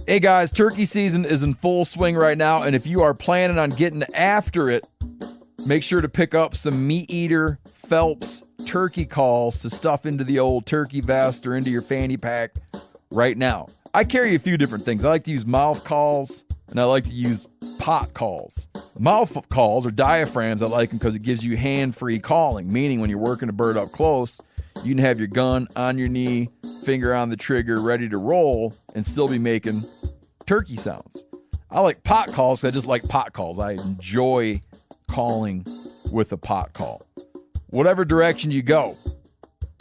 Hey guys, turkey season is in full swing right now, and if you are planning on getting after it, make sure to pick up some Meat Eater Phelps turkey calls to stuff into the old turkey vest or into your fanny pack right now. I carry a few different things. I like to use mouth calls, and I like to use pot calls. Mouth calls or diaphragms, I like them because it gives you hand-free calling, meaning when you're working a bird up close, you can have your gun on your knee, finger on the trigger, ready to roll, and still be making turkey sounds. I like pot calls because I just like pot calls. I enjoy calling with a pot call. Whatever direction you go,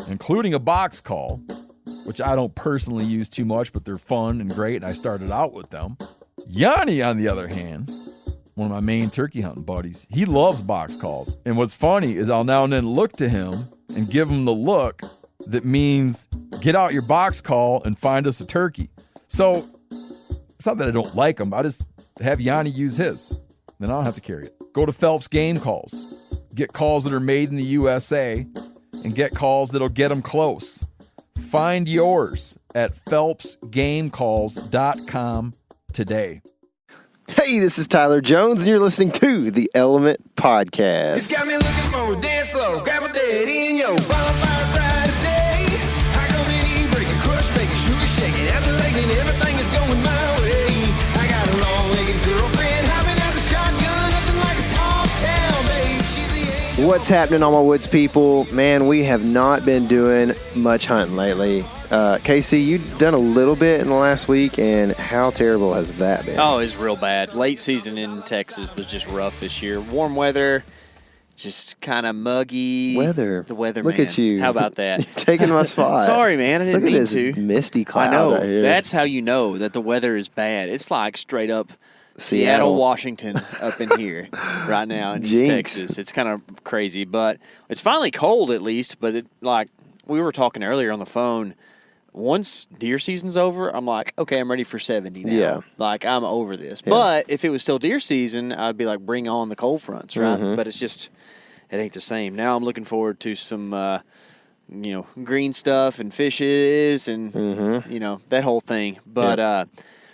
including a box call, which I don't personally use too much, but they're fun and great, and I started out with them. Yanni, on the other hand, one of my main turkey hunting buddies, he loves box calls. And what's funny is I'll now and then look to him and give him the look that means get out your box call and find us a turkey. So it's not that I don't like him. I just have Yanni use his. Then I don't have to carry it. Go to Phelps Game Calls. Get calls that are made in the USA and get calls that'll get them close. Find yours at phelpsgamecalls.com today. Hey, this is Tyler Jones, and you're listening to the Element Podcast. It's got me looking for a dance floor. Grab a daddy in your bonfire Friday day. I come in, eat, break a crush, make a sugar shake it. After legging, everything is going my way. I got a long-legged girlfriend, hopping out the shotgun, nothing like a small town, babe. She's the angel. What's happening, all my woods people? Man, we have not been doing much hunting lately. Casey, you've done a little bit in the last week, and how terrible has that been? Oh, it's real bad. Late season in Texas was just rough this year. Warm weather, just kind of muggy. Weather. The weather, Look man. at you. How about that? You're taking my spot. Sorry, man. I didn't Look mean at this to. misty cloud I know. right here. That's how you know that the weather is bad. It's like straight up Seattle. Washington up in here right now in East Jinx. Texas. It's kind of crazy, but it's finally cold at least. But like we were talking earlier on the phone, once deer season's over, I'm like, okay, I'm ready for 70 now. Yeah. Like, I'm over this. Yeah. But if it was still deer season, I'd be like, bring on the cold fronts, right? Mm-hmm. But it's just, it ain't the same. Now I'm looking forward to some, green stuff and fishes and, that whole thing. But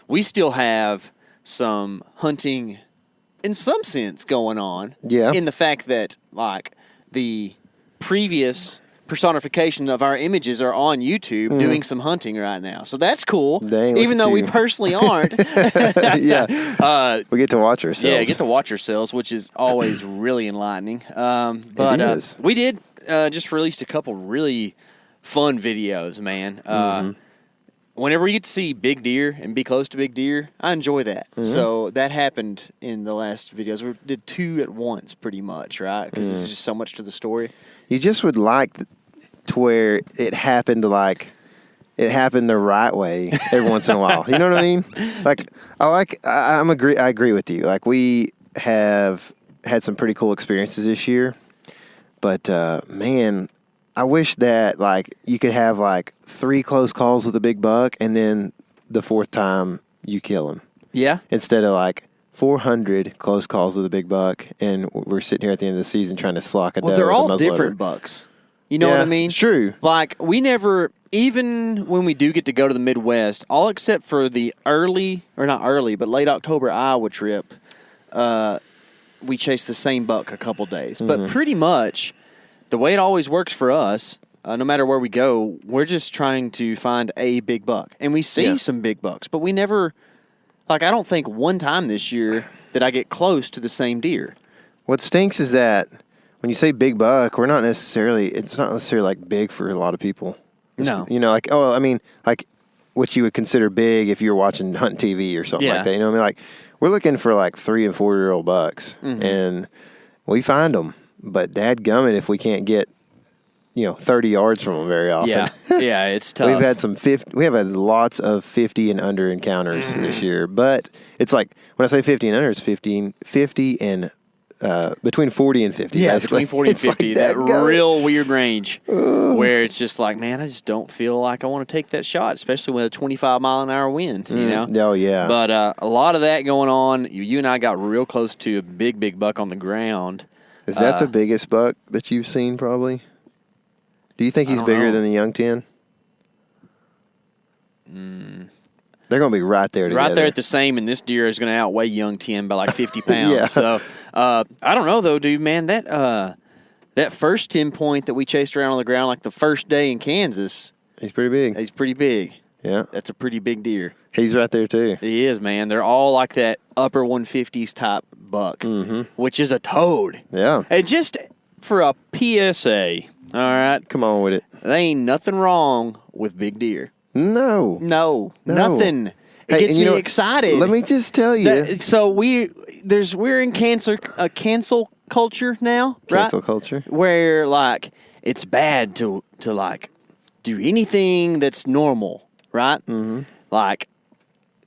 we still have some hunting, in some sense, going on. Yeah. In the fact that, like, the previous personification of our images are on YouTube doing some hunting right now. So that's cool. Dang, look even at though we you. personally aren't. Yeah. We get to watch ourselves. Yeah, get to watch ourselves, which is always really enlightening. But It is. we did just released a couple really fun videos, man. Whenever we get to see big deer and be close to big deer, I enjoy that. So that happened in the last videos. We did two at once pretty much, right? Because there's just so much to the story. You just would like to where it happened the right way every once in a while. You know what I mean? Like I agree with you. Like we have had some pretty cool experiences this year, but man, I wish that like you could have like 3 close calls with a big buck, and then the 4th time you kill him. Yeah. Instead of like 400 close calls with a big buck, and we're sitting here at the end of the season trying to slock a doe. They're with a all muzzleloader. different bucks. You know what I mean? It's true. Like, we never, even when we do get to go to the Midwest, all except for the late October Iowa trip, we chase the same buck a couple days. But pretty much, the way it always works for us, no matter where we go, we're just trying to find a big buck. And we see some big bucks, but we never, like, I don't think one time this year that I get close to the same deer. What stinks is that when you say big buck, it's not necessarily like big for a lot of people. No. You know, like, like what you would consider big if you were watching Hunt TV or something like that. You know what I mean? Like, we're looking for like 3 and 4 year old bucks, and we find them. But dadgummit if we can't get, 30 yards from them very often. Yeah, it's tough. We have had lots of 50 and under encounters this year, but it's like when I say 50 and under, it's 50 and between 40 and 50. Yeah, basically. between 40 and It's like 50, that real weird range where it's just like, man, I just don't feel like I want to take that shot, especially with a 25-mile-an-hour wind, you know? Oh, yeah. But a lot of that going on. You and I got real close to a big buck on the ground. Is that the biggest buck that you've seen, probably? Do you think he's bigger than the young 10? They're going to be right there together. Right there at the same, and this deer is going to outweigh young Tim by like 50 pounds. Yeah. So I don't know though, dude. Man, that first 10 point that we chased around on the ground like the first day in Kansas. He's pretty big. He's pretty big. Yeah. That's a pretty big deer. He's right there too. He is, man. They're all like that upper 150s type buck, which is a toad. Yeah. And just for a PSA, all right, Come on with it. there ain't nothing wrong with big deer. No. No, nothing. It Hey, gets and you me know, excited. Let me just tell you. So we're in cancel culture now, right? Cancel culture. Where like it's bad to like do anything that's normal, right? Mm-hmm. Like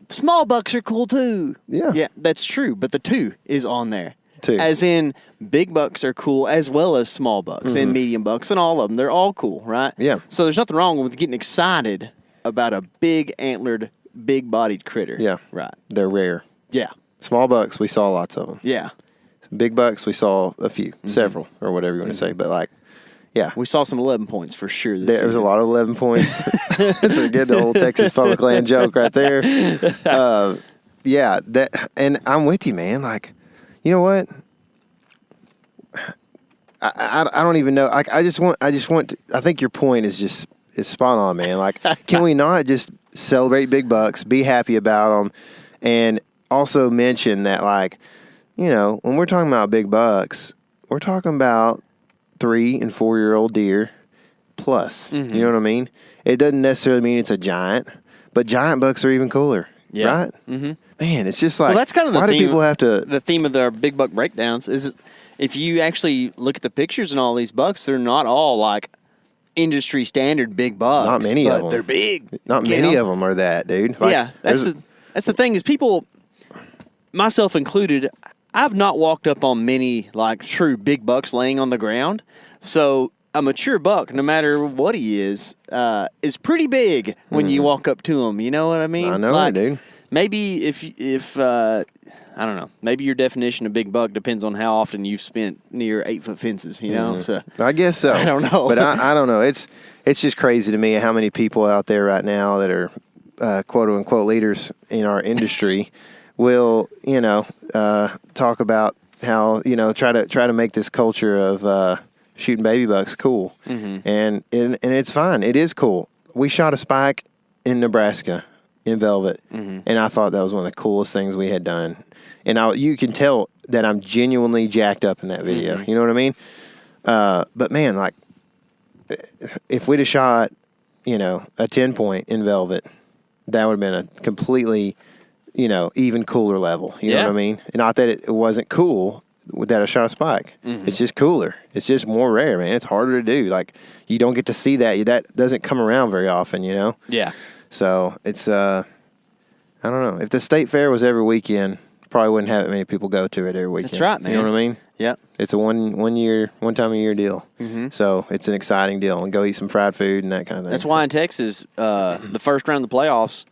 small bucks are cool too. Yeah. that's true. But the two is on there. Two. As in big bucks are cool as well as small bucks and medium bucks and all of them. They're all cool, right? Yeah. So there's nothing wrong with getting excited about a big antlered, big bodied critter. Yeah. Right. They're rare. Yeah. Small bucks, we saw lots of them. Yeah. Big bucks, we saw a few, several, or whatever you want to say. But like, yeah. We saw some 11 points for sure. There was a lot of 11 points. It's a good old Texas public land joke right there. Yeah, and I'm with you, man. Like, you know what? I don't even know. I just want. I think your point is spot on, man. Like, can we not just celebrate big bucks, be happy about them, and also mention that, like, you know, when we're talking about big bucks, we're talking about 3 and 4 year old deer plus. You know what I mean? It doesn't necessarily mean it's a giant, but giant bucks are even cooler. Yeah. Right? Mm-hmm. Man, it's just like, well, that's kind of why the do theme, people have to? The theme of their big buck breakdowns is if you actually look at the pictures and all these bucks, they're not all like industry standard big bucks. Not many but of them. They're big. Not many of them are that, dude. Like, Yeah, that's the thing is people, myself included, I've not walked up on many like true big bucks laying on the ground. So a mature buck, no matter what he is pretty big when you walk up to him. You know what I mean? I know, like, dude. Maybe if I don't know, maybe your definition of big buck depends on how often you've spent near 8-foot fences. You know, so I guess so. I don't know, but I don't know. It's just crazy to me how many people out there right now that are quote unquote leaders in our industry will, you know, talk about how, you know, try to make this culture of shooting baby bucks cool, and it's fine. It is cool. We shot a spike in Nebraska in velvet, and I thought that was one of the coolest things we had done. And you can tell that I'm genuinely jacked up in that video. You know what I mean? But man, like, if we'd have shot, you know, a 10 point in velvet, that would have been a completely, you know, even cooler level. You know what I mean? Not that it wasn't cool that I shot a spike. It's just cooler. It's just more rare, man. It's harder to do. Like, you don't get to see that. That doesn't come around very often, you know? yeah. So it's, I don't know. If the state fair was every weekend, probably wouldn't have that many people go to it every weekend. That's right, man. You know what I mean? Yep. It's a one time a year deal. So it's an exciting deal, and go eat some fried food and that kind of thing. That's why in Texas, the first round of the playoffs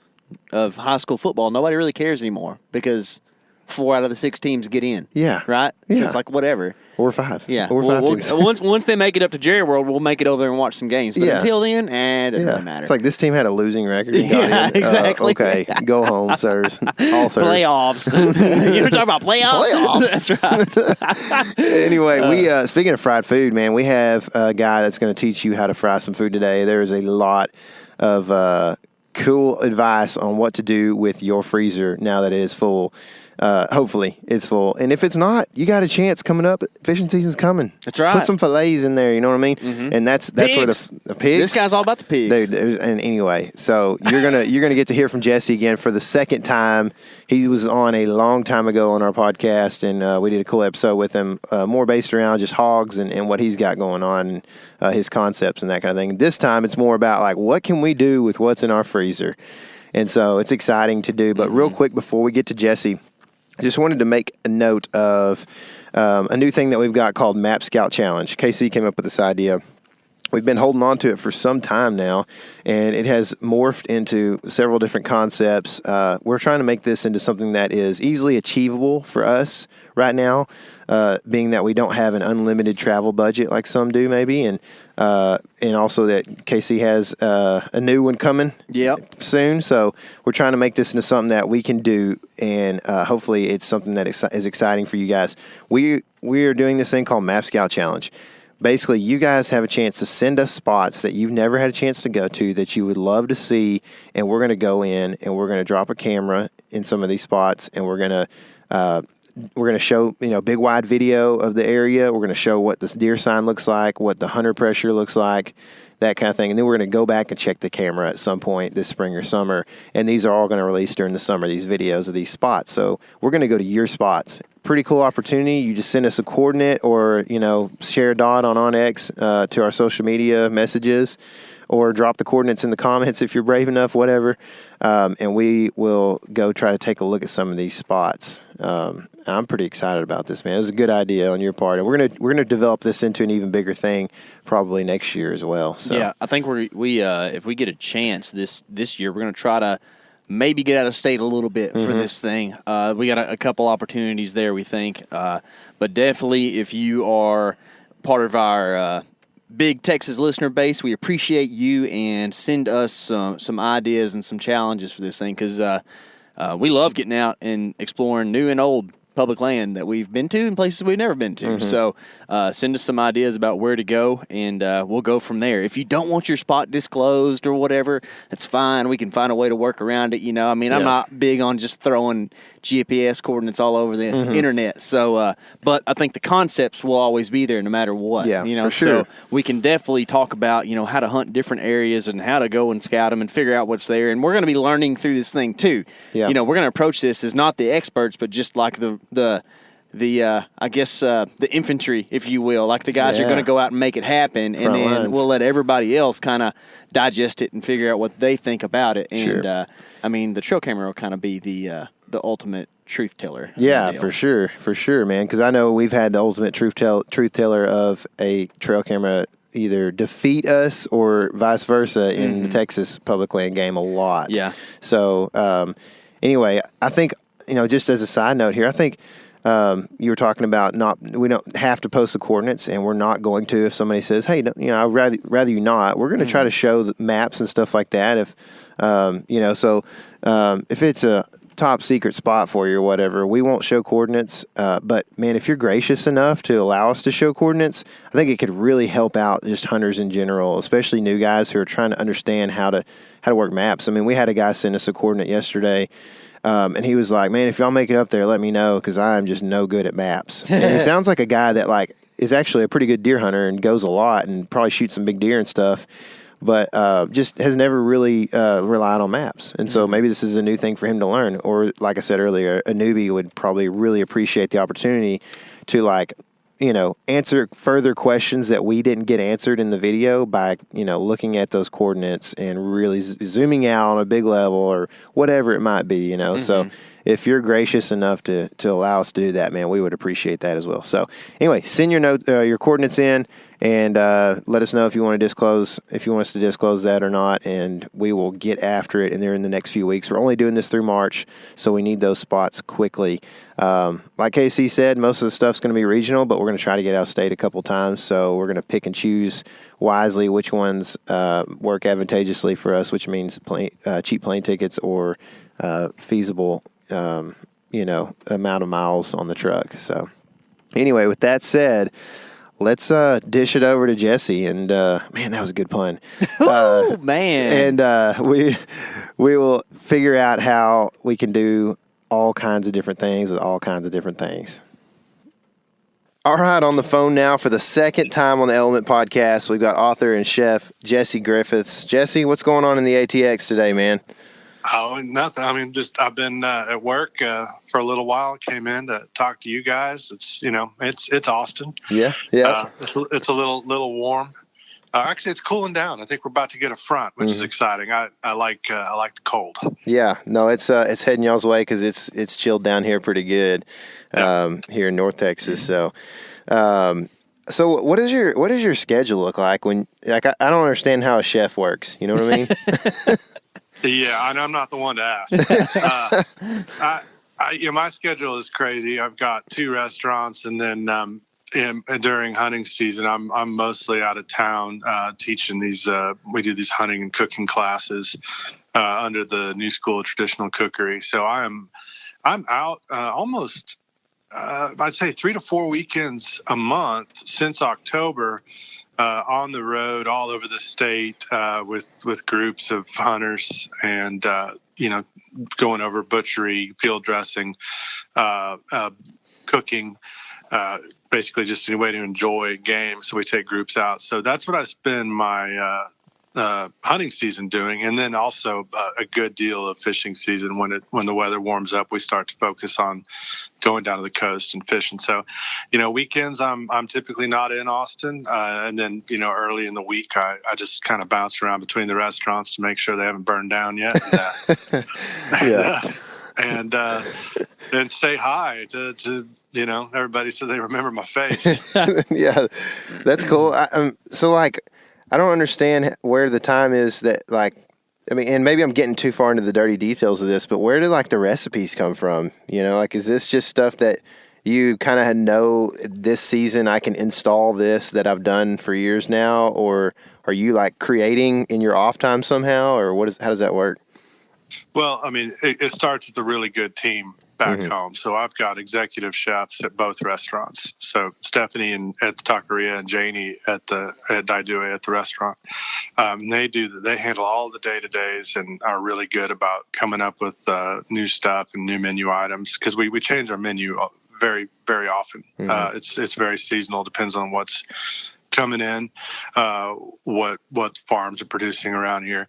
of high school football, nobody really cares anymore because 4 out of the 6 teams get in. Yeah. Right? So Yeah. it's like whatever. Or 5. Yeah. Or 5 teams. once they make it up to Jerry World, we'll make it over there and watch some games. But Yeah. until then, it doesn't really matter. It's like this team had a losing record. And got Yeah, in. exactly. Okay, go home, sirs. All sirs. Playoffs. You ever talk about playoffs? Playoffs. That's right. Anyway, we speaking of fried food, man, we have a guy that's going to teach you how to fry some food today. There is a lot of cool advice on what to do with your freezer now that it is full. Hopefully it's full. And if it's not, you got a chance coming up. Fishing season's coming. That's right. Put some fillets in there, you know what I mean? And that's where Pigs. the pigs. This guy's all about the pigs. Dude, and anyway, so you're gonna get to hear from Jesse again for the second time. He was on a long time ago on our podcast, and we did a cool episode with him, more based around just hogs and what he's got going on, and his concepts and that kind of thing. This time it's more about like what can we do with what's in our freezer, and so it's exciting to do. But real quick before we get to Jesse, I just wanted to make a note of a new thing that we've got called Map Scout Challenge. KC came up with this idea. We've been holding on to it for some time now, and it has morphed into several different concepts. We're trying to make this into something that is easily achievable for us right now, being that we don't have an unlimited travel budget like some do maybe, and also that Casey has a new one coming soon. So we're trying to make this into something that we can do, and hopefully it's something that is exciting for you guys. We are doing this thing called Map Scout Challenge. Basically, you guys have a chance to send us spots that you've never had a chance to go to that you would love to see, and we're going to go in and we're going to drop a camera in some of these spots, and we're going to show big wide video of the area. We're going to show what this deer sign looks like, what the hunter pressure looks like, that kind of thing. And then we're going to go back and check the camera at some point this spring or summer. And these are all going to release during the summer, these videos of these spots. So we're going to go to your spots. Pretty cool opportunity. You just send us a coordinate or, share a dot on OnX to our social media messages, or drop the coordinates in the comments if you're brave enough, whatever. And we will go try to take a look at some of these spots. I'm pretty excited about this, man. It was a good idea on your part, and we're gonna develop this into an even bigger thing probably next year as well. So yeah, I think we if we get a chance this year, we're gonna try to maybe get out of state a little bit for this thing. We got a couple opportunities there, we think, but definitely if you are part of our big Texas listener base, we appreciate you, and send us some ideas and some challenges for this thing, because we love getting out and exploring new and old public land that we've been to and places we've never been to. So send us some ideas about where to go, and we'll go from there. If you don't want your spot disclosed or whatever, that's fine. We can find a way to work around it. I'm not big on just throwing GPS coordinates all over the internet. So, but I think the concepts will always be there no matter what. Yeah, for sure. So we can definitely talk about, how to hunt different areas and how to go and scout them and figure out what's there. And we're going to be learning through this thing too. Yeah. We're going to approach this as not the experts, but just like the infantry, if you will, like the guys who are going to go out and make it happen, and then lines. we'll let everybody else kind of digest it and figure out what they think about it. And the trail camera will kind of be the ultimate truth teller. Yeah, for sure, man. Because I know we've had the ultimate truth teller of a trail camera either defeat us or vice versa in the Texas public land game a lot. Yeah. So anyway, I think just as a side note here, I think. You were talking about we don't have to post the coordinates, and we're not going to if somebody says, hey, I'd rather you not. We're going to try to show the maps and stuff like that. If, if it's a top secret spot for you or whatever, we won't show coordinates. But man, if you're gracious enough to allow us to show coordinates, I think it could really help out just hunters in general, especially new guys who are trying to understand how to work maps. I mean, we had a guy send us a coordinate yesterday. And he was like, man, if y'all make it up there, let me know, because I'm just no good at maps. And he sounds like a guy that is actually a pretty good deer hunter and goes a lot and probably shoots some big deer and stuff, but just has never really relied on maps. And so maybe this is a new thing for him to learn. Or like I said earlier, a newbie would probably really appreciate the opportunity to answer further questions that we didn't get answered in the video by, looking at those coordinates and really zooming out on a big level or whatever it might be, So if you're gracious enough to allow us to do that, man, we would appreciate that as well. So anyway, send your coordinates in, and let us know if you want us to disclose that or not, and we will get after it. And they're in the next few weeks. We're only doing this through March, so we need those spots quickly. Like KC said, most of the stuff's going to be regional, but we're going to try to get out of state a couple times. So we're going to pick and choose wisely which ones work advantageously for us, which means cheap plane tickets or feasible amount of miles on the truck. So anyway, with that said, let's dish it over to Jesse. And man, that was a good pun. Oh man. And we will figure out how we can do all kinds of different things with all kinds of different things. All right, on the phone now for the second time on the Element Podcast, we've got author and chef Jesse Griffiths. Jesse, what's going on in the ATX today, man? Oh, nothing. I mean, I've been at work for a little while. Came in to talk to you guys. It's it's Austin. Yeah. It's a little warm. Actually, it's cooling down. I think we're about to get a front, which is exciting. I like the cold. Yeah, no, it's heading y'all's way because it's chilled down here pretty good here in North Texas. So So what does your schedule look like when, like, I don't understand how a chef works. You know what I mean? Yeah, and I'm not the one to ask. My schedule is crazy. I've got 2 restaurants, and then during hunting season, I'm mostly out of town teaching these. We do these hunting and cooking classes under the New School of Traditional Cookery. So I'm out almost. I'd say 3 to 4 weekends a month since October, on the road all over the state with groups of hunters and going over butchery, field dressing, cooking, basically just a way to enjoy game. So we take groups out. So that's what I spend my hunting season doing, and then also a good deal of fishing season. When the weather warms up, we start to focus on going down to the coast and fishing. So, weekends I'm typically not in Austin, and then early in the week I just kind of bounce around between the restaurants to make sure they haven't burned down yet. And say hi to everybody so they remember my face. Yeah, that's cool. So like, I don't understand where the time is that, like, I mean, and maybe I'm getting too far into the dirty details of this, but where do like the recipes come from? Like, is this just stuff that you kind of know this season I can install this that I've done for years now, or are you like creating in your off time somehow, or how does that work? Well, I mean, it starts with a really good team back home. So I've got executive chefs at both restaurants. So Stephanie at the Taqueria and Janie at Daidue at the restaurant. They handle all the day-to-days and are really good about coming up with new stuff and new menu items, because we change our menu very, very often. It's very seasonal, depends on what's coming in, what farms are producing around here.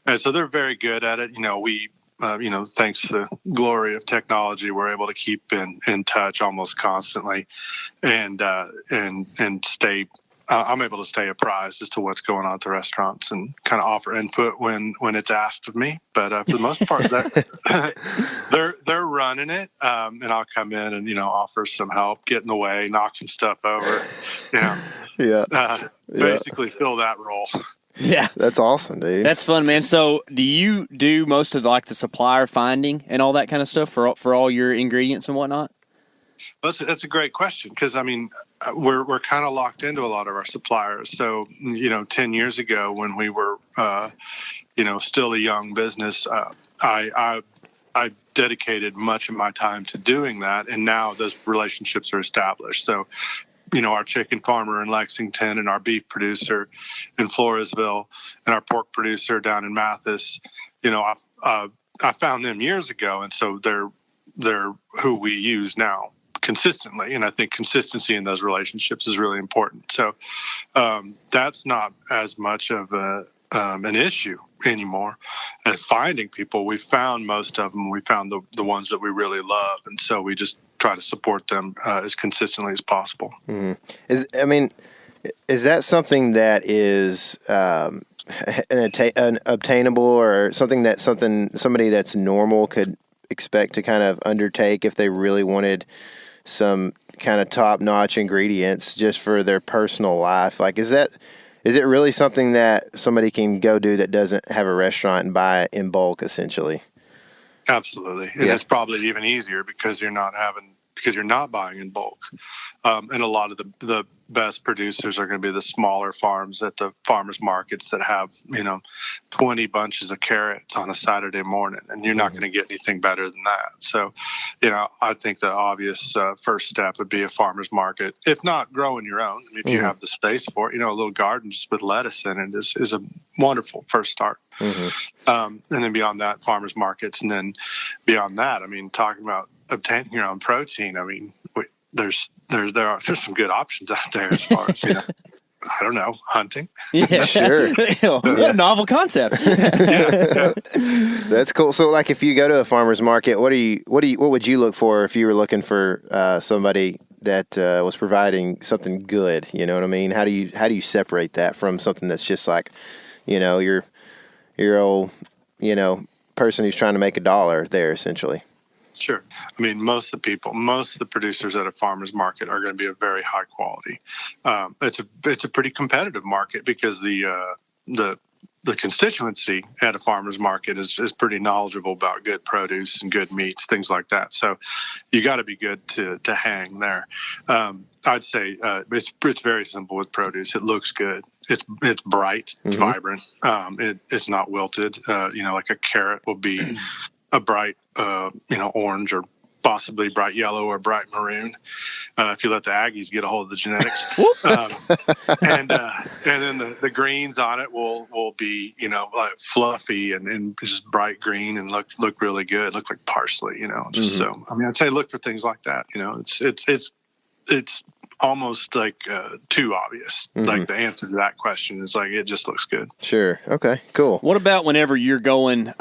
And so they're very good at it. We thanks to the glory of technology, we're able to keep in touch almost constantly, and stay. I'm able to stay apprised as to what's going on at the restaurants and kind of offer input when it's asked of me. But for the most part, they're running it, and I'll come in and offer some help, get in the way, knock some stuff over, basically fill that role. Yeah, that's awesome, dude. That's fun, man. So, do you do most of like the supplier finding and all that kind of stuff for all your ingredients and whatnot? That's a great question, because I mean, we're kind of locked into a lot of our suppliers. So 10 years ago, when we were still a young business, I dedicated much of my time to doing that, and now those relationships are established. So our chicken farmer in Lexington and our beef producer in Floresville and our pork producer down in Mathis, I found them years ago, and so they're who we use now consistently. And I think consistency in those relationships is really important. So that's not as much of an issue anymore. And finding people, we found most of them. We found the ones that we really love, and so we just try to support them as consistently as possible. Is that something that is obtainable, or something that somebody that's normal could expect to kind of undertake if they really wanted some kind of top-notch ingredients just for their personal life? Like, is it really something that somebody can go do that doesn't have a restaurant and buy in bulk, essentially? Absolutely. And it's probably even easier because you're not buying in bulk. And a lot of the best producers are going to be the smaller farms at the farmers markets that have, 20 bunches of carrots on a Saturday morning, and you're not going to get anything better than that. So, I think the obvious first step would be a farmer's market. If not, growing your own. I mean, if you have the space for it, a little garden just with lettuce in it is a wonderful first start. And then beyond that, farmers markets. And then beyond that, I mean, talking about obtaining your own protein, I mean, there's some good options out there as far as I don't know, hunting. Yeah, sure. What a novel concept. Yeah. That's cool. So, like, if you go to a farmer's market, what would you look for if you were looking for somebody that was providing something good? You know what I mean? How do you separate that from something that's just like, your old, person who's trying to make $1 there, essentially? Sure. I mean, most of the producers at a farmer's market are going to be of very high quality. It's a pretty competitive market because the constituency at a farmer's market is pretty knowledgeable about good produce and good meats, things like that. So you got to be good to hang there. I'd say it's very simple with produce. It looks good. It's bright. It's vibrant. It's not wilted. Like a carrot will be a bright, orange or possibly bright yellow or bright maroon. If you let the Aggies get a hold of the genetics, and then the greens on it will be like fluffy and just bright green and look really good. Look like parsley, So I'd say look for things like that. It's almost like too obvious. Like the answer to that question is like it just looks good. Sure. Okay. Cool. What about whenever you're going?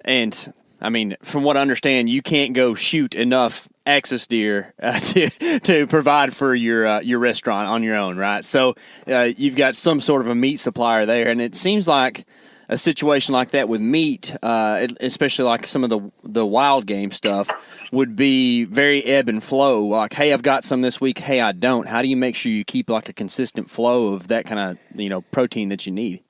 And I mean, from what I understand, you can't go shoot enough axis deer to provide for your restaurant on your own, right? So you've got some sort of a meat supplier there, and it seems like a situation like that with meat, especially like some of the wild game stuff, would be very ebb and flow. Like, hey, I've got some this week. Hey, I don't. How do you make sure you keep like a consistent flow of that kind of protein that you need?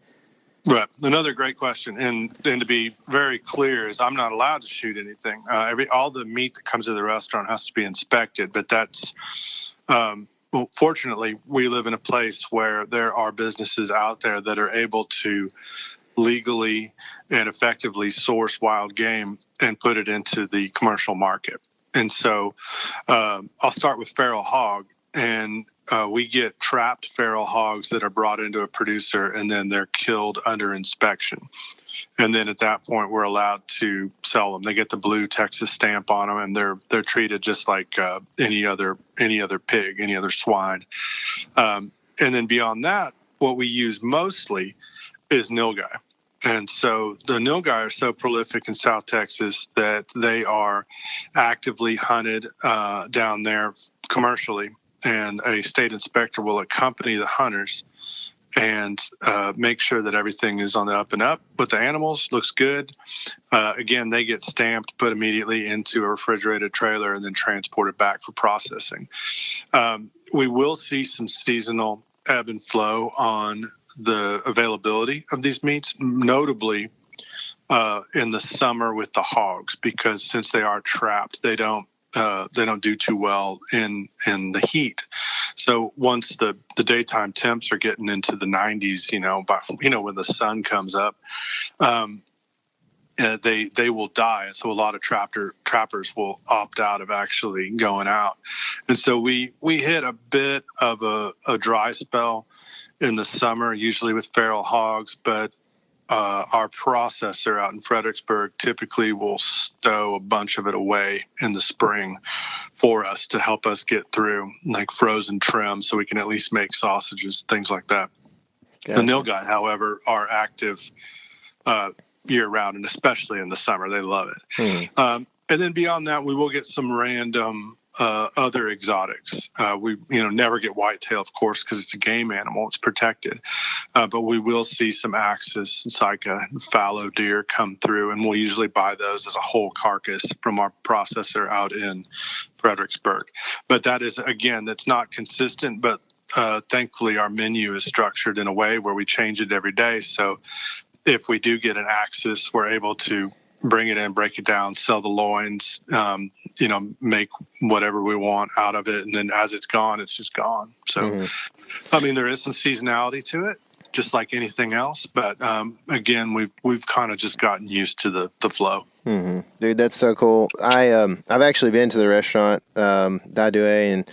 Right. Another great question. And to be very clear is I'm not allowed to shoot anything. All the meat that comes to the restaurant has to be inspected, but that's, fortunately, we live in a place where there are businesses out there that are able to legally and effectively source wild game and put it into the commercial market. And so I'll start with feral hog. And we get trapped feral hogs that are brought into a producer, and then they're killed under inspection. And then at that point, we're allowed to sell them. They get the blue Texas stamp on them, and they're treated just like any other pig, any other swine. And then beyond that, what we use mostly is nilgai. And so the nilgai are so prolific in South Texas that they are actively hunted down there commercially. And a state inspector will accompany the hunters and make sure that everything is on the up and up with the animals, looks good. Again, they get stamped, put immediately into a refrigerated trailer, and then transported back for processing. We will see some seasonal ebb and flow on the availability of these meats, notably in the summer with the hogs, because since they are trapped, they don't do too well in the heat. So once the daytime temps are getting into the 90s, when the sun comes up, they will die. And so a lot of trappers will opt out of actually going out. And so we hit a bit of a dry spell in the summer, usually with feral hogs, but our processor out in Fredericksburg typically will stow a bunch of it away in the spring for us to help us get through, like frozen trim, so we can at least make sausages, things like that. Gotcha. The nilgai, however, are active year-round, and especially in the summer. They love it. And then beyond that, we will get some random other exotics. We never get whitetail, of course, because it's a game animal. It's protected. But we will see some axis and sika and fallow deer come through, and we'll usually buy those as a whole carcass from our processor out in Fredericksburg. But that is, again, that's not consistent, but thankfully our menu is structured in a way where we change it every day. So if we do get an axis, we're able to bring it in, break it down, sell the loins, make whatever we want out of it. And then as it's gone, it's just gone. So, I mean, there is some seasonality to it, just like anything else. But again, we've kind of just gotten used to the flow. Dude, that's so cool. I've actually been to the restaurant, Daidue, and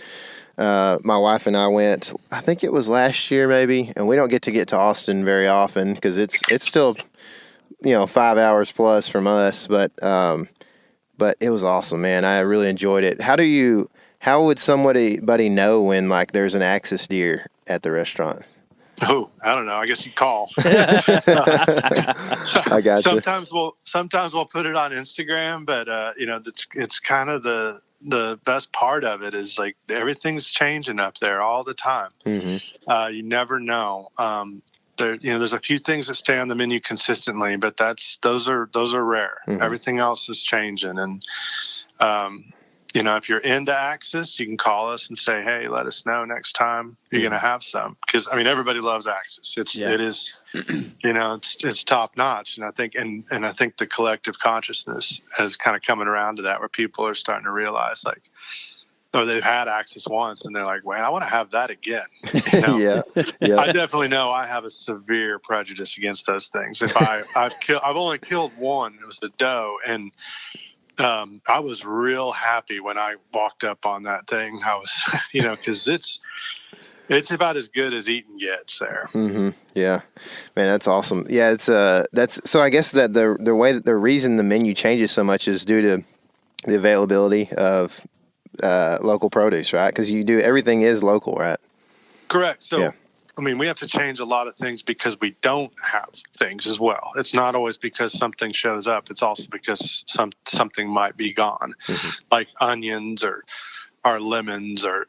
my wife and I went, I think it was last year maybe, and we don't get to Austin very often because it's still 5 hours plus from us, but it was awesome, man. I really enjoyed it. How would somebody know when like there's an axis deer at the restaurant? Oh, I don't know. I guess you call. I got you. Sometimes we'll put it on Instagram, but it's kind of the best part of it is like everything's changing up there all the time. You never know. There, there's a few things that stay on the menu consistently, but those are rare. Mm-hmm. Everything else is changing. And, if you're into Axis, you can call us and say, hey, let us know next time you're going to have some. Because, everybody loves Axis. It is, it's top notch. And I think, I think the collective consciousness has kind of coming around to that, where people are starting to realize, like, they've had Axis once and they're like, man, I want to have that again. Yeah. I definitely know I have a severe prejudice against those things. If I've only killed one, it was the doe, and I was real happy when I walked up on that thing. I was, because it's about as good as eating gets there. Mm-hmm. Yeah, man, that's awesome. Yeah, it's that's so. I guess that the reason the menu changes so much is due to the availability of local produce, right? Because everything is local, right? Correct. So, yeah. We have to change a lot of things because we don't have things as well. It's not always because something shows up. It's also because something might be gone, like onions or lemons or,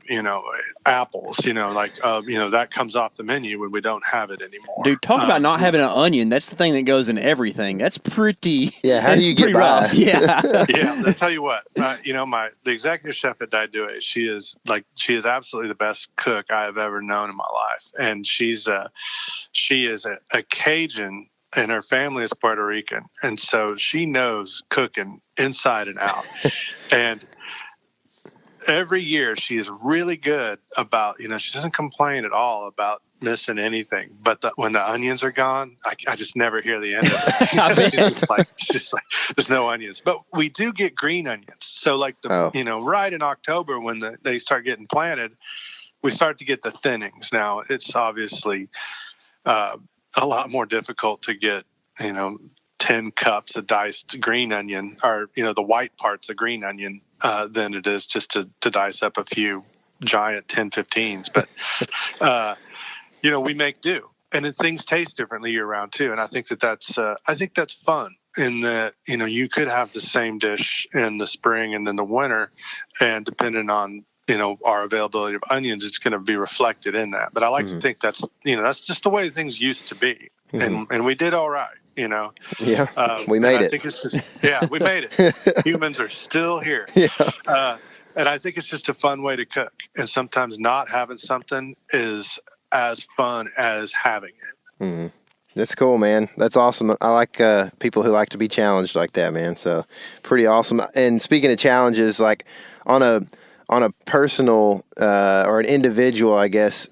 apples, that comes off the menu when we don't have it anymore. Dude, talk about not having an onion. That's the thing that goes in everything. That's pretty. Yeah. How do you get by? Rough. Yeah. Yeah. I'll tell you what, the executive chef at Daidue, she is absolutely the best cook I have ever known in my life. And she is a Cajun, and her family is Puerto Rican. And so she knows cooking inside and out. And every year she is really good about, she doesn't complain at all about missing anything. But when the onions are gone, I just never hear the end of it. It's just like there's no onions. But we do get green onions. So right in October when they start getting planted, we start to get the thinnings. Now it's obviously a lot more difficult to get, 10 cups of diced green onion, or, the white parts of green onion, than it is just to dice up a few giant 10-15s. But, we make do. And then things taste differently year round too. And I think that's fun in that, you could have the same dish in the spring and then the winter, and depending on, our availability of onions, it's going to be reflected in that. But I like to think that's just the way things used to be. And we did all right. Yeah, we made it. I think it's just, we made it. Humans are still here. Yeah. And I think it's just a fun way to cook. And sometimes not having something is as fun as having it. Mm-hmm. That's cool, man. That's awesome. I like people who like to be challenged like that, man. So pretty awesome. And speaking of challenges, like on a personal or an individual, I guess,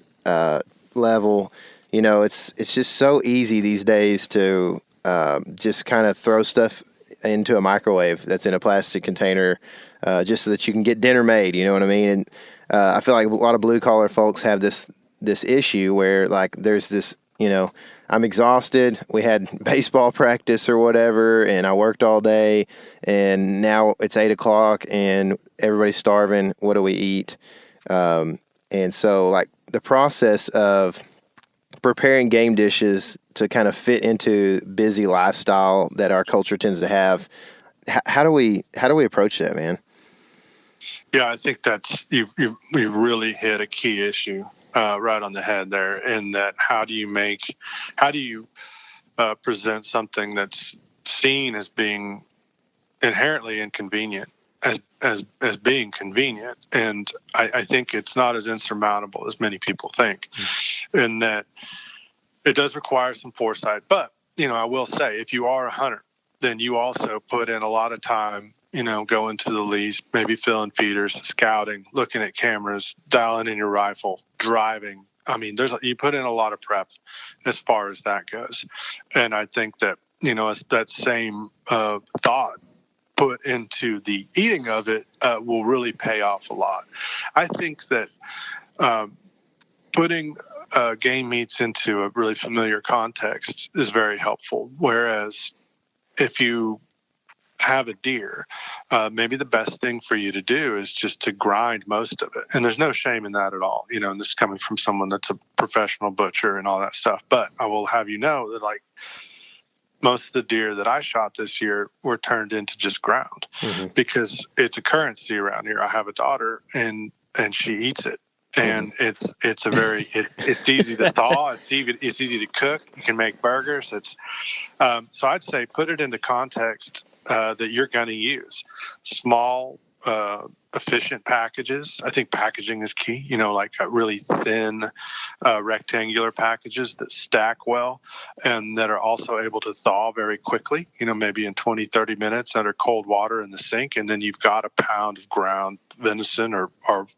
level, it's just so easy these days to just kind of throw stuff into a microwave that's in a plastic container just so that you can get dinner made, you know what I mean? And I feel like a lot of blue-collar folks have this issue where, like, there's this, I'm exhausted. We had baseball practice or whatever, and I worked all day, and now it's 8 o'clock, and everybody's starving. What do we eat? And so, like, the process of preparing game dishes to kind of fit into busy lifestyle that our culture tends to have, how do we approach that, man? Yeah, I think that's you've really hit a key issue right on the head there. In that, how do you present something that's seen as being inherently inconvenient as being convenient? And I think it's not as insurmountable as many people think, in that it does require some foresight. But, I will say, if you are a hunter, then you also put in a lot of time, going to the lease, maybe filling feeders, scouting, looking at cameras, dialing in your rifle, driving. You put in a lot of prep as far as that goes. And I think that, that same thought put into the eating of it will really pay off a lot. I think that putting game meats into a really familiar context is very helpful. Whereas if you have a deer, maybe the best thing for you to do is just to grind most of it. And there's no shame in that at all, and this is coming from someone that's a professional butcher and all that stuff. But I will have you know that, like, most of the deer that I shot this year were turned into just ground, because it's a currency around here. I have a daughter, and she eats it. and it's a very it's easy to thaw. It's easy to cook. You can make burgers. So I'd say put it into context that you're going to use small, efficient packages. I think packaging is key. Like really thin, rectangular packages that stack well and that are also able to thaw very quickly. Maybe in 20, 30 minutes under cold water in the sink, and then you've got a pound of ground venison or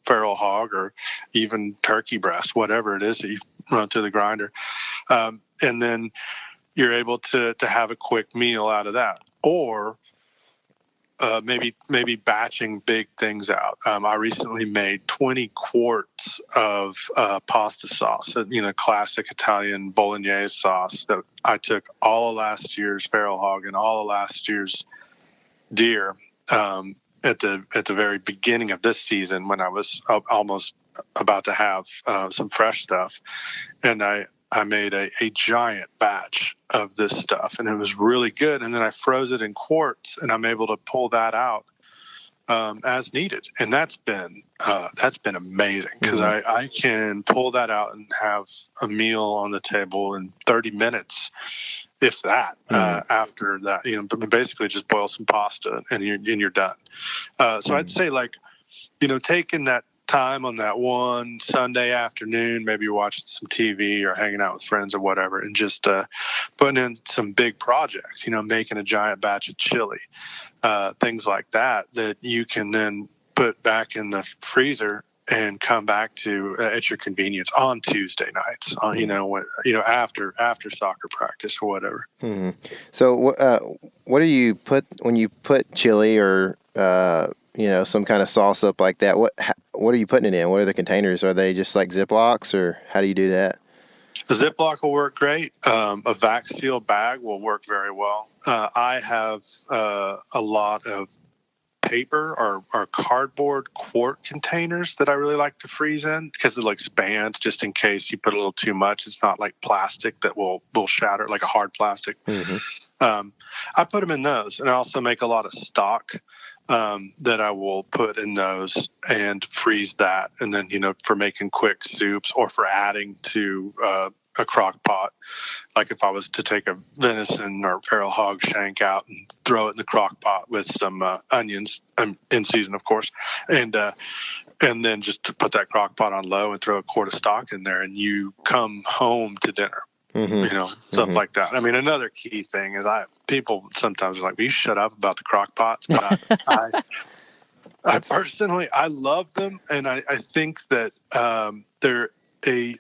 feral hog or even turkey breast, whatever it is that you run through the grinder, and then you're able to have a quick meal out of that. Or maybe batching big things out. I recently made 20 quarts of pasta sauce, classic Italian bolognese sauce that I took all of last year's feral hog and all of last year's deer at the very beginning of this season when I was almost about to have some fresh stuff, and I made a giant batch of this stuff, and it was really good. And then I froze it in quarts, and I'm able to pull that out as needed. And that's been amazing because I can pull that out and have a meal on the table in 30 minutes, if that. After that, basically just boil some pasta and you're done. So I'd say taking that time on that one Sunday afternoon, maybe you're watching some TV or hanging out with friends or whatever, and just putting in some big projects, making a giant batch of chili, things like that you can then put back in the freezer and come back to at your convenience on Tuesday nights, after soccer practice or whatever. Mm-hmm. So what do you put when you put chili or some kind of sauce up like that? What are you putting it in? What are the containers? Are they just like Ziplocs, or how do you do that? The Ziploc will work great. A vac seal bag will work very well. I have a lot of paper or cardboard quart containers that I really like to freeze in because it spans just in case you put a little too much. It's not like plastic that will shatter, like a hard plastic. Mm-hmm. I put them in those, and I also make a lot of stock that I will put in those and freeze that. And then, for making quick soups or for adding to a crock pot, like if I was to take a venison or feral hog shank out and throw it in the crock pot with some onions, in season, of course, and then just to put that crock pot on low and throw a quart of stock in there, and you come home to dinner. Mm-hmm. Stuff like that. I mean, another key thing is people sometimes are like, "Will you shut up about the crock pots?" But I personally, I love them, and I think that they're a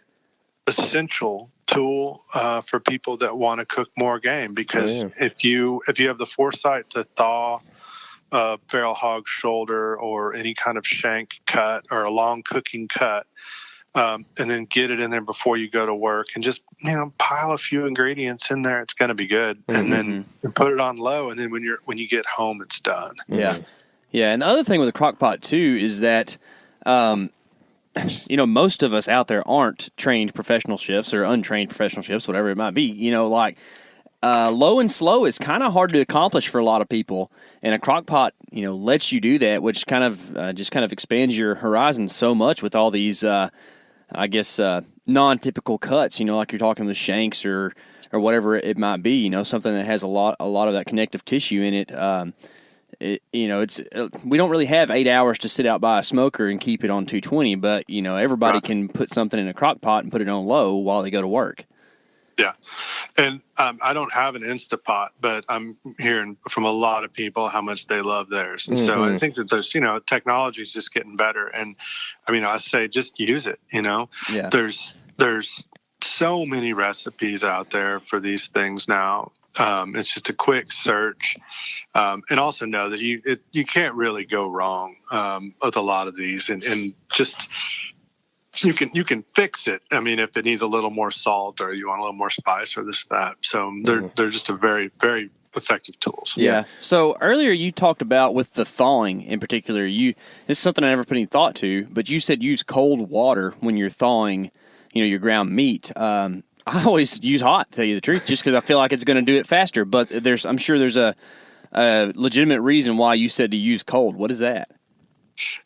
essential tool for people that want to cook more game, because if you have the foresight to thaw a feral hog shoulder or any kind of shank cut or a long cooking cut, and then get it in there before you go to work and just, pile a few ingredients in there, it's going to be good. And then put it on low. And then when you get home, it's done. Yeah. Yeah. And the other thing with the crock pot too, is that, most of us out there aren't trained professional chefs or untrained professional chefs, whatever it might be, low and slow is kind of hard to accomplish for a lot of people. And a crock pot, lets you do that, which kind of just expands your horizon so much with all these, non-typical cuts, like you're talking with shanks or whatever it might be, something that has a lot of that connective tissue in it. It's we don't really have 8 hours to sit out by a smoker and keep it on 220, but everybody can put something in a crock pot and put it on low while they go to work. Yeah. And I don't have an Instapot, but I'm hearing from a lot of people how much they love theirs. And so I think that there's, technology is just getting better. And I say just use it, Yeah. There's so many recipes out there for these things now. It's just a quick search. And also know that you can't really go wrong with a lot of these, and just you can fix it. If it needs a little more salt or you want a little more spice or this, that. So they're just a very, very effective tools. Yeah. So earlier you talked about with the thawing in particular, this is something I never put any thought to, but you said use cold water when you're thawing, your ground meat. I always use hot, to tell you the truth, just because I feel like it's going to do it faster. But I'm sure there's a legitimate reason why you said to use cold. What is that?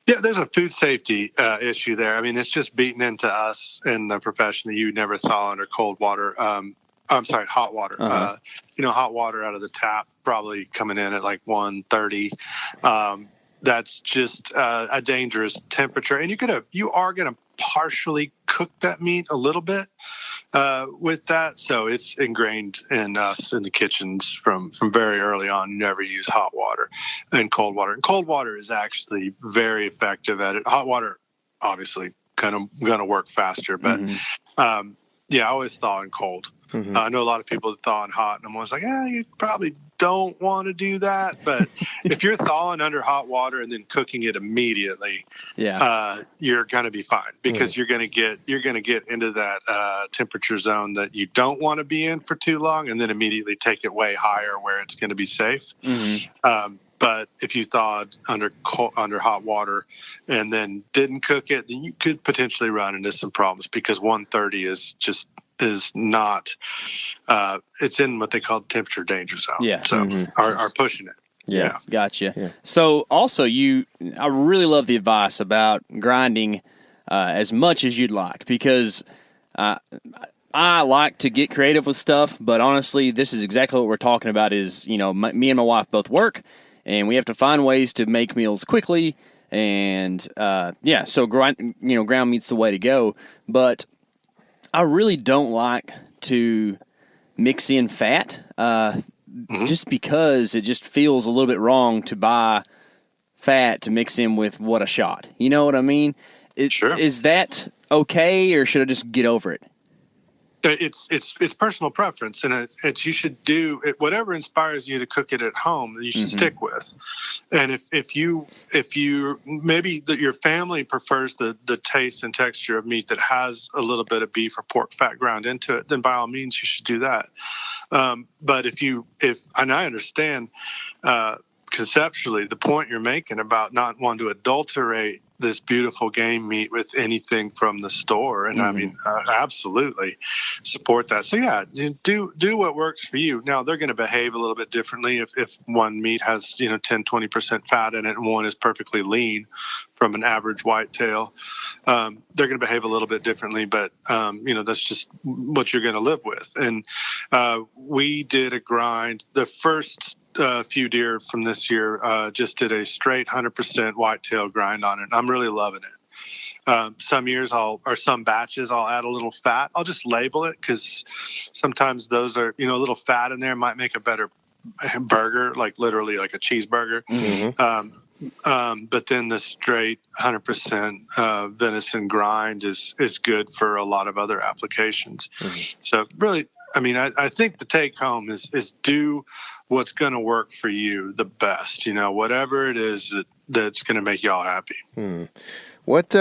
Yeah, there's a food safety issue there. I mean, it's just beaten into us in the profession that you never thaw under cold water. I'm sorry, hot water. Hot water out of the tap, probably coming in at like 130. That's just a dangerous temperature, and you are gonna partially cook that meat a little bit with that. So it's ingrained in us in the kitchens from very early on. You never use hot water and cold water. And cold water is actually very effective at it. Hot water, obviously, kind of going to work faster. But, I always thaw in cold. I know a lot of people that thaw in hot, and I'm always like, you probably don't want to do that. But if you're thawing under hot water and then cooking it immediately, you're going to be fine, because you're going to get into that temperature zone that you don't want to be in for too long, and then immediately take it way higher where it's going to be safe. But if you thawed under hot water and then didn't cook it, then you could potentially run into some problems, because 130 is not it's in what they call the temperature danger zone. Are pushing it. Gotcha. Yeah. So also I really love the advice about grinding as much as you'd like, because I like to get creative with stuff, but honestly, this is exactly what we're talking about. Is me and my wife both work, and we have to find ways to make meals quickly, and so ground meat's the way to go. But I really don't like to mix in fat, just because it just feels a little bit wrong to buy fat to mix in with what I shot. You know what I mean? Sure. Is that okay, or should I just get over it? It's personal preference, and you should do it, whatever inspires you to cook it at home. You should stick with, and if you maybe your family prefers the taste and texture of meat that has a little bit of beef or pork fat ground into it, then by all means you should do that. But and I understand conceptually the point you're making about not wanting to adulterate this beautiful game meat with anything from the store, and I mean, absolutely support that. So do what works for you. Now they're going to behave a little bit differently if one meat has 10-20% fat in it and one is perfectly lean from an average whitetail. They're going to behave a little bit differently, but that's just what you're going to live with. And we did a grind. The first few deer from this year just did a straight 100% whitetail grind on it. I'm really loving it. Some years some batches I'll add a little fat. I'll just label it, because sometimes those are a little fat in there might make a better burger, like literally like a cheeseburger. But then the straight 100% venison grind is good for a lot of other applications. So really, I mean, I think the take home is do what's going to work for you the best, whatever it is that's going to make y'all happy. What,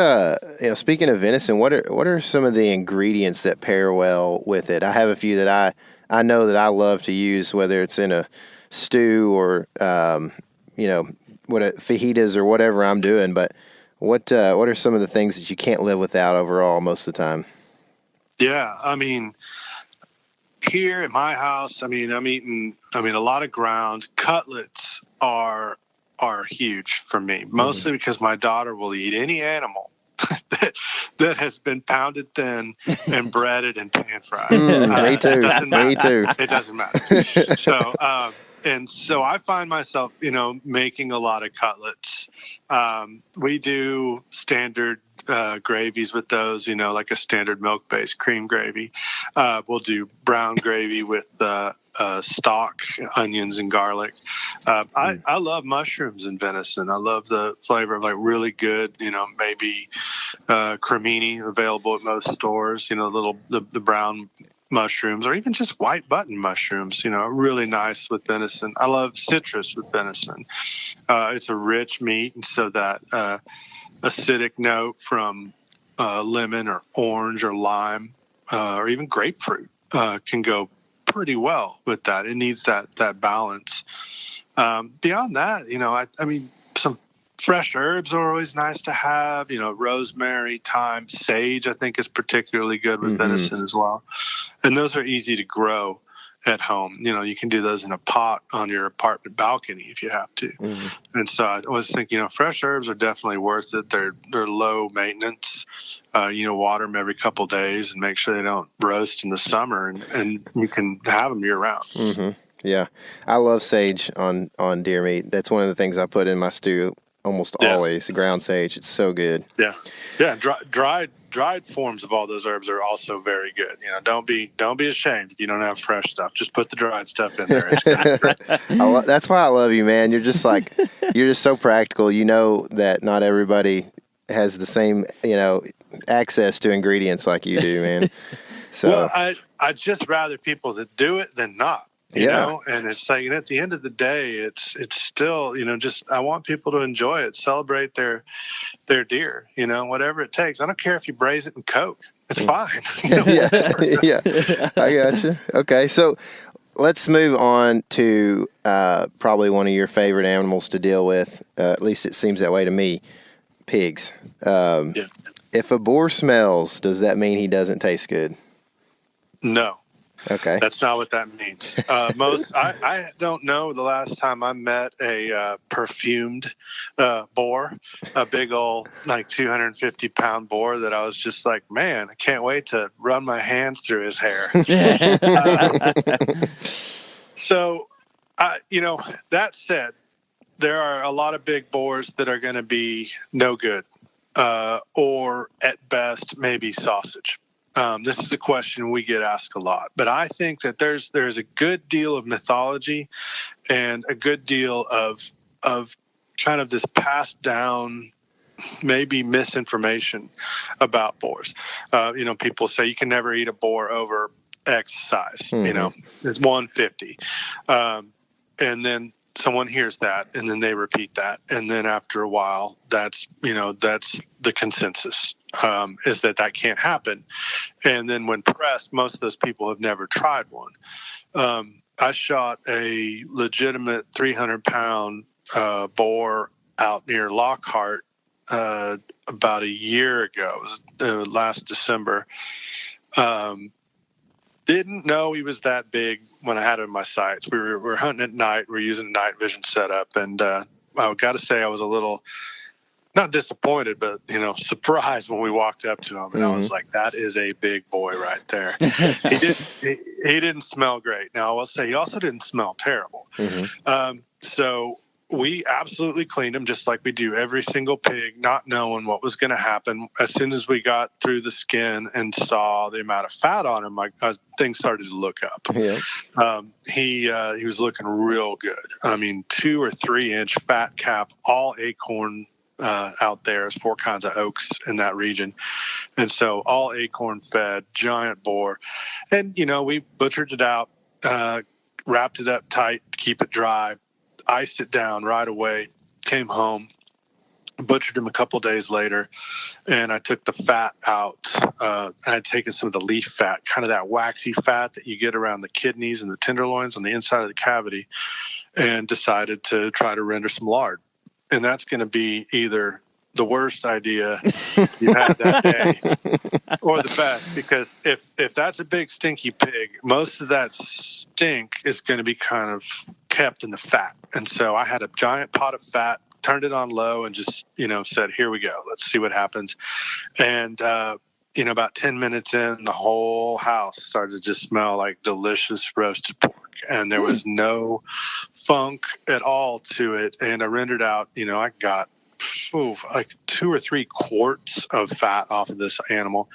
speaking of venison, what are some of the ingredients that pair well with it? I have a few that I know that I love to use, whether it's in a stew or, fajitas or whatever I'm doing. But what are some of the things that you can't live without overall most of the time? Yeah, I mean, here at my house, I'm eating a lot of ground. Cutlets are huge for me, mostly because my daughter will eat any animal that has been pounded thin and breaded and pan fried. Me too. Me too. It doesn't matter. So I find myself, making a lot of cutlets. We do standard gravies with those, like a standard milk-based cream gravy. We'll do brown gravy with stock, onions, and garlic. I love mushrooms in venison. I love the flavor of really good, maybe cremini available at most stores. The brown mushrooms, or even just white button mushrooms, really nice with venison. I love citrus with venison. It's a rich meat, and so that acidic note from lemon or orange or lime or even grapefruit can go pretty well with that. It needs that balance. Beyond that, I mean, some fresh herbs are always nice to have. Rosemary, thyme, sage, I think is particularly good with venison as well. And those are easy to grow at home. You can do those in a pot on your apartment balcony if you have to. And so I was thinking, fresh herbs are definitely worth it. They're low maintenance. Water them every couple days and make sure they don't roast in the summer, and you can have them year round. Yeah, I love sage on deer meat. That's one of the things I put in my stew almost always. Ground sage, it's so good. Yeah. Dried forms of all those herbs are also very good. Don't be ashamed if you don't have fresh stuff. Just put the dried stuff in there. That's why I love you, man. You're just you're just so practical. You know that not everybody has the same access to ingredients like you do, man. So well, I just rather people that do it than not. You know, and it's like, at the end of the day, it's still, just, I want people to enjoy it, celebrate their deer, whatever it takes. I don't care if you braise it in Coke. It's fine. Yeah. I gotcha. Okay. So let's move on to probably one of your favorite animals to deal with. At least it seems that way to me. Pigs. If a boar smells, does that mean he doesn't taste good? No. Okay. That's not what that means. I don't know the last time I met a perfumed boar, a big old 250-pound boar that I was just like, man, I can't wait to run my hands through his hair. So, that said, there are a lot of big boars that are going to be no good, or at best maybe sausage. This is a question we get asked a lot, but I think that there's a good deal of mythology and a good deal of kind of this passed down, maybe misinformation about boars. People say you can never eat a boar over X size. It's 150, and then someone hears that, and then they repeat that, and then after a while, that's the consensus. Is that can't happen. And then when pressed, most of those people have never tried one. I shot a legitimate 300-pound boar out near Lockhart about a year ago. It was last December. Didn't know he was that big when I had him in my sights. We were hunting at night. We were using a night vision setup. And I got to say I was a little... not disappointed, but, surprised when we walked up to him. And I was like, that is a big boy right there. He didn't smell great. Now, I will say he also didn't smell terrible. So we absolutely cleaned him just like we do every single pig, not knowing what was going to happen. As soon as we got through the skin and saw the amount of fat on him, things started to look up. He was looking real good. I mean, 2 or 3 inch fat cap, all acorn out there. There's 4 kinds of oaks in that region. And so all acorn fed, giant boar. And, we butchered it out, wrapped it up tight to keep it dry, iced it down right away, came home, butchered him a couple days later, and I took the fat out. I had taken some of the leaf fat, kind of that waxy fat that you get around the kidneys and the tenderloins on the inside of the cavity, and decided to try to render some lard. And that's going to be either the worst idea you had that day or the best, because if that's a big stinky pig, most of that stink is going to be kind of kept in the fat. And so I had a giant pot of fat, turned it on low, and just, said, here we go. Let's see what happens. And, about 10 minutes in, the whole house started to just smell like delicious roasted pork. And there was no funk at all to it. And I rendered out, I got like 2 or 3 quarts of fat off of this animal,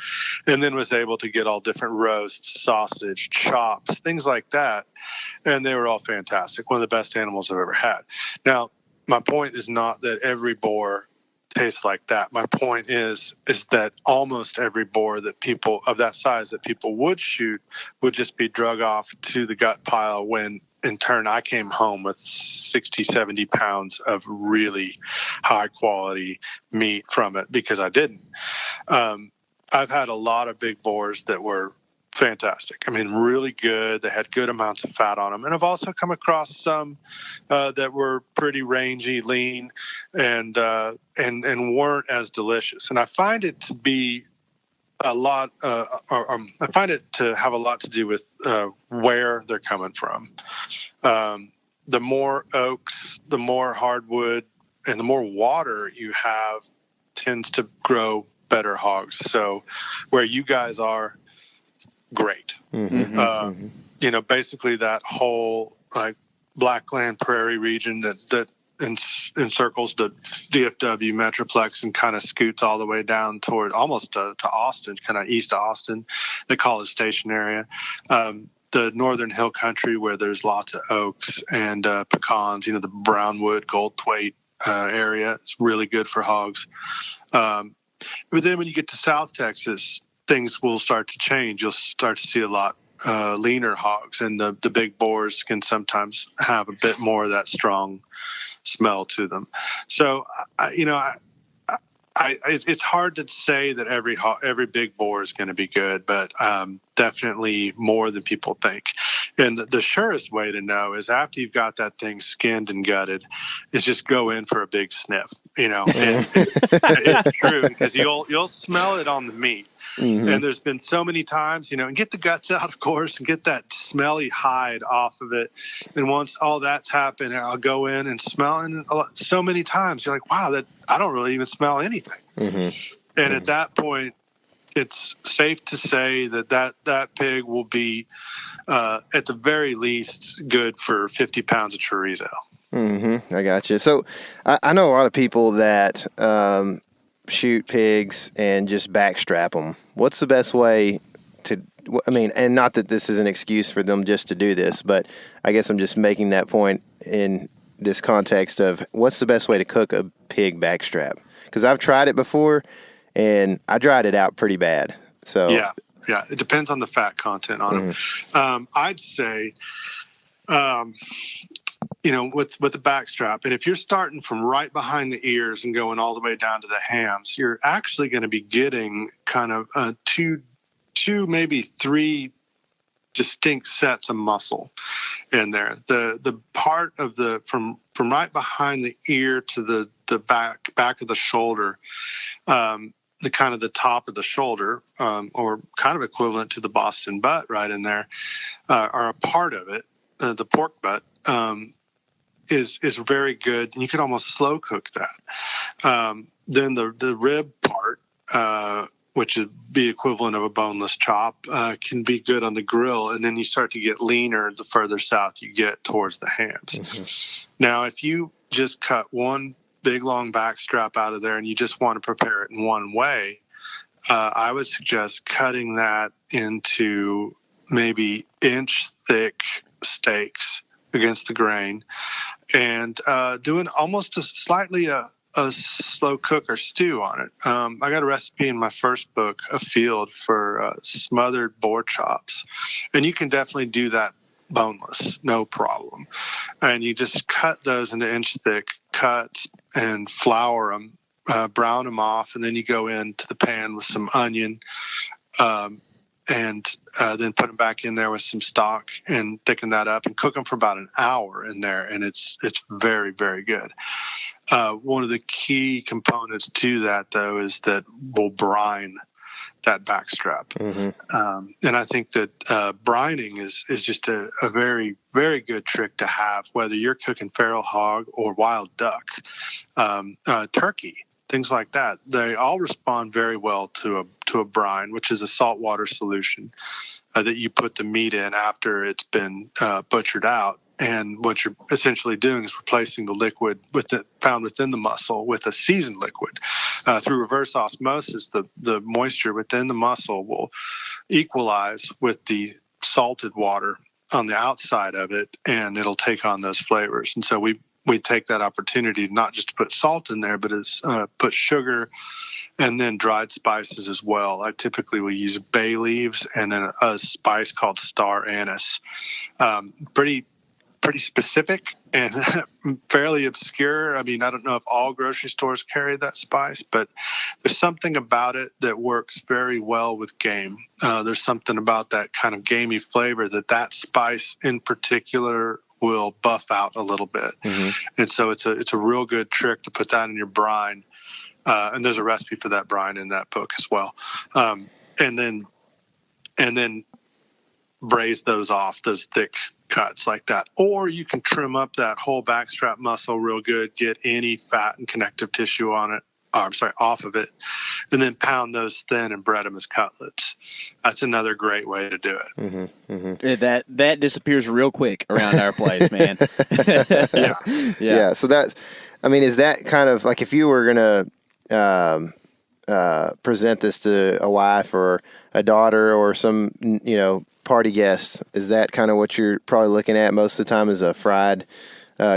and then was able to get all different roasts, sausage, chops, things like that. And they were all fantastic. One of the best animals I've ever had. Now, my point is not that every boar tastes like that. My point is that almost every boar that people of that size that people would shoot would just be drug off to the gut pile when, in turn, I came home with 60, 70 pounds of really high quality meat from it, because I didn't. I've had a lot of big boars that were fantastic. I mean, really good. They had good amounts of fat on them. And I've also come across some that were pretty rangy, lean, and weren't as delicious. And I find it to be a lot, I find it to have a lot to do with where they're coming from. The more oaks, the more hardwood, and the more water you have tends to grow better hogs. So where you guys are, great. Basically that whole like Blackland Prairie region that encircles the DFW Metroplex and kind of scoots all the way down toward almost to Austin, kind of east of Austin, the College Station area. The Northern Hill Country where there's lots of oaks and pecans, the Brownwood, Gold Thwaite area. It's really good for hogs. But then when you get to South Texas, things will start to change. You'll start to see a lot leaner hogs, and the big boars can sometimes have a bit more of that strong smell to them. So, it's hard to say that every big boar is going to be good, but definitely more than people think. And the surest way to know is after you've got that thing skinned and gutted, is just go in for a big sniff. It's true because you'll smell it on the meat. And there's been so many times, and get the guts out, of course, and get that smelly hide off of it. And once all that's happened, I'll go in and smell. And so many times you're like, wow, I don't really even smell anything. And at that point, it's safe to say that pig will be, at the very least, good for 50 pounds of chorizo. I got you. So I know a lot of people that shoot pigs and just backstrap them. What's the best way to, and not that this is an excuse for them just to do this, but I guess I'm just making that point in this context of what's the best way to cook a pig backstrap? Because I've tried it before and I dried it out pretty bad. So yeah, it depends on the fat content on it. I'd say, with the backstrap, and if you're starting from right behind the ears and going all the way down to the hams, you're actually going to be getting kind of two, maybe three distinct sets of muscle in there. The part of from right behind the ear to the back of the shoulder, the kind of the top of the shoulder, or kind of equivalent to the Boston butt right in there, are a part of it. The pork butt is very good, and you can almost slow cook that. Then the rib part, which would be equivalent of a boneless chop, can be good on the grill, and then you start to get leaner the further south you get towards the hams. Now, if you just cut one big long back strap out of there and you just want to prepare it in one way, I would suggest cutting that into maybe inch thick steaks against the grain, and doing almost a slow cook or stew on it. I got a recipe in my first book, A Field, for smothered boar chops, and you can definitely do that boneless, no problem. And you just cut those into inch thick cuts and flour them, brown them off, and then you go into the pan with some onion, and then put them back in there with some stock and thicken that up and cook them for about an hour in there, and it's very, very good. One of the key components to that, though, is that we'll brine that backstrap. And I think that brining is just a very, very good trick to have, whether you're cooking feral hog or wild duck, turkey, things like that. They all respond very well to a brine, which is a saltwater solution that you put the meat in after it's been butchered out. And what you're essentially doing is replacing the liquid found within the muscle with a seasoned liquid. Through reverse osmosis, the moisture within the muscle will equalize with the salted water on the outside of it, and it'll take on those flavors. And so we take that opportunity not just to put salt in there, but put sugar and then dried spices as well. I typically will use bay leaves and then a spice called star anise. Pretty specific and fairly obscure. I mean, I don't know if all grocery stores carry that spice, but there's something about it that works very well with game. There's something about that kind of gamey flavor that spice in particular will buff out a little bit. And so it's a real good trick to put that in your brine. And there's a recipe for that brine in that book as well. and then braise those off, those thick cuts like that. Or you can trim up that whole backstrap muscle real good, get any fat and connective tissue on it. Off of it, and then pound those thin and bread them as cutlets. That's another great way to do it. That disappears real quick around our place, man. Yeah. So that's, I mean, is that kind of like if you were gonna present this to a wife or a daughter or some party guest, is that kind of what you're probably looking at most of the time, is a fried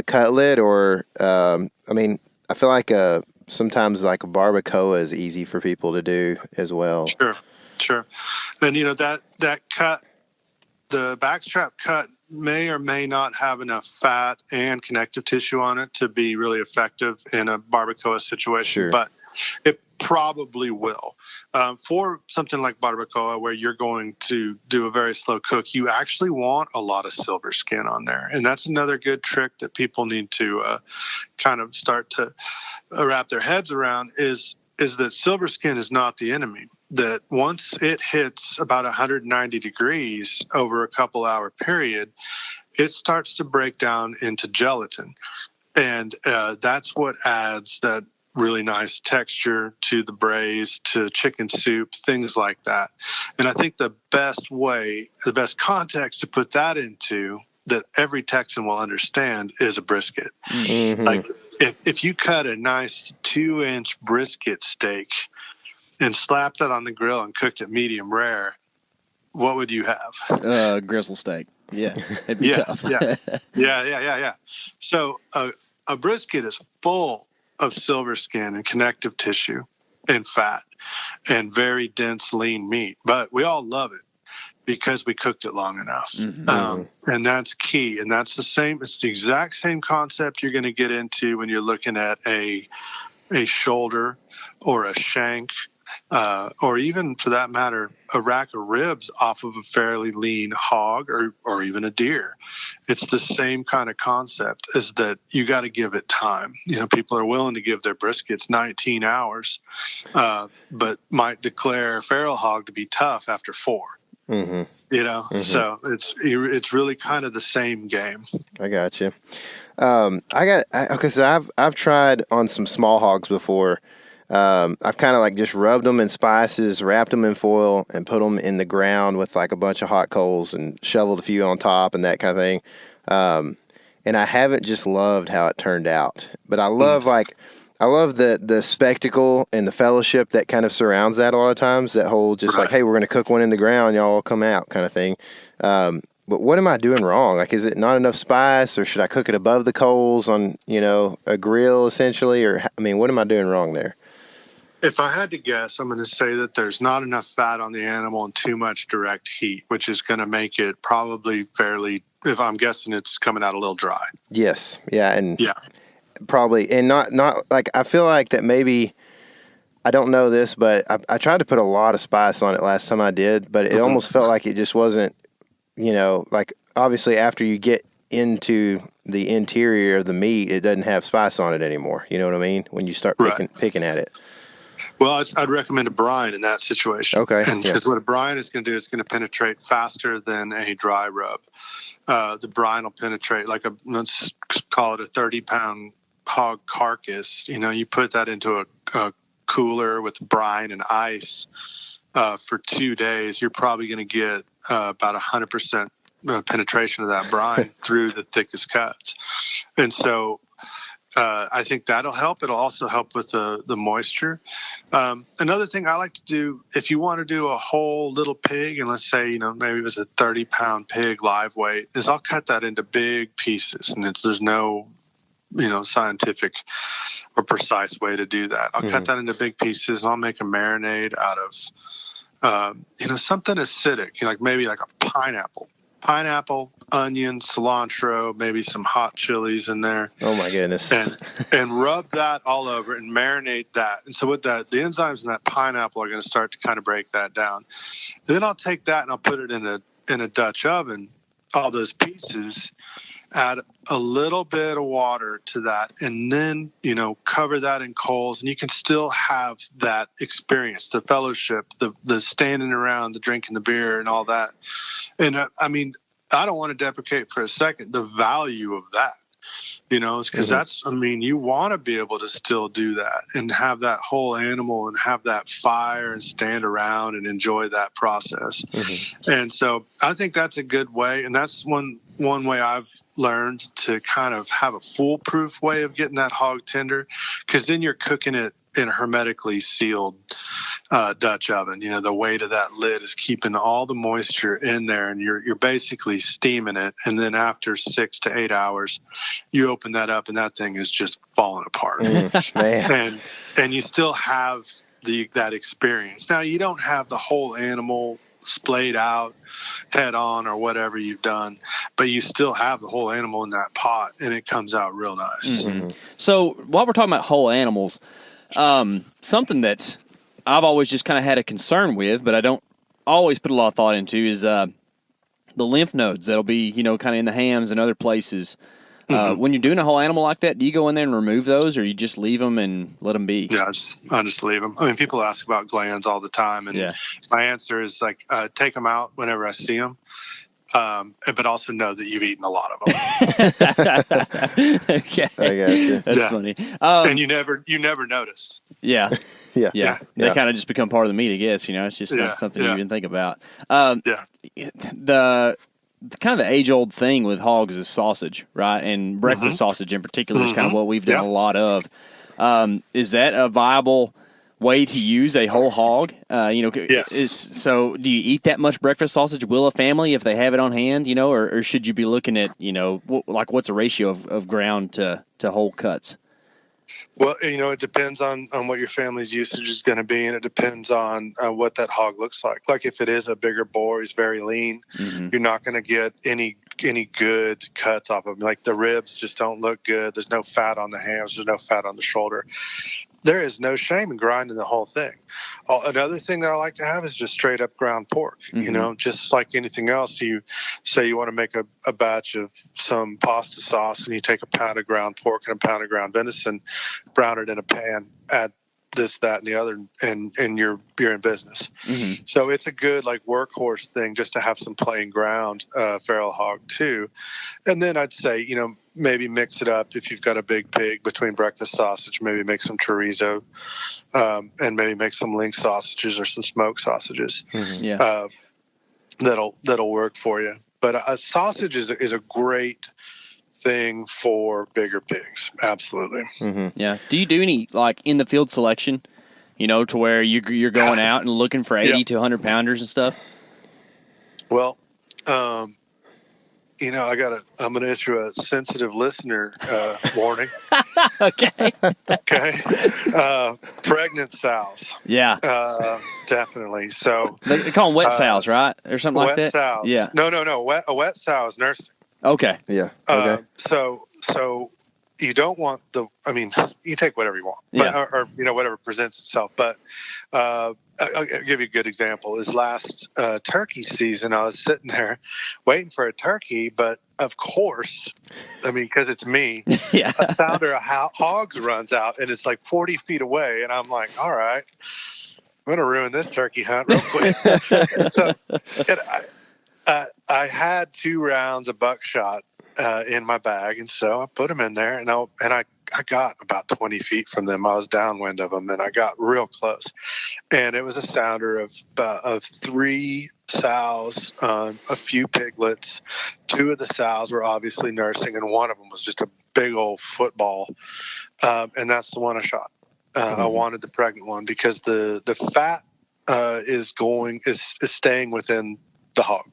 cutlet? Or I mean, I feel like sometimes like a barbacoa is easy for people to do as well. Sure. And that cut, the backstrap cut may or may not have enough fat and connective tissue on it to be really effective in a barbacoa situation. Sure. But it probably will. For something like barbacoa, where you're going to do a very slow cook, you actually want a lot of silver skin on there. And that's another good trick that people need to kind of start to wrap their heads around, is that silver skin is not the enemy. That once it hits about 190 degrees over a couple hour period, it starts to break down into gelatin. And that's what adds that really nice texture to the braise, to chicken soup, things like that. And I think the best context to put that into, that every Texan will understand, is a brisket. Mm-hmm. Like if you cut a nice 2-inch brisket steak and slapped that on the grill and cooked it medium rare, what would you have? Grizzle steak. Yeah, it'd be tough. Yeah. So a brisket is full of silver skin and connective tissue and fat and very dense, lean meat. But we all love it because we cooked it long enough. Mm-hmm. And that's key. And that's it's the exact same concept you're going to get into when you're looking at a shoulder or a shank, or even, for that matter, a rack of ribs off of a fairly lean hog or even a deer. It's the same kind of concept, is that you got to give it time. People are willing to give their briskets 19 hours, but might declare feral hog to be tough after 4. Mm-hmm. Mm-hmm. So it's really kind of the same game. I got you. So I've tried on some small hogs before. I've kind of like just rubbed them in spices, wrapped them in foil, and put them in the ground with like a bunch of hot coals and shoveled a few on top and that kind of thing. And I haven't just loved how it turned out, but I love the spectacle and the fellowship that kind of surrounds that a lot of times. That whole just like, hey, we're going to cook one in the ground, y'all all come out kind of thing. But what am I doing wrong? Like, is it not enough spice, or should I cook it above the coals on, a grill essentially? Or, I mean, what am I doing wrong there? If I had to guess, I'm going to say that there's not enough fat on the animal and too much direct heat, which is going to make it probably fairly, if I'm guessing, it's coming out a little dry. Yes. Yeah. And yeah, probably. And not like, I feel like that maybe, I don't know this, but I tried to put a lot of spice on it last time I did, but it almost felt like it just wasn't, like obviously after you get into the interior of the meat, it doesn't have spice on it anymore. You know what I mean? When you start picking at it. Well, I'd recommend a brine in that situation. Okay. Because what a brine is going to do is going to penetrate faster than a dry rub. The brine will penetrate let's call it a 30-pound hog carcass. You put that into a cooler with brine and ice for 2 days. You're probably going to get about 100% penetration of that brine through the thickest cuts. And so I think that'll help. It'll also help with the moisture. Another thing I like to do, if you want to do a whole little pig, and let's say, maybe it was a 30-pound pig live weight, is I'll cut that into big pieces. And there's no, scientific or precise way to do that. I'll cut that into big pieces, and I'll make a marinade out of, something acidic, like maybe like a pineapple, onion, cilantro, maybe some hot chilies in there. Oh my goodness. And rub that all over and marinate that. And so with that, the enzymes in that pineapple are going to start to kind of break that down. Then I'll take that and I'll put it in a Dutch oven, all those pieces, add a little bit of water to that, and then, cover that in coals, and you can still have that experience, the fellowship, the standing around, the drinking the beer and all that. And I don't want to deprecate for a second the value of that, because that's, you want to be able to still do that and have that whole animal and have that fire and stand around and enjoy that process. And so I think that's a good way. And that's one way I've learned to kind of have a foolproof way of getting that hog tender, because then you're cooking it in a hermetically sealed Dutch oven. The weight of that lid is keeping all the moisture in there, and you're basically steaming it. And then after 6 to 8 hours, you open that up, and that thing is just falling apart. Man. And you still have that experience. Now, you don't have the whole animal splayed out head on or whatever you've done, but you still have the whole animal in that pot, and it comes out real nice. So while we're talking about whole animals, something that I've always just kind of had a concern with, but I don't always put a lot of thought into, is the lymph nodes that'll be, kind of in the hams and other places. When you're doing a whole animal like that, do you go in there and remove those, or you just leave them and let them be? Yeah, I just leave them. People ask about glands all the time, and my answer is take them out whenever I see them. But also know that you've eaten a lot of them. Okay, I got you. That's funny. And you never noticed. Yeah. Yeah. They kind of just become part of the meat, I guess. It's just not something you even think about. The kind of the age-old thing with hogs is sausage, right? And breakfast sausage in particular is kind of what we've done a lot of. Is that a viable way to use a whole hog? Yes. So do you eat that much breakfast sausage? Will a family, if they have it on hand, or should you be looking at, what's a ratio of ground to whole cuts? Well, it depends on what your family's usage is going to be, and it depends on what that hog looks like. Like if it is a bigger boar, he's very lean, you're not going to get any good cuts off of him. Like the ribs just don't look good. There's no fat on the hams. There's no fat on the shoulder. There is no shame in grinding the whole thing. Another thing that I like to have is just straight up ground pork. Just like anything else, you say you want to make a batch of some pasta sauce, and you take a pound of ground pork and a pound of ground venison, brown it in a pan, add this, that, and the other, and you're in business. So it's a good workhorse thing just to have some plain ground feral hog too. And then I'd say, maybe mix it up if you've got a big pig between breakfast sausage, maybe make some chorizo, and maybe make some link sausages or some smoked sausages. That'll work for you. But a sausage is a great thing for bigger pigs. Absolutely. Yeah. Do you do any in the field selection, to where you're going out and looking for 80 to 100 pounders and stuff? Well, I'm going to issue a sensitive listener warning. Okay. Pregnant sows. Yeah. Definitely. So they call them wet sows, right? Or something like that? Wet sows. Yeah. No. A wet sow is nursing. Okay. Yeah. Okay. So you don't want you take whatever you want, but, or whatever presents itself. But I'll give you a good example. Is last turkey season, I was sitting there waiting for a turkey, but of course, because it's me, a sounder of hogs runs out, and it's 40 feet away, and I'm like, all right, I'm going to ruin this turkey hunt real quick. So I had 2 rounds of buckshot in my bag, and so I put them in there, and I got about 20 feet from them. I was downwind of them, and I got real close. And it was a sounder of 3 sows, a few piglets. 2 of the sows were obviously nursing, and one of them was just a big old football. And that's the one I shot. I wanted the pregnant one because the fat is staying within the hog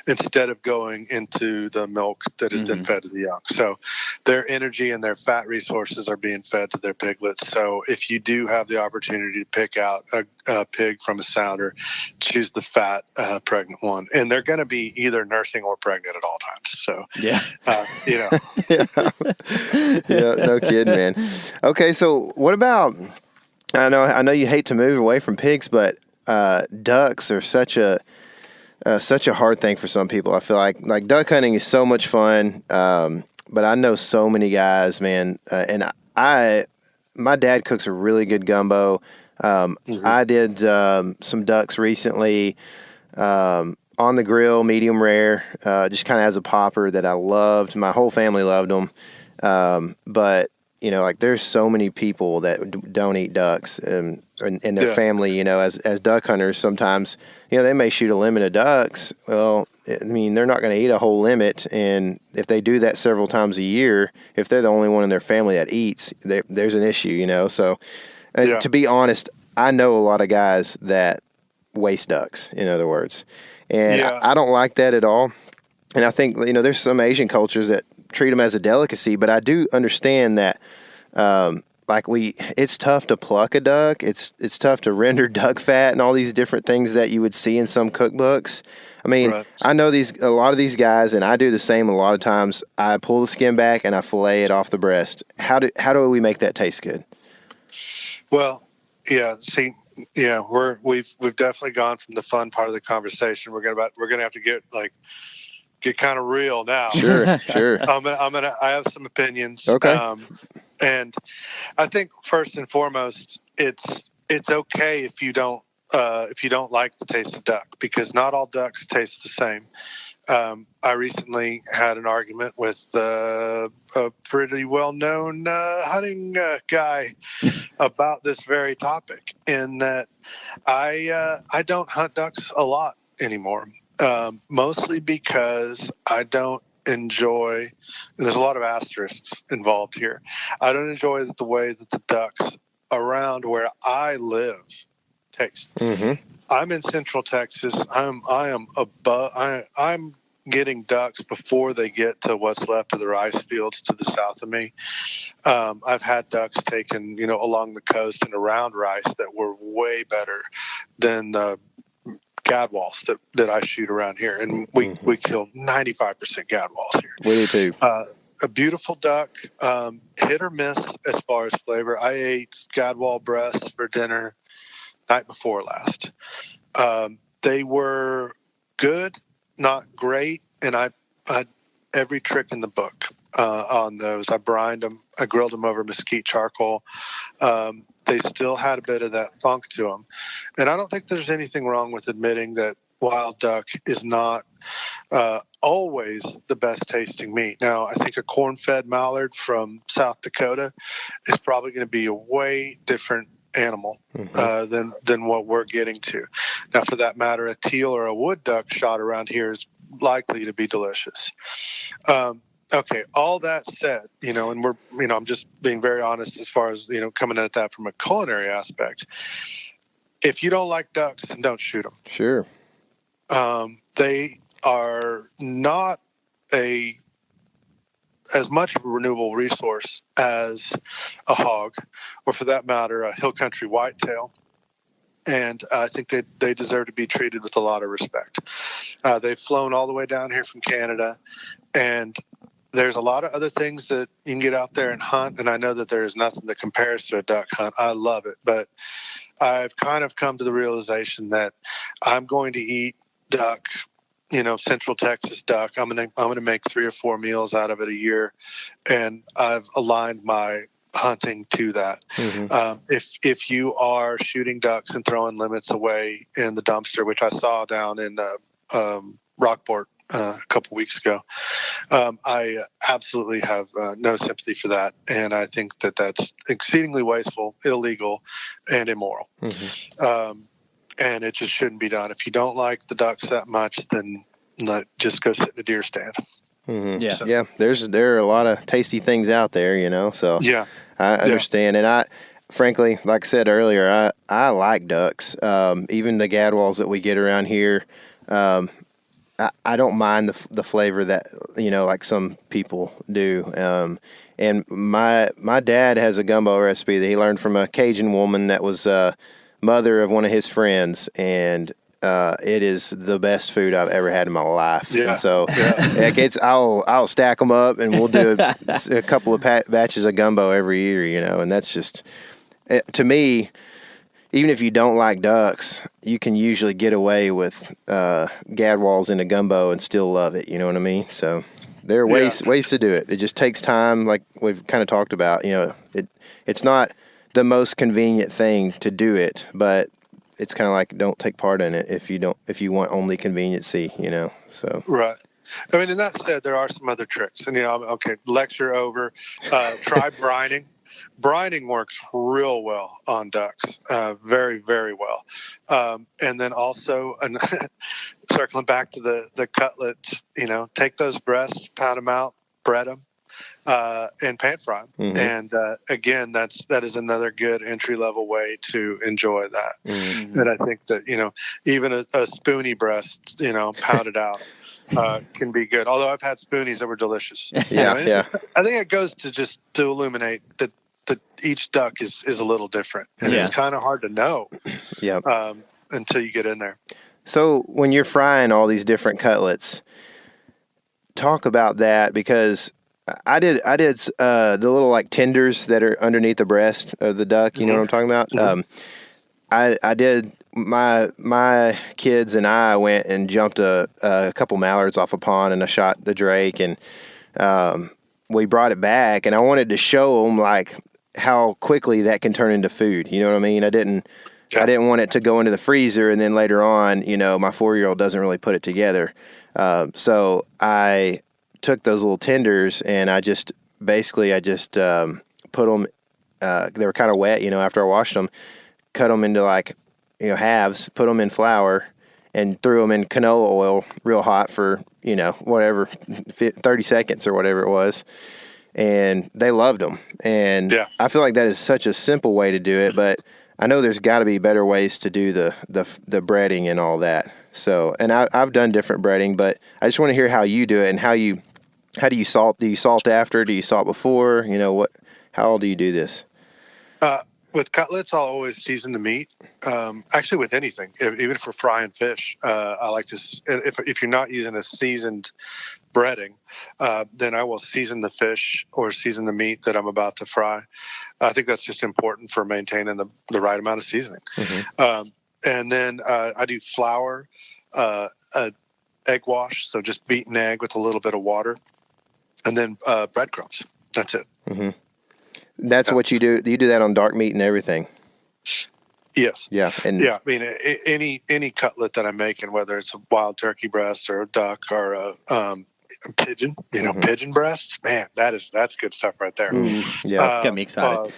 instead of going into the milk that is then fed to the young. So their energy and their fat resources are being fed to their piglets. So if you do have the opportunity to pick out a pig from a sounder, choose the fat pregnant one, and they're going to be either nursing or pregnant at all times. So no kidding, man. Okay, so what about? I know you hate to move away from pigs, but ducks are such a such a hard thing for some people. I feel like duck hunting is so much fun, but I know so many guys, man, and my dad cooks a really good gumbo. I did some ducks recently on the grill, medium rare, just kind of as a popper that I loved. My whole family loved them, but like there's so many people that don't eat ducks and their family, as duck hunters, sometimes, they may shoot a limit of ducks. Well, I mean, they're not going to eat a whole limit. And if they do that several times a year, if they're the only one in their family that eats, there's an issue, So to be honest, I know a lot of guys that waste ducks, in other words. And I don't like that at all. And I think, there's some Asian cultures that treat them as a delicacy, but I do understand that, it's tough to pluck a duck. It's tough to render duck fat and all these different things that you would see in some cookbooks. I mean, right. I know a lot of these guys, and I do the same a lot of times. I pull the skin back and I fillet it off the breast. How do we make that taste good? Well, we've definitely gone from the fun part of the conversation. We're gonna have to get kind of real now. Sure. I have some opinions. Okay. And I think first and foremost, it's okay if you don't like the taste of duck, because not all ducks taste the same. I recently had an argument with a pretty well-known hunting guy about this very topic, in that I don't hunt ducks a lot anymore, mostly because I don't enjoy, and there's a lot of asterisks involved here, I don't enjoy the way that the ducks around where I live taste. Mm-hmm. I'm in Central Texas. I'm getting ducks before they get to what's left of the rice fields to the south of me. I've had ducks taken, along the coast and around rice that were way better than the gadwalls that I shoot around here. And we kill 95% gadwalls here. We do too. A beautiful duck, hit or miss as far as flavor. I ate gadwall breasts for dinner night before last. They were good, not great, and I had every trick in the book on those. I brined them. I grilled them over mesquite charcoal. They still had a bit of that funk to them. And I don't think there's anything wrong with admitting that wild duck is not always the best tasting meat. Now, I think a corn-fed mallard from South Dakota is probably going to be a way different animal than what we're getting to. Now, for that matter, a teal or a wood duck shot around here is likely to be delicious. Okay, all that said, and we're, I'm just being very honest as far as, coming at that from a culinary aspect. If you don't like ducks, then don't shoot them. Sure. They are not as much of a renewable resource as a hog, or for that matter, a hill country whitetail. And I think they deserve to be treated with a lot of respect. They've flown all the way down here from Canada, and there's a lot of other things that you can get out there and hunt. And I know that there is nothing that compares to a duck hunt. I love it. But I've kind of come to the realization that I'm going to eat duck, Central Texas duck. I'm going to make 3 or 4 meals out of it a year. And I've aligned my hunting to that. Mm-hmm. If you are shooting ducks and throwing limits away in the dumpster, which I saw down in Rockport a couple weeks ago, I absolutely have no sympathy for that, and I think that that's exceedingly wasteful, illegal, and immoral. Mm-hmm. And it just shouldn't be done. If you don't like the ducks that much, then just go sit in a deer stand. Mm-hmm. Yeah, so. There are a lot of tasty things out there, So yeah, I understand, and I, frankly, like I said earlier, I like ducks. Even the gadwalls that we get around here. I don't mind the flavor that, like some people do. And my dad has a gumbo recipe that he learned from a Cajun woman that was mother of one of his friends, and it is the best food I've ever had in my life. Yeah. And so I'll stack them up, and we'll do a couple of batches of gumbo every year, and that's just, to me, even if you don't like ducks, you can usually get away with gadwalls in a gumbo and still love it. You know what I mean? So there are ways to do it. It just takes time, like we've kind of talked about. You know, it's not the most convenient thing to do it, but it's kind of like don't take part in it if you want only conveniency. You know, so Right. I mean, and that said, there are some other tricks. And, okay, lecture over. Try brining. Brining works real well on ducks, very, very well. And then also, circling back to the cutlets, take those breasts, pound them out, bread them, and pan fry them. Mm-hmm. And again, that is another good entry level way to enjoy that. Mm-hmm. And I think that even a spoony breast, pounded out. Can be good. Although I've had spoonies that were delicious. Yeah. I think it goes to illuminate that each duck is a little different, and it's kind of hard to know. Until you get in there. So when you're frying all these different cutlets, talk about that, because I did the little like tenders that are underneath the breast of the duck. You know what I'm talking about? Mm-hmm. I did. My kids and I went and jumped a couple mallards off a pond, and I shot the drake, and we brought it back, and I wanted to show them like how quickly that can turn into food. You know what I mean? I didn't want it to go into the freezer, and then later on, my 4-year-old doesn't really put it together. So I took those little tenders, and I just put them. They were kind of wet, after I washed them. Cut them into like halves, put them in flour, and threw them in canola oil real hot for, whatever, 30 seconds or whatever it was. And they loved them. And I feel like that is such a simple way to do it, but I know there's got to be better ways to do the breading and all that. So, and I've done different breading, but I just want to hear how you do it, and how do you salt? Do you salt after? Do you salt before? How do you do this? With cutlets, I'll always season the meat. Actually, with anything, even for frying fish, I like to. If you're not using a seasoned breading, then I will season the fish or season the meat that I'm about to fry. I think that's just important for maintaining the right amount of seasoning. Mm-hmm. And then I do flour, egg wash, so just beaten egg with a little bit of water, and then breadcrumbs. That's it. Mm-hmm. That's what you do. You do that on dark meat and everything. Yes. Yeah. And I mean, any cutlet that I'm making, whether it's a wild turkey breast or a duck or a pigeon, pigeon breasts, man, that's good stuff right there. Yeah. Got me excited.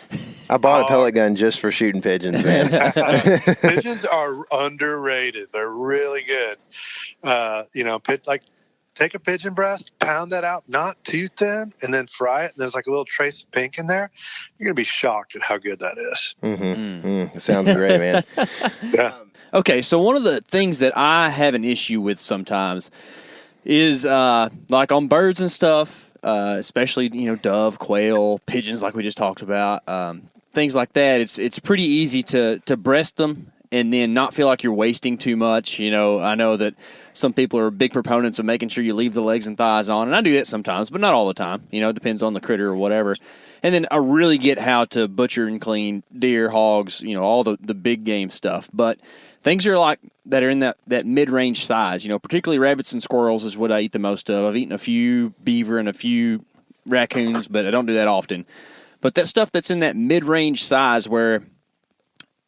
I bought a pellet gun just for shooting pigeons, man. Pigeons are underrated. They're really good. Take a pigeon breast, pound that out, not too thin, and then fry it. And there's like a little trace of pink in there. You're going to be shocked at how good that is. It sounds great, man. Yeah. Okay, so one of the things that I have an issue with sometimes is like on birds and stuff, especially, dove, quail, pigeons like we just talked about, things like that. It's pretty easy to breast them and then not feel like you're wasting too much. I know that some people are big proponents of making sure you leave the legs and thighs on, and I do that sometimes, but not all the time. It depends on the critter or whatever. And then I really get how to butcher and clean deer, hogs, all the big game stuff. But things that are in that mid-range size, particularly rabbits and squirrels is what I eat the most of. I've eaten a few beaver and a few raccoons, but I don't do that often. But that stuff that's in that mid-range size where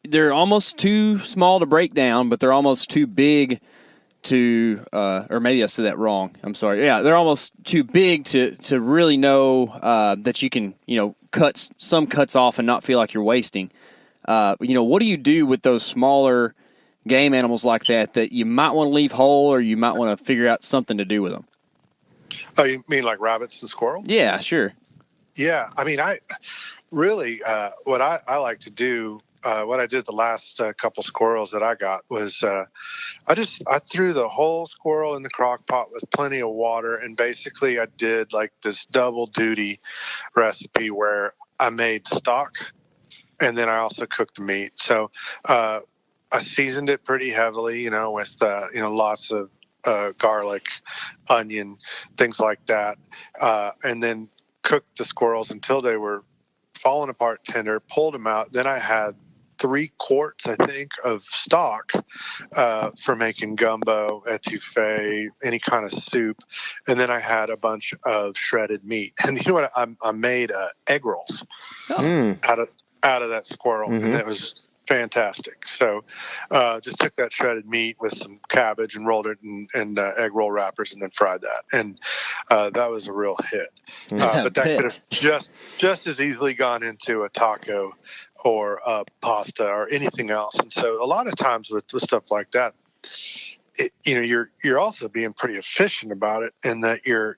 they're almost too small to break down, but they're almost too big to, or maybe I said that wrong. I'm sorry. Yeah, they're almost too big to really know that you can, cut some cuts off and not feel like you're wasting. What do you do with those smaller game animals like that you might want to leave whole, or you might want to figure out something to do with them? Oh, you mean like rabbits and squirrels? Yeah, sure. Yeah, I mean, I really what I like to do. What I did the last couple squirrels that I got was I threw the whole squirrel in the crock pot with plenty of water, and basically I did like this double duty recipe where I made stock and then I also cooked the meat. So I seasoned it pretty heavily, with lots of garlic, onion, things like that, and then cooked the squirrels until they were falling apart tender, pulled them out. Then I had 3 quarts, I think, of stock for making gumbo, etouffee, any kind of soup, and then I had a bunch of shredded meat. And you know what? I made egg rolls out of that squirrel, and it was fantastic. So just took that shredded meat with some cabbage and rolled it in egg roll wrappers and then fried that, and that was a real hit. But that could have just as easily gone into a taco or a pasta or anything else. And so a lot of times with stuff like that, you're also being pretty efficient about it, in that you're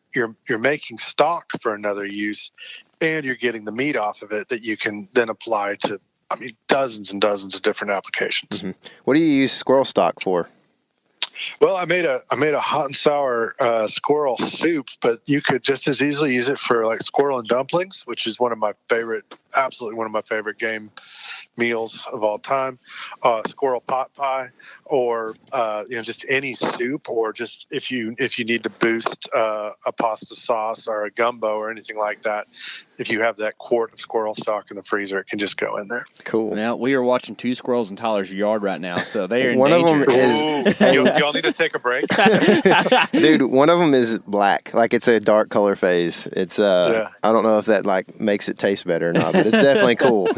making stock for another use, and you're getting the meat off of it that you can then apply to, dozens and dozens of different applications. What do you use squirrel stock for? Well, I made a hot and sour squirrel soup, but you could just as easily use it for like squirrel and dumplings, which is absolutely one of my favorite game meals of all time. Squirrel pot pie, or just any soup, or just if you need to boost a pasta sauce or a gumbo or anything like that. If you have that quart of squirrel stock in the freezer, it can just go in there. Cool. Now, we are watching 2 squirrels in Tyler's yard right now, so they are in One danger. of them is... Y'all need to take a break. Dude, one of them is black. Like, it's a dark color phase. It's I don't know if that like makes it taste better or not, but it's definitely cool,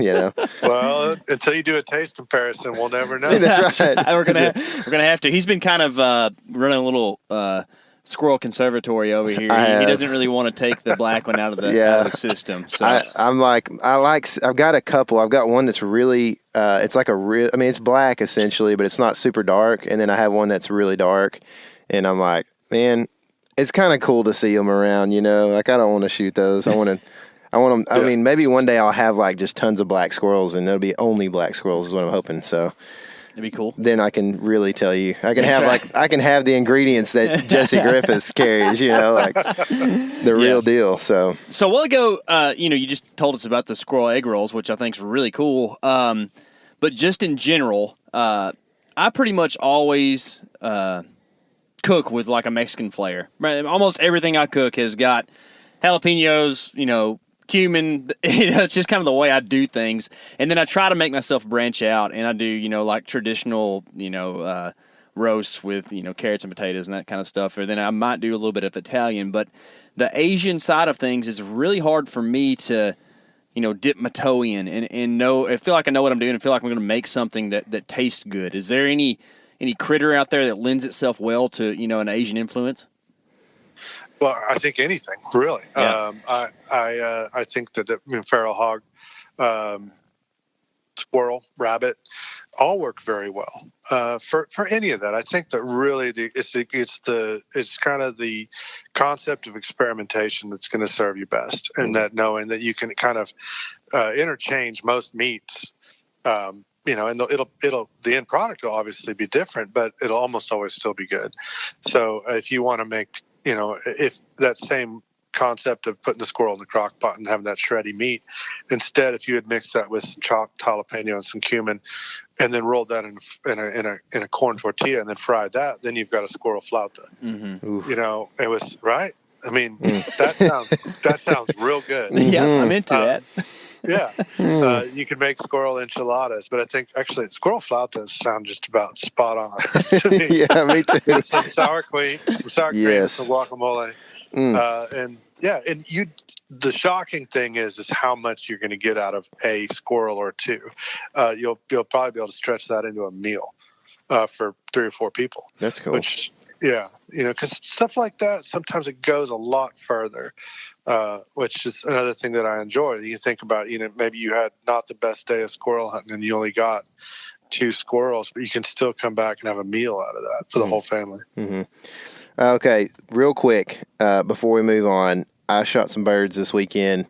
Well, until you do a taste comparison, we'll never know. That's right. we're gonna have to. He's been kind of running a little squirrel conservatory over here. He doesn't really want to take the black one out of the system. So I've got a couple. I've got one that's really it's like it's black essentially, but it's not super dark. And then I have one that's really dark, and I'm like, man, it's kind of cool to see them around. Like, I don't want to shoot those. I want them. I mean, maybe one day I'll have like just tons of black squirrels, and it'll be only black squirrels is what I'm hoping. So. That'd be cool. Then I can really tell you. I can have the ingredients that Jesse Griffiths carries, like the real deal. So a while ago, you just told us about the squirrel egg rolls, which I think is really cool. But just in general, I pretty much always cook with like a Mexican flair. Almost everything I cook has got jalapenos, cumin. It's just kind of the way I do things, and then I try to make myself branch out, and I do like traditional roasts with carrots and potatoes and that kind of stuff, or then I might do a little bit of Italian. But the Asian side of things is really hard for me to dip my toe in and know. I feel like I know what I'm doing and feel like I'm going to make something that tastes good. Is there any critter out there that lends itself well to an Asian influence? Well, I think anything, really. Yeah. I think that feral hog, squirrel, rabbit, all work very well for any of that. I think that really it's kind of the concept of experimentation that's going to serve you best, and that knowing that you can kind of interchange most meats. And the end product will obviously be different, but it'll almost always still be good. So if you want to make if that same concept of putting the squirrel in the crock pot and having that shreddy meat, instead, if you had mixed that with some chopped jalapeno and some cumin, and then rolled that in a corn tortilla and then fried that, then you've got a squirrel flauta. Mm-hmm. It was right. I mean, that sounds real good. Yeah, I'm into that. Yeah, you can make squirrel enchiladas, but I think actually squirrel flautas sound just about spot on. To me. Yeah, me too. Some sour cream, some guacamole, and the shocking thing is how much you're going to get out of a squirrel or two. You'll probably be able to stretch that into a meal for 3 or 4 people. That's cool. Which, because stuff like that, sometimes it goes a lot further, which is another thing that I enjoy. You think about, maybe you had not the best day of squirrel hunting and you only got 2 squirrels, but you can still come back and have a meal out of that for the whole family. Mm-hmm. Okay, real quick, before we move on, I shot some birds this weekend.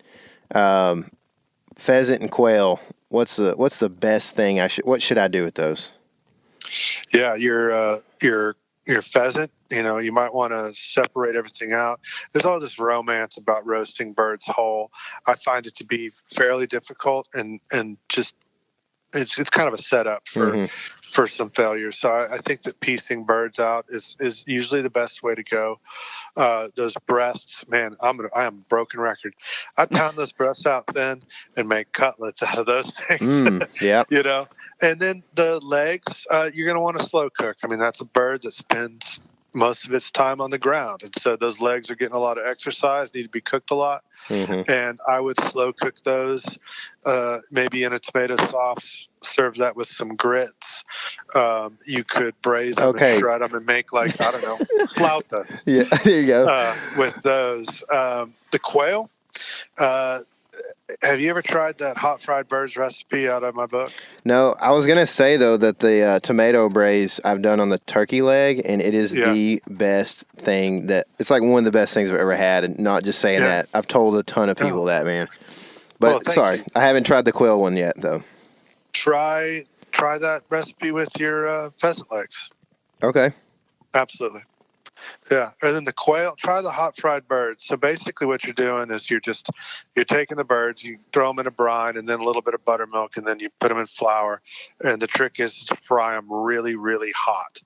Pheasant and quail. What's the best thing what should I do with those? Yeah, your pheasant, you might want to separate everything out. There's all this romance about roasting birds whole. I find it to be fairly difficult and just it's kind of a setup for for some failures. So I think that piecing birds out is usually the best way to go. Those breasts, man, I am a broken record. I'd pound those breasts out thin and make cutlets out of those things. Yeah. You know, and then the legs, you're going to want to slow cook. I mean, that's a bird that spends most of its time on the ground, and so those legs are getting a lot of exercise, need to be cooked a lot. And I would slow cook those, maybe in a tomato sauce, serve that with some grits. You could braise them and shred them and make, like, I don't know, flauta. Yeah, there you go. With those. The quail, have you ever tried that hot fried birds recipe out of my book? No, I was going to say, though, that the tomato braise I've done on the turkey leg, and it is the best thing it's like one of the best things I've ever had, and not just saying that. I've told a ton of people that, man. But sorry, I haven't tried the quail one yet, though. Try that recipe with your pheasant legs. Okay. Absolutely. Yeah, and then the quail, try the hot fried birds. So basically what you're doing is you're taking the birds, you throw them in a brine and then a little bit of buttermilk, and then you put them in flour. And the trick is to fry them really, really hot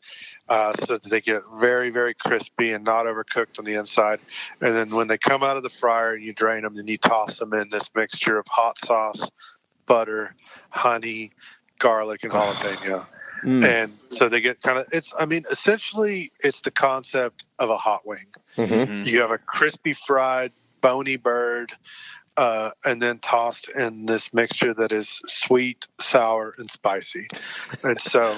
so that they get very, very crispy and not overcooked on the inside. And then when they come out of the fryer and you drain them, then you toss them in this mixture of hot sauce, butter, honey, garlic, and jalapeno. And so they get essentially it's the concept of a hot wing. You have a crispy fried bony bird and then tossed in this mixture that is sweet, sour, and spicy. And so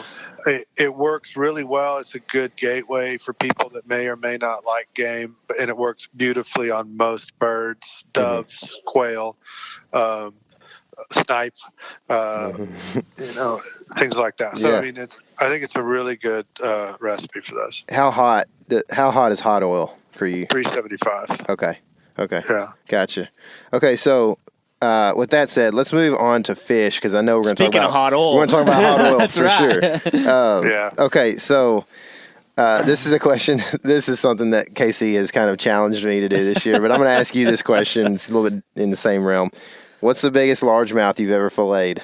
it works really well. It's a good gateway for people that may or may not like game, and it works beautifully on most birds, doves, quail, snipe, things like that. So I mean, I think it's a really good recipe for those. How hot is hot oil for you? 375. Okay. Yeah. Gotcha. Okay, so with that said, let's move on to fish, because I know we're going to talk about hot oil. We're going to talk about hot oil That's for right. sure. Yeah. Okay, so this is a question. This is something that Casey has kind of challenged me to do this year, but I'm going to ask you this question. It's a little bit in the same realm. What's the biggest largemouth you've ever filleted?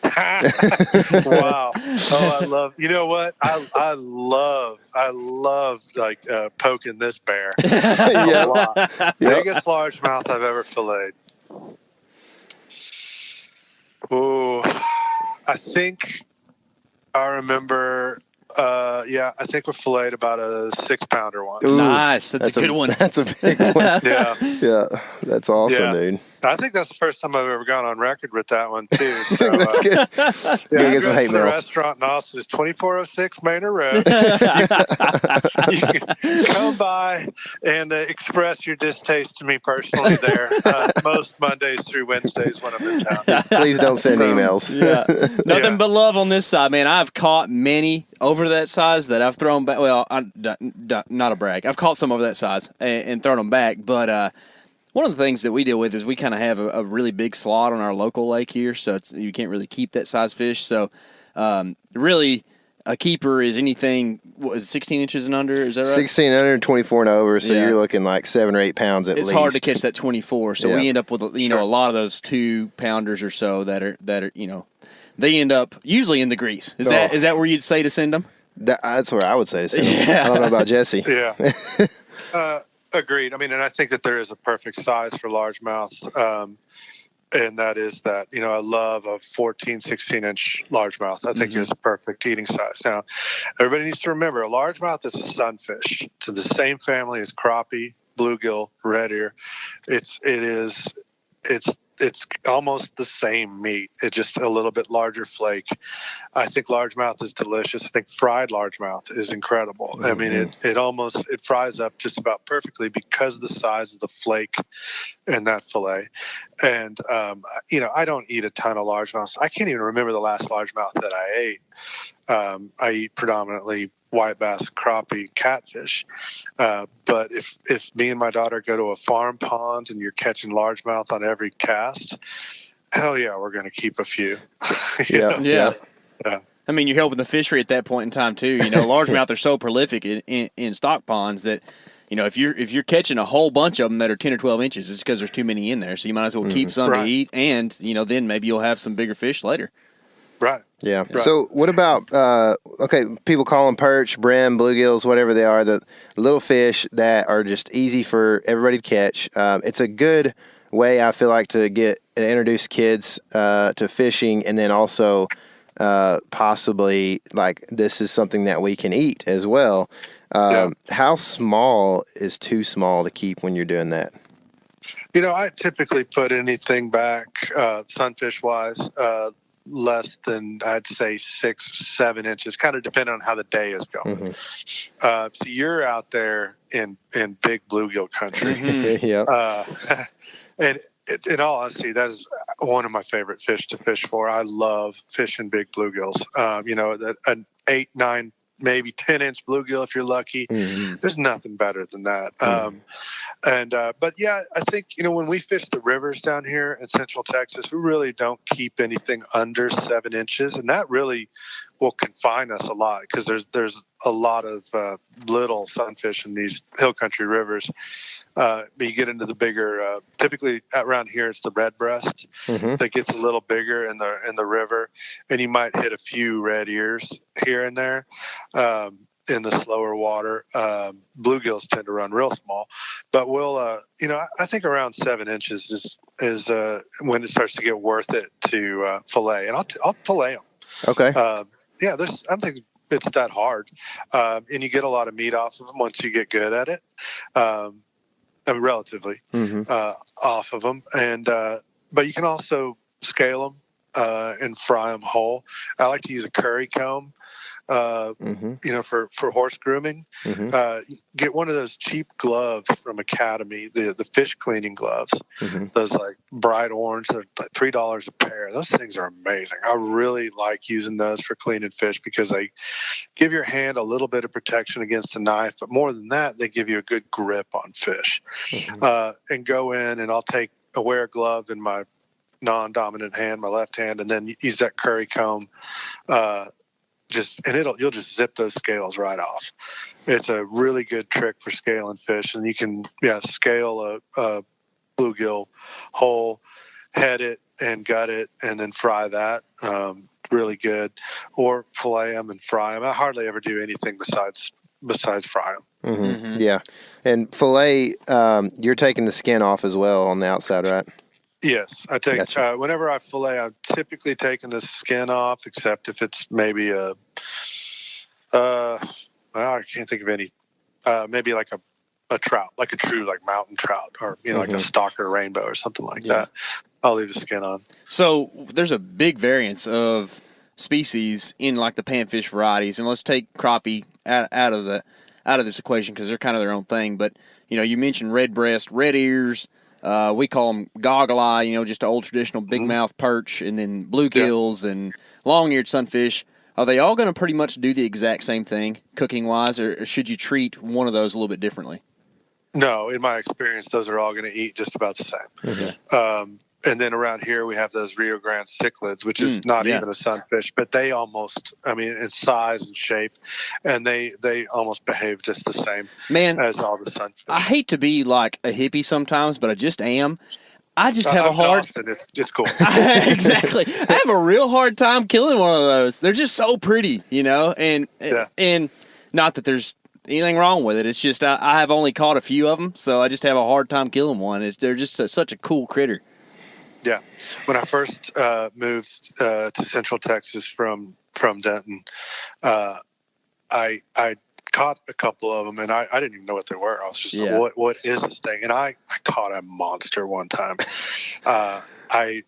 Wow. Oh, I love, you know what? I love like poking this bear a lot. Biggest largemouth I've ever filleted. Oh, I think I remember, I think we filleted about a 6-pounder once. Ooh, nice. That's a good one. That's a big one. Yeah. That's awesome, dude. I think that's the first time I've ever gone on record with that one too. So, that's good. Address to the restaurant in Austin is 2406 Manor Road. You can come by and express your distaste to me personally there. Most Mondays through Wednesdays when I'm in town. Please don't send emails. Nothing but love on this side, man. I've caught many over that size that I've thrown back. Well, not a brag. I've caught some over that size and thrown them back, but one of the things that we deal with is we kind of have a really big slot on our local lake here, so you can't really keep that size fish. So really, a keeper is anything, 16 inches and under? Is that right? 16 under, 24 and over, so you're looking like 7 or 8 pounds at least. It's hard to catch that 24, so we end up with a lot of those 2-pounders or so that are they end up usually in the grease. Is that where you'd say to send them? That's where I would say to send them. I don't know about Jesse. Yeah. Agreed. I mean, and I think that there is a perfect size for largemouth, and that is that, I love a 14, 16-inch largemouth. I think is a perfect eating size. Now, everybody needs to remember, a largemouth is a sunfish. It's in the same family as crappie, bluegill, red ear. It's almost the same meat. It's just a little bit larger flake. I think largemouth is delicious. I think fried largemouth is incredible. I mean, it fries up just about perfectly because of the size of the flake and that fillet. And, I don't eat a ton of largemouths. I can't even remember the last largemouth that I ate. I eat predominantly white bass, crappie, catfish. But if me and my daughter go to a farm pond and you're catching largemouth on every cast, hell yeah, we're going to keep a few. Yeah. I mean, you're helping the fishery at that point in time too. Largemouth are so prolific in stock ponds that, if you're catching a whole bunch of them that are 10 or 12 inches, it's because there's too many in there. So you might as well keep some to eat, and then maybe you'll have some bigger fish later. Right. Yeah. Right. So what about, okay, people call them perch, brim, bluegills, whatever they are, the little fish that are just easy for everybody to catch. It's a good way, I feel like, to introduce kids to fishing, and then also possibly, like, this is something that we can eat as well. How small is too small to keep when you're doing that? I typically put anything back, sunfish-wise, less than, I'd say, 6-7 inches, kind of depending on how the day is going. So you're out there in big bluegill country. And in all honesty, that is one of my favorite fish to fish for. I love fishing big bluegills. An 8, 9, maybe 10-inch bluegill if you're lucky. There's nothing better than that. But yeah, I think, when we fish the rivers down here in Central Texas, we really don't keep anything under 7 inches. And that really will confine us a lot, because there's a lot of little sunfish in these hill country rivers. But you get into the bigger, typically around here, it's the red breast that gets a little bigger in the river. And you might hit a few red ears here and there. In the slower water, bluegills tend to run real small, but we'll, I think around 7 inches is when it starts to get worth it to fillet, and I'll fillet them. Okay. I don't think it's that hard, and you get a lot of meat off of them once you get good at it. Relatively off of them, and but you can also scale them and fry them whole. I like to use a curry comb. For horse grooming, get one of those cheap gloves from Academy, the fish cleaning gloves, those like bright orange, they're like $3 a pair. Those things are amazing. I really like using those for cleaning fish, because they give your hand a little bit of protection against a knife, but more than that, they give you a good grip on fish. And go in, and I'll wear a glove in my non-dominant hand, my left hand, and then use that curry comb, you'll just zip those scales right off. It's a really good trick for scaling fish, and you can scale a bluegill whole, head it and gut it, and then fry that. Really good, or fillet them and fry them. I hardly ever do anything besides fry them. Yeah, and fillet, you're taking the skin off as well on the outside, right? Yes, I take. Gotcha. Whenever I fillet, I'm typically taking the skin off, except if it's maybe I can't think of any. Maybe like a trout, like a true mountain trout, or like a stalker rainbow or something like that. I'll leave the skin on. So there's a big variance of species in like the panfish varieties, and let's take crappie out of this equation, because they're kind of their own thing. But you mentioned red breast, red ears. We call them goggle eye, just an old traditional big mouth perch, and then bluegills and long-eared sunfish. Are they all going to pretty much do the exact same thing cooking-wise, or should you treat one of those a little bit differently? No, in my experience, those are all going to eat just about the same. And then around here, we have those Rio Grande cichlids, which is not even a sunfish, but they almost, in size and shape, and they almost behave just the same as all the sunfish. I hate to be like a hippie sometimes, but I just am. I just have a hard... It's cool. Exactly. I have a real hard time killing one of those. They're just so pretty, and not that there's anything wrong with it. It's just I have only caught a few of them, so I just have a hard time killing one. They're just such a cool critter. Yeah. When I first moved to Central Texas from Denton, I caught a couple of them, and I didn't even know what they were. I was just like, what is this thing? And I caught a monster one time. I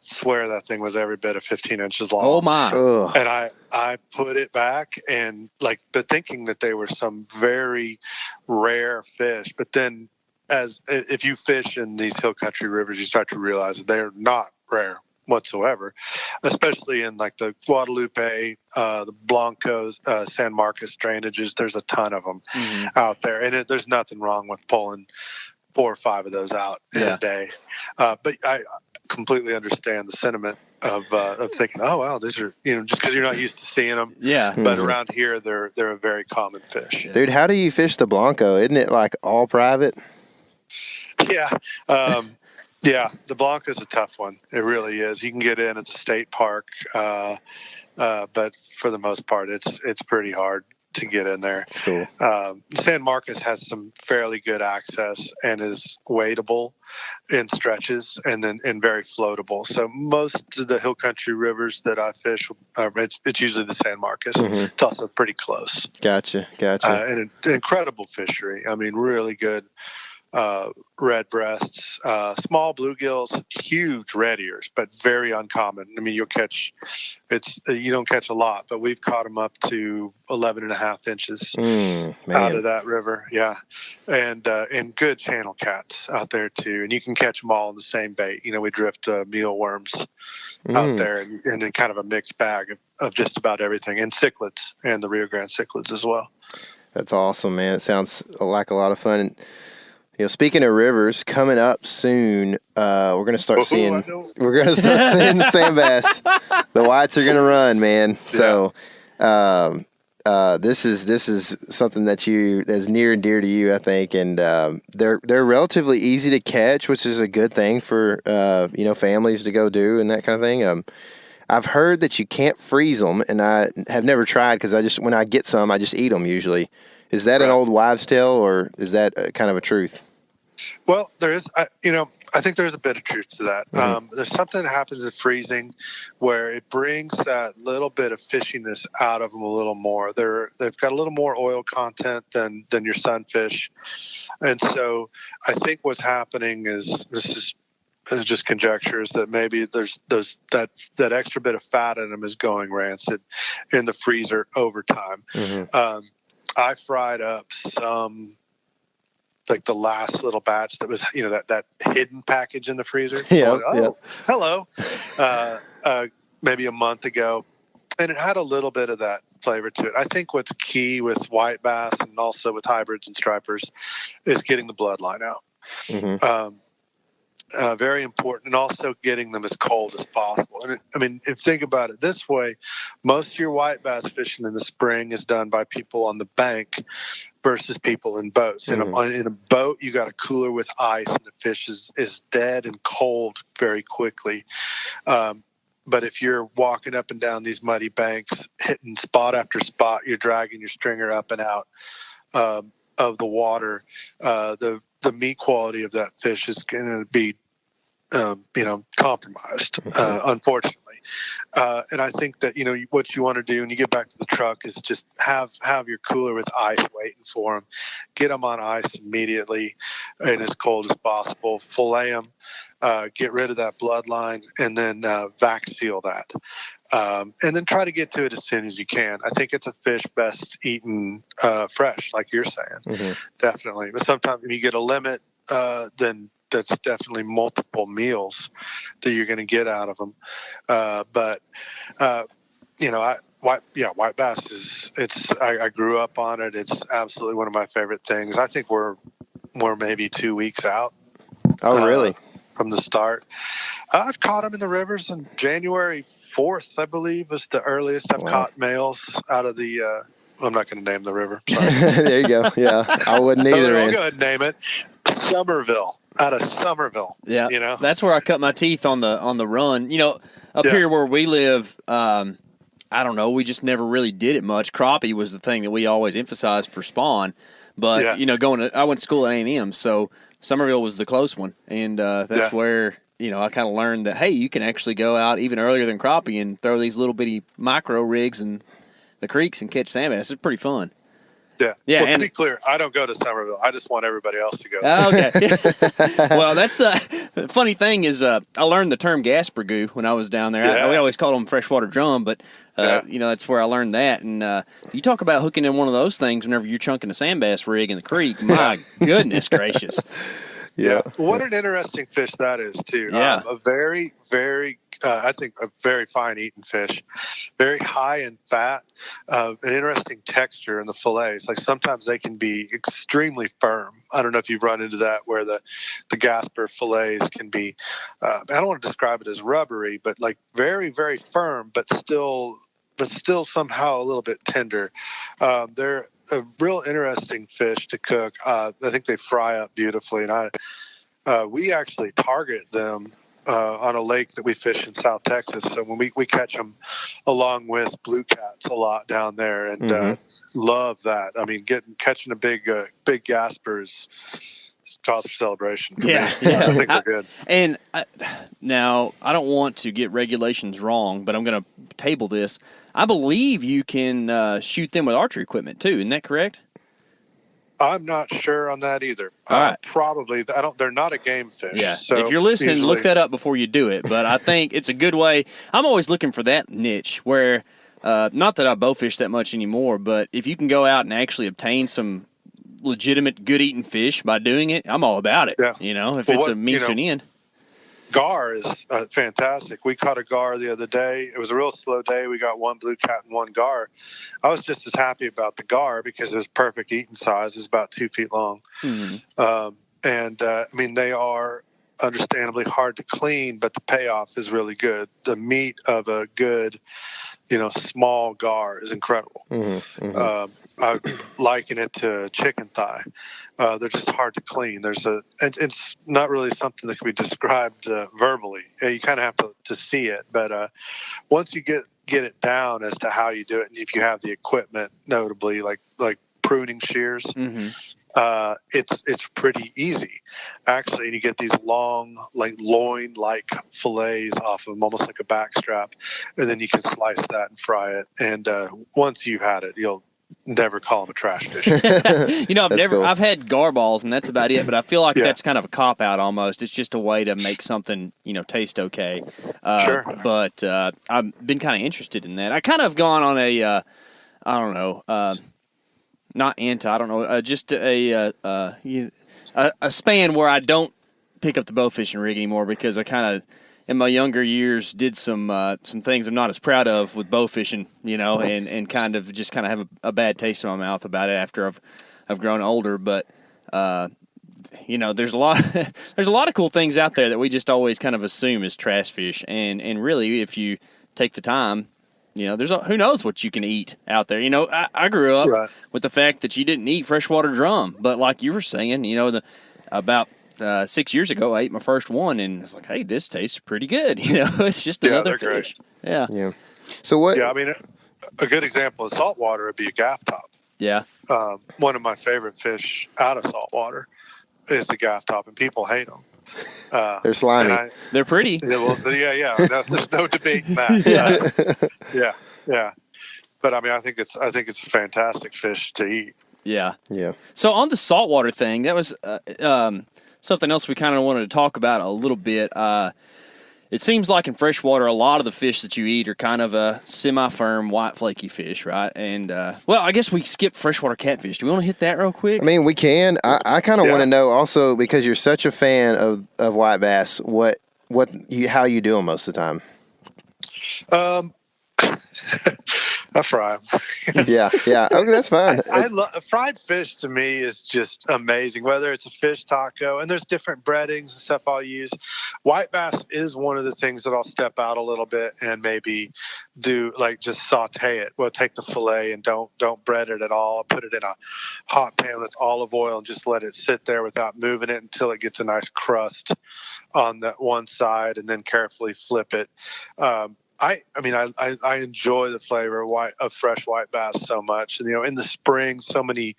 swear that thing was every bit of 15 inches long. Oh, my. Ugh. And I put it back, and but thinking that they were some very rare fish. But then if you fish in these hill country rivers, you start to realize that they're not rare whatsoever, especially in the Guadalupe, the Blancos, San Marcos drainages. There's a ton of them out there, and there's nothing wrong with pulling 4 or 5 of those out in a day. But I completely understand the sentiment of thinking, oh wow, these are just because you're not used to seeing them. Yeah. But around here, they're a very common fish. Dude, how do you fish the Blanco? Isn't it all private? Yeah. Yeah, the Blanco's a tough one. It really is. You can get in at the state park, but for the most part, it's pretty hard to get in there. It's cool. San Marcos has some fairly good access and is wadeable in stretches and very floatable. So most of the hill country rivers that I fish, it's usually the San Marcos. It's also pretty close. Gotcha. And an incredible fishery. I mean, really good red breasts, small bluegills, huge red ears, but very uncommon. I mean, you don't catch a lot, but we've caught them up to 11.5 inches out of that river. Yeah. And good channel cats out there too. And you can catch them all in the same bait. You know, we drift mealworms out there and in kind of a mixed bag of just about everything, and cichlids, and the Rio Grande cichlids as well. That's awesome, man. It sounds like a lot of fun. And, you know, speaking of rivers, coming up soon, we're gonna start seeing the sand bass. The whites are gonna run, man. So, this is something that's near and dear to you, I think, and they're relatively easy to catch, which is a good thing for families to go do and that kind of thing. I've heard that you can't freeze them, and I have never tried because when I get some, I just eat them usually. Is that an old wives' tale, or is that kind of a truth? Well, there is, I think there's a bit of truth to that. There's something that happens in freezing where it brings that little bit of fishiness out of them a little more. They've got a little more oil content than your sunfish. And so I think what's happening is, this is just conjectures, that maybe there's that extra bit of fat in them is going rancid in the freezer over time. I fried up some, like the last little batch that was, that hidden package in the freezer. Hello. Maybe a month ago. And it had a little bit of that flavor to it. I think what's key with white bass and also with hybrids and stripers is getting the bloodline out. Very important, and also getting them as cold as possible. And if you think about it this way, most of your white bass fishing in the spring is done by people on the bank versus people in boats. In a boat, you got a cooler with ice, and the fish is dead and cold very quickly. But if you're walking up and down these muddy banks, hitting spot after spot, you're dragging your stringer up and out of the water, the meat quality of that fish is going to be, compromised, unfortunately. And I think that, what you want to do when you get back to the truck is just have your cooler with ice waiting for them. Get them on ice immediately and as cold as possible. Fillet them, get rid of that bloodline, and then vac seal that. And then try to get to it as soon as you can. I think it's a fish best eaten fresh, like you're saying. Definitely. But sometimes if you get a limit, then that's definitely multiple meals that you're going to get out of them. White bass I grew up on it. It's absolutely one of my favorite things. I think we're maybe 2 weeks out. Oh, really? From the start. I've caught them in the rivers on January 4th, I believe, was the earliest I've caught males out of the, I'm not going to name the river. Sorry. There you go. Yeah, I wouldn't either. I'll go ahead and name it. Somerville. Out of Somerville. Yeah. That's where I cut my teeth on the run. Up here where we live, I don't know, we just never really did it much. Crappie was the thing that we always emphasized for spawn. But, I went to school at A&M, so Somerville was the close one. And that's where, I kind of learned that, hey, you can actually go out even earlier than crappie and throw these little bitty micro rigs in the creeks and catch salmon. It's pretty fun. Yeah. Well, to be clear, I don't go to Somerville. I just want everybody else to go. Okay. Well, that's the funny thing is I learned the term gaspergoo when I was down there. We always called them freshwater drum, but that's where I learned that. And you talk about hooking in one of those things whenever you're chunking a sand bass rig in the creek. My goodness gracious. Yeah. What an interesting fish that is, too. Yeah. A very, very, I think a very fine eating fish. Very high in fat. An interesting texture in the fillets. Like sometimes they can be extremely firm. I don't know if you've run into that where the Gasper fillets can be, I don't want to describe it as rubbery, but like very, very firm, but still somehow a little bit tender. They're a real interesting fish to cook. I think they fry up beautifully, and we actually target them on a lake that we fish in South Texas. So when we catch them along with blue cats a lot down there, and love that. I mean, catching a big Gasper is cause for celebration. Yeah, I think they're good. And now, I don't want to get regulations wrong, but I'm going to table this. I believe you can shoot them with archery equipment too. Isn't that correct? I'm not sure on that either. All right. Probably. They're not a game fish. Yeah. So if you're listening, usually, look that up before you do it. But I think it's a good way. I'm always looking for that niche where, not that I bowfish that much anymore, but if you can go out and actually obtain some legitimate good eating fish by doing it, I'm all about it. Yeah. If it's a means to an end. Gar is fantastic. We caught a gar the other day. It was a real slow day. We got one blue cat and one gar. I was just as happy about the gar because it was perfect eating size. It was about 2 feet long. I mean, they are understandably hard to clean, but the payoff is really good. The meat of a good, small gar is incredible. I liken it to chicken thigh. They're just hard to clean. It's not really something that can be described verbally. You kind of have to see it. But once you get it down as to how you do it, and if you have the equipment, notably like pruning shears, it's pretty easy actually. And you get these long, like loin-like fillets off of them, almost like a backstrap, and then you can slice that and fry it. And once you've had it, you'll never call them a trash fish. I've had gar balls and that's about it, but I feel like that's kind of a cop out almost. It's just a way to make something, taste okay. Sure. But I've been kind of interested in that. I kind of gone on a, just a span where I don't pick up the bow fishing rig anymore because I kind of, in my younger years, did some things I'm not as proud of with bow fishing, and kind of have a bad taste in my mouth about it after I've grown older. But there's a lot of cool things out there that we just always kind of assume is trash fish, and really, if you take the time, who knows what you can eat out there. I grew up with the fact that you didn't eat freshwater drum, but like you were saying, about 6 years ago, I ate my first one, and it's like, hey, this tastes pretty good. It's just another fish. Great. Yeah. So what? Yeah, I mean, a good example of saltwater would be a gaff top. Yeah. One of my favorite fish out of saltwater is the gaff top, and people hate them. They're slimy. They're pretty. Yeah. There's no debating that. Yeah. But I mean, I think it's a fantastic fish to eat. Yeah. Yeah. So on the saltwater thing, that was something else we kind of wanted to talk about a little bit. It seems like in freshwater, a lot of the fish that you eat are kind of a semi-firm, white, flaky fish, right? And, I guess we skipped freshwater catfish. Do we want to hit that real quick? I mean, we can. I kind of want to know also, because you're such a fan of white bass, how you do them most of the time. I fry them. Yeah. Okay, that's fine. I love fried fish. To me, is just amazing. Whether it's a fish taco, and there's different breadings and stuff I'll use. White bass is one of the things that I'll step out a little bit and maybe do just saute it. Well, take the fillet and don't bread it at all. I'll put it in a hot pan with olive oil and just let it sit there without moving it until it gets a nice crust on that one side, and then carefully flip it. I enjoy the flavor of fresh white bass so much. And, in the spring, so many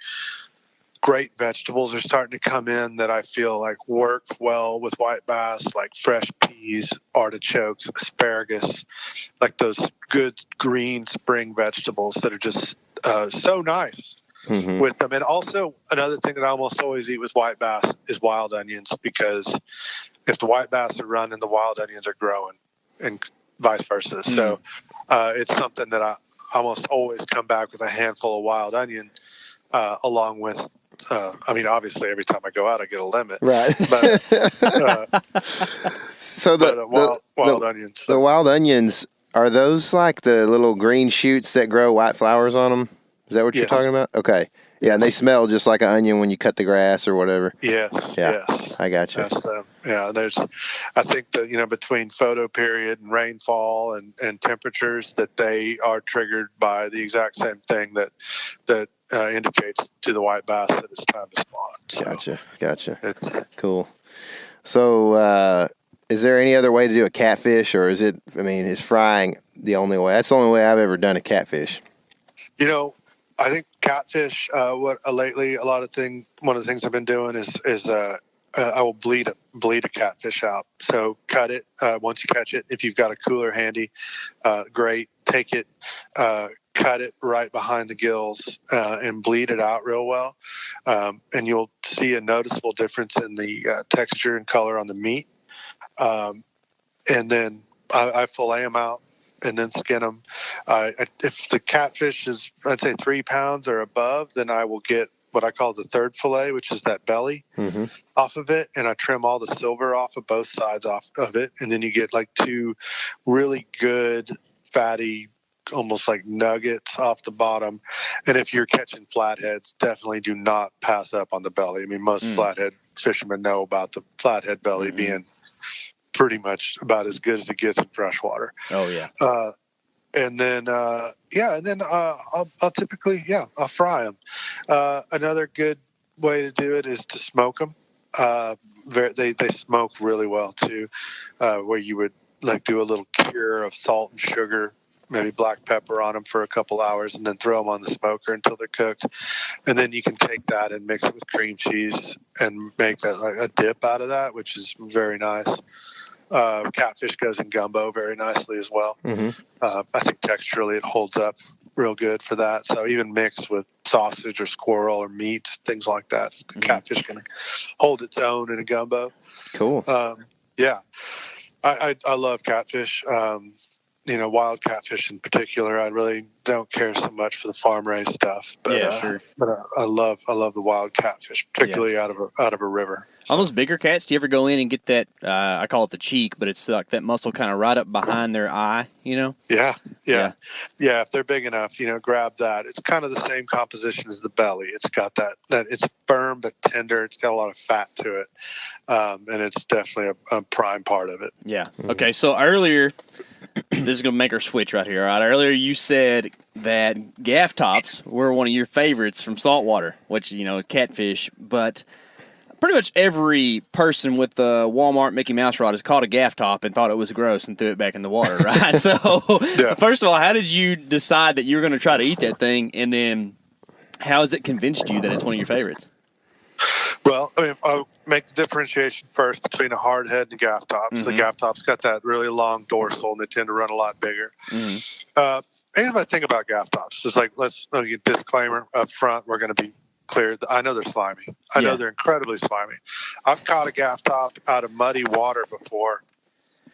great vegetables are starting to come in that I feel like work well with white bass, like fresh peas, artichokes, asparagus, like those good green spring vegetables that are just so nice with them. And also another thing that I almost always eat with white bass is wild onions, because if the white bass are running, the wild onions are growing, and vice versa. So it's something that I almost always come back with a handful of wild onion, along with, obviously every time I go out, I get a limit. Right. But, wild onions. The wild onions, are those like the little green shoots that grow white flowers on them? Is that what you're talking about? Okay. Yeah, and they smell just like an onion when you cut the grass or whatever. Yes. I got you. I think that, between photo period and rainfall and temperatures, that they are triggered by the exact same thing that indicates to the white bass that it's time to spawn. So Gotcha. It's cool. So, Is there any other way to do a catfish, or is it? I mean, is frying the only way? That's the only way I've ever done a catfish. You know, I think catfish. Lately, one of the things I've been doing is I will bleed a catfish out. So cut it once you catch it. If you've got a cooler handy, great. Take it, cut it right behind the gills, and bleed it out real well. And you'll see a noticeable difference in the texture and color on the meat. And then I fillet them out and then skin them. If the catfish is, I'd say 3 pounds or above, then I will get what I call the third fillet, which is that belly off of it. And I trim all the silver off of both sides off of it. And then you get like 2 really good, fatty, almost like nuggets off the bottom. And if you're catching flatheads, definitely do not pass up on the belly. I mean, most flathead fishermen know about the flathead belly being pretty much about as good as it gets in freshwater. Oh yeah. And then I'll typically I'll fry them. Another good way to do it is to smoke them. They smoke really well too, where you would like do a little cure of salt and sugar, maybe black pepper on them for a couple hours, and then throw them on the smoker until they're cooked. And then you can take that and mix it with cream cheese and make a dip out of that, which is very nice. Catfish goes in gumbo very nicely as well. I think texturally it holds up real good for that. So even mixed with sausage or squirrel or meats, things like that, the catfish can hold its own in a gumbo. Cool. I love catfish. Wild catfish in particular. I really don't care so much for the farm raised stuff, but sure. But I love the wild catfish, particularly out of a river. On those bigger cats, do you ever go in and get that? I call it the cheek, but it's like that muscle kind of right up behind their eye. Yeah. If they're big enough, grab that. It's kind of the same composition as the belly. It's got that it's firm but tender. It's got a lot of fat to it, and it's definitely a prime part of it. Yeah. Okay. So earlier. This is going to make her switch right here, all right? Earlier you said that gaff tops were one of your favorites from saltwater, which, catfish. But pretty much every person with the Walmart Mickey Mouse rod has caught a gaff top and thought it was gross and threw it back in the water, right? So, First of all, how did you decide that you were going to try to eat that thing? And then how has it convinced you that it's one of your favorites? Well, I'll make the differentiation first between a hard head and a gaff top. So the gaff top's got that really long dorsal, and they tend to run a lot bigger. Here's my thing about gaff tops. It's like, let's get a disclaimer up front. We're going to be clear. I know they're slimy. I know they're incredibly slimy. I've caught a gaff top out of muddy water before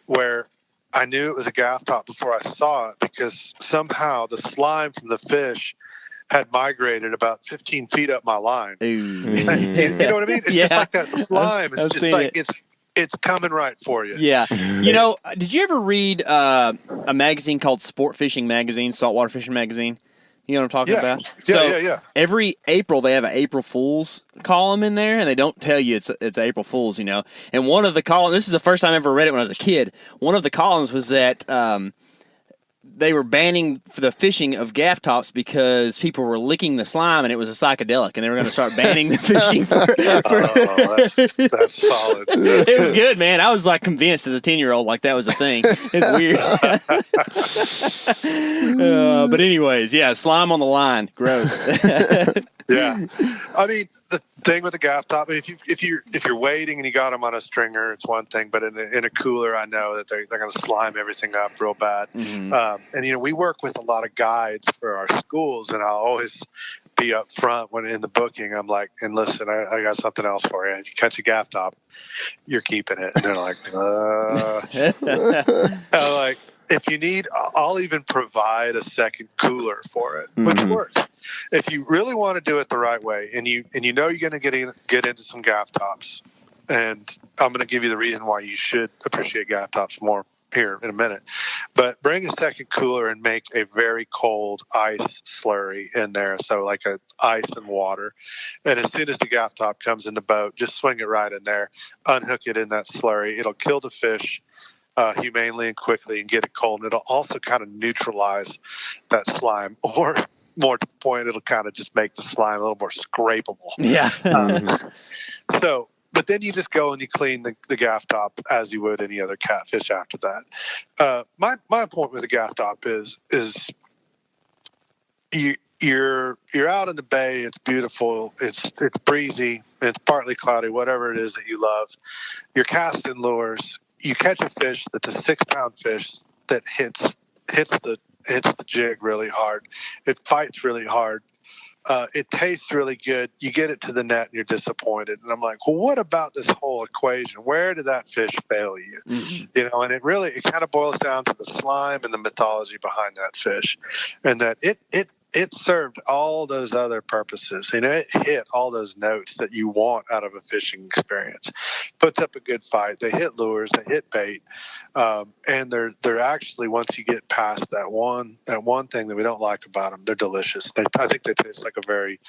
where I knew it was a gaff top before I saw it because somehow the slime from the fish had migrated about 15 feet up my line. You know what I mean? It's just like that slime. It's just like it's coming right for you. Yeah. Did you ever read a magazine called Sport Fishing Magazine, Saltwater Fishing Magazine? You know what I'm talking about? Yeah. Every April they have an April Fool's column in there, and they don't tell you it's April Fool's, And one of the columns, this is the first time I ever read it when I was a kid, one of the columns was that they were banning the fishing of gaff tops because people were licking the slime and it was a psychedelic, and they were going to start banning the fishing for that's solid. It was good, man. I was like convinced as a 10-year-old like that was a thing. It's weird. But anyways, slime on the line. Gross. Yeah. I mean, the thing with the gaff top, if you're waiting and you got them on a stringer, it's one thing. But in a cooler, I know that they're going to slime everything up real bad. And we work with a lot of guides for our schools, and I'll always be up front when in the booking. I'm like, and listen, I got something else for you. If you catch a gaff top, you're keeping it. And they're like, I'm like, if you need, I'll even provide a second cooler for it, which works. If you really want to do it the right way, and you know you're going to get into some gaff tops, and I'm going to give you the reason why you should appreciate gaff tops more here in a minute, but bring a second cooler and make a very cold ice slurry in there, so like a ice and water. And as soon as the gaff top comes in the boat, just swing it right in there, unhook it in that slurry. It'll kill the fish humanely and quickly and get it cold, and it'll also kind of neutralize that slime, or more to the point, it'll kind of just make the slime a little more scrapable. Yeah. So but then you just go and you clean the gaff top as you would any other catfish after that. My point with the gaff top is you're out in the bay. It's beautiful. It's breezy. It's partly cloudy. Whatever it is that you love, you're casting lures. You catch a fish that's a 6-pound fish that hits the jig really hard. It fights really hard. It tastes really good. You get it to the net and you're disappointed. And I'm like, well, what about this whole equation? Where did that fish fail you? Mm-hmm. You know, and it kind of boils down to the slime and the mythology behind that fish, and that it served all those other purposes. You know, it hit all those notes that you want out of a fishing experience. Puts up a good fight. They hit lures. They hit bait. And they're actually, once you get past that one thing that we don't like about them, they're delicious. I think they taste like a very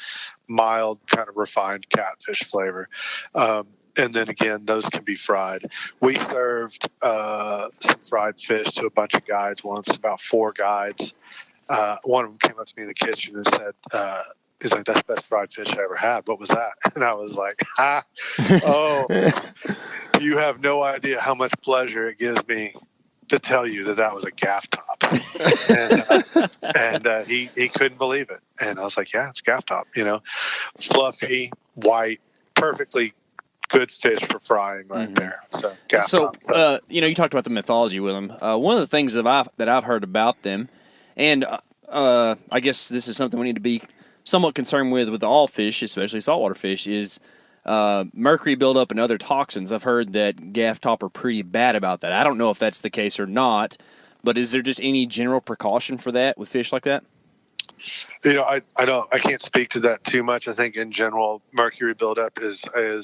mild, kind of refined catfish flavor. And then again, those can be fried. We served some fried fish to a bunch of guides once, about 4 guides. One of them came up to me in the kitchen and said, he's like, that's the best fried fish I ever had. What was that? And I was like, you have no idea how much pleasure it gives me to tell you that was a gaff top. and he couldn't believe it. And I was like, yeah, it's gaff top, you know, fluffy, white, perfectly good fish for frying right there. So, gaff top. You know, you talked about the mythology with them. One of the things that I've heard about them, and I guess this is something we need to be somewhat concerned with all fish, especially saltwater fish, is mercury buildup and other toxins. I've heard that gaff top are pretty bad about that. I don't know if that's the case or not, but is there just any general precaution for that with fish like that? You know, I can't speak to that too much. I think in general, mercury buildup is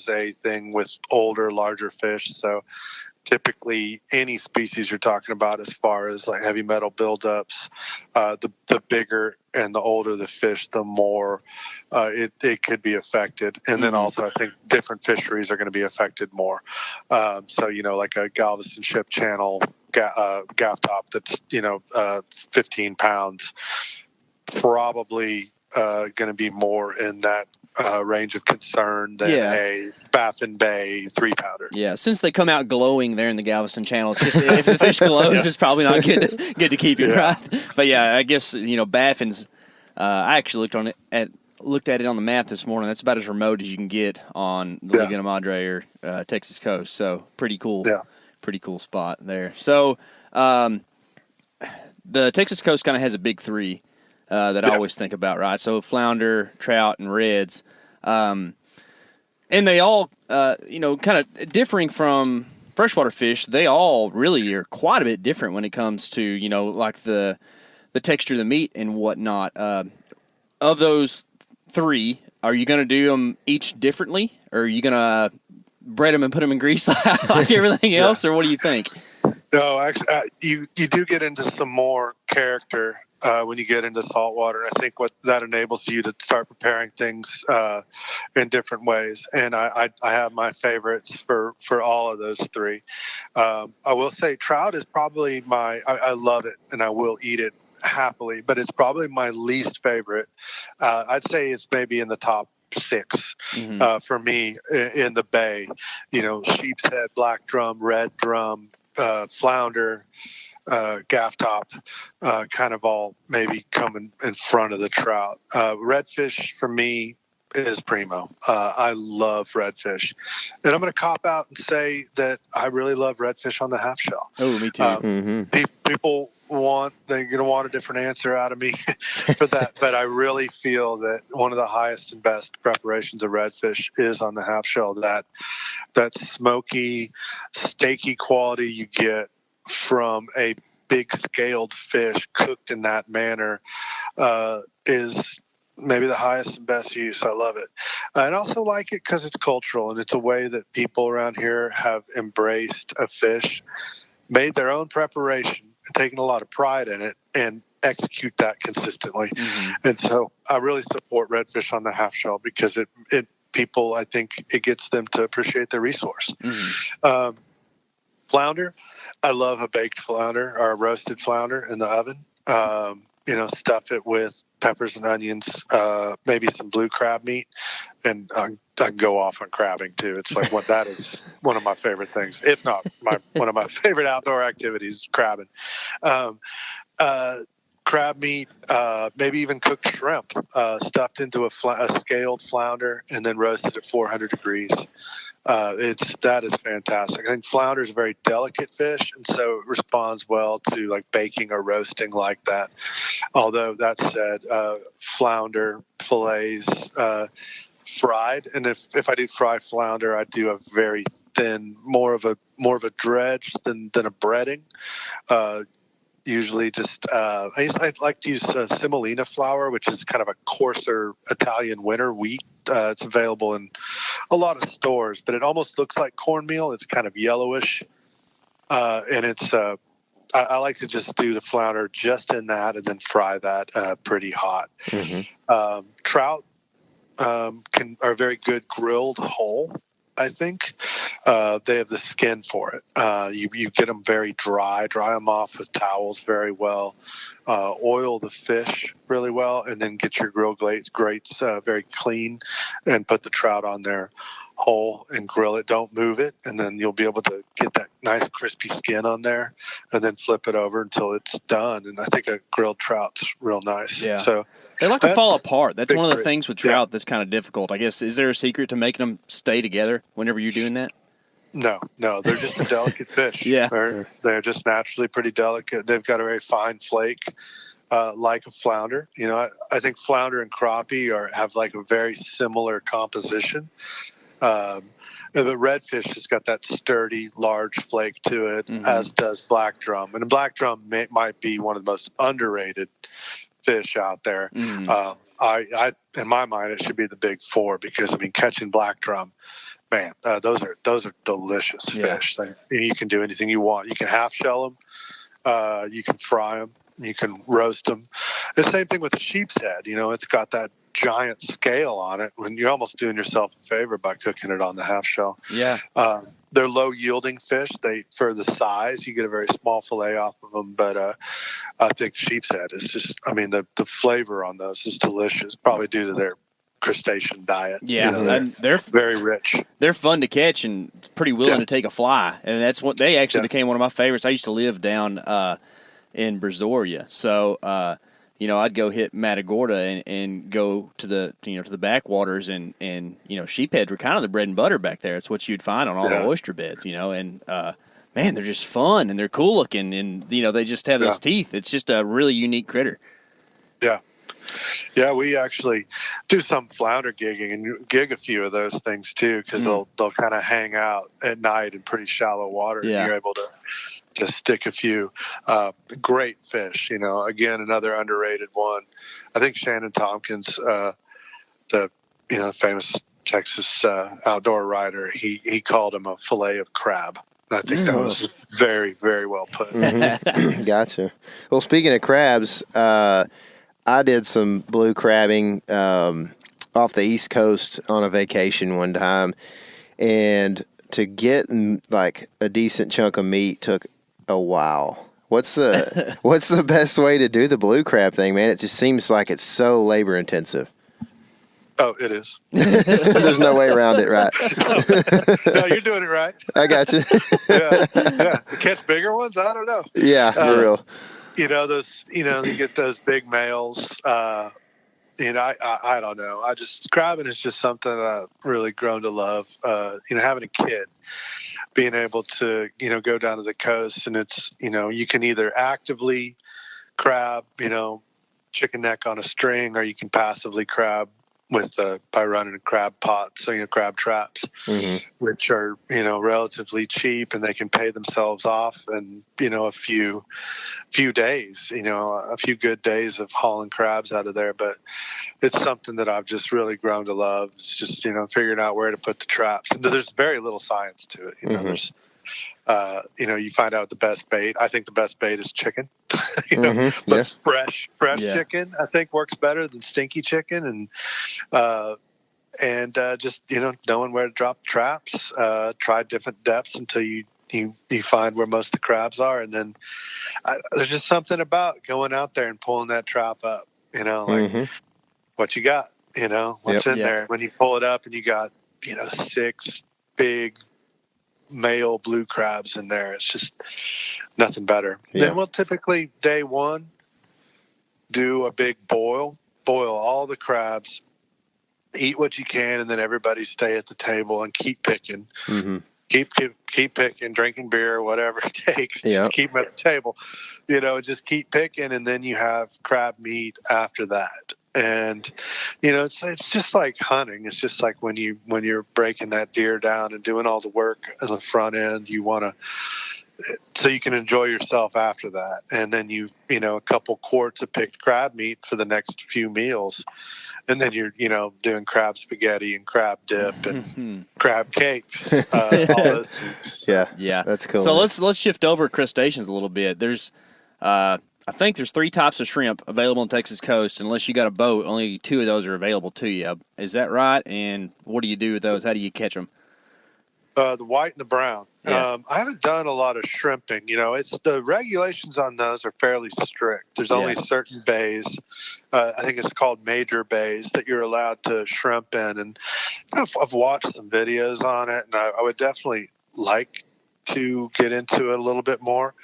a thing with older, larger fish. So typically any species you're talking about as far as like heavy metal buildups, the bigger and the older the fish, the more it could be affected. And then also I think different fisheries are going to be affected more. So, you know, like a Galveston ship channel gaff top that's, 15 pounds, probably going to be more in that range of concern than a Baffin Bay 3-pounder. Yeah, since they come out glowing there in the Galveston Channel, it's just if the fish glows, it's probably not good to keep you right. But yeah, I guess Baffins. I actually looked at it on the map this morning. That's about as remote as you can get on the Laguna Madre or Texas coast. So pretty cool. Yeah, pretty cool spot there. So the Texas coast kind of has a big 3. That I always think about, right? So flounder, trout, and reds. And they all, kind of differing from freshwater fish, they all really are quite a bit different when it comes to, like the texture of the meat and whatnot. Of those 3, are you going to do them each differently? Or are you going to bread them and put them in grease like everything else? Or what do you think? No, actually, you do get into some more character when you get into saltwater. And I think what that enables you to start preparing things in different ways. And I have my favorites for all of those 3. I will say trout is probably I love it and I will eat it happily, but it's probably my least favorite. I'd say it's maybe in the top 6 for me in the bay. Sheep's head, black drum, red drum, flounder, gaff top, kind of all maybe coming in front of the trout. Redfish for me is primo. I love redfish, and I'm going to cop out and say that I really love redfish on the half shell. Oh, me too. People they're going to want a different answer out of me for that, but I really feel that one of the highest and best preparations of redfish is on the half shell. That smoky, steaky quality you get from a big scaled fish cooked in that manner is maybe the highest and best use. I love it. I also like it because it's cultural and it's a way that people around here have embraced a fish, made their own preparation, and taken a lot of pride in it, and execute that consistently. And so I really support redfish on the half shell because it people, I think it gets them to appreciate their resource. Flounder, I love a baked flounder or a roasted flounder in the oven. Stuff it with peppers and onions, maybe some blue crab meat, and I go off on crabbing too. It's like that is one of my favorite things, if not one of my favorite outdoor activities, crabbing. Crab meat, maybe even cooked shrimp, stuffed into a scaled flounder and then roasted at 400 degrees. That is fantastic. I think flounder is a very delicate fish, and so it responds well to like baking or roasting like that. Although that said, flounder fillets fried, and if I do fry flounder, I do a very thin, more of a dredge than a breading. Usually just I like to use semolina flour, which is kind of a coarser Italian winter wheat. It's available in a lot of stores, but it almost looks like cornmeal. It's kind of yellowish, and it's I like to just do the flounder just in that and then fry that pretty hot. Mm-hmm. Trout are very good grilled whole. I think they have the skin for it. You get them very dry them off with towels very well, oil the fish really well, and then get your grill grates very clean and put the trout on there whole and grill it. Don't move it, and then you'll be able to get that nice crispy skin on there, and then flip it over until it's done. And I think a grilled trout's real nice. Yeah. So they like to fall apart. That's one of the great. things with trout that's kind of difficult. I guess, is there a secret to making them stay together whenever you're doing that? No, they're just a delicate fish. Yeah. They're just naturally pretty delicate. They've got a very fine flake, like a flounder. You know, I think flounder and crappie have like a very similar composition. But redfish has got that sturdy, large flake to it, mm-hmm. as does black drum. And black drum might be one of the most underrated fish out there. Mm-hmm. I in my mind, it should be the big four because, I mean, catching black drum, man, those are delicious fish. You can do anything you want. You can half shell them. You can fry them. You can roast them. The same thing with the sheep's head. You know, it's got that giant scale on it. When you're almost doing yourself a favor by cooking it on the half shell. Yeah. They're low yielding fish. For the size, you get a very small fillet off of them. But I think sheep's head is just, I mean, the flavor on those is delicious, probably due to their crustacean diet. Yeah, you know, they're very rich. They're fun to catch and pretty willing to take a fly. And that's what they actually became one of my favorites. I used to live down in Brazoria. So, I'd go hit Matagorda and go to the backwaters and sheepheads were kind of the bread and butter back there. It's what you'd find on all the oyster beds, and man, they're just fun and they're cool looking and, they just have those teeth. It's just a really unique critter. Yeah. Yeah, we actually do some flounder gigging and gig a few of those things too, because they'll kind of hang out at night in pretty shallow water and you're able to stick a few. Great fish, again, another underrated one. I think Shannon Tompkins, the famous Texas outdoor writer, he called him a fillet of crab. And I think that was very, very well put. Mm-hmm. Gotcha. Well, speaking of crabs, I did some blue crabbing off the East Coast on a vacation one time, and to get like a decent chunk of meat took a while. What's the best way to do the blue crab thing, man? It just seems like it's so labor intensive. Oh, it is. There's no way around it, right? No, you're doing it right. I got you. Yeah. Catch bigger ones? I don't know. Yeah, for real. You get those big males. I don't know. Crabbing is just something that I've really grown to love. Having a kid, being able to, go down to the coast and it's, you can either actively crab, chicken neck on a string, or you can passively crab by running a crab pot, so crab traps, which are relatively cheap and they can pay themselves off in a few days, a few good days of hauling crabs out of there. But it's something that I've just really grown to love. It's just figuring out where to put the traps, and there's very little science to it. There's you find out the best bait. I think the best bait is chicken. But fresh chicken I think works better than stinky chicken, and just knowing where to drop the traps. Try different depths until you find where most of the crabs are, and then there's just something about going out there and pulling that trap up You know, like what you got. You know, what's in there. When you pull it up and you got 6 big male blue crabs in there, it's just nothing better. Then we'll typically day one do a big boil all the crabs, eat what you can, and then everybody stay at the table and keep picking. Keep picking, drinking beer, whatever it takes. Just keep them at the table, just keep picking, and then you have crab meat after that. And it's just like hunting. It's just like when you're breaking that deer down and doing all the work on the front end, you want to, so you can enjoy yourself after that. And then a couple quarts of picked crab meat for the next few meals. And then you're, doing crab spaghetti and crab dip and crab cakes, all those things. Yeah, that's cool. So let's shift over crustaceans a little bit. There's, I think there's 3 types of shrimp available on Texas coast. Unless you got a boat, only 2 of those are available to you. Is that right? And what do you do with those? How do you catch them? The white and the brown. I haven't done a lot of shrimping. It's the regulations on those are fairly strict. There's only certain bays. I think it's called major bays that you're allowed to shrimp in. And I've watched some videos on it, and I would definitely like to get into it a little bit more.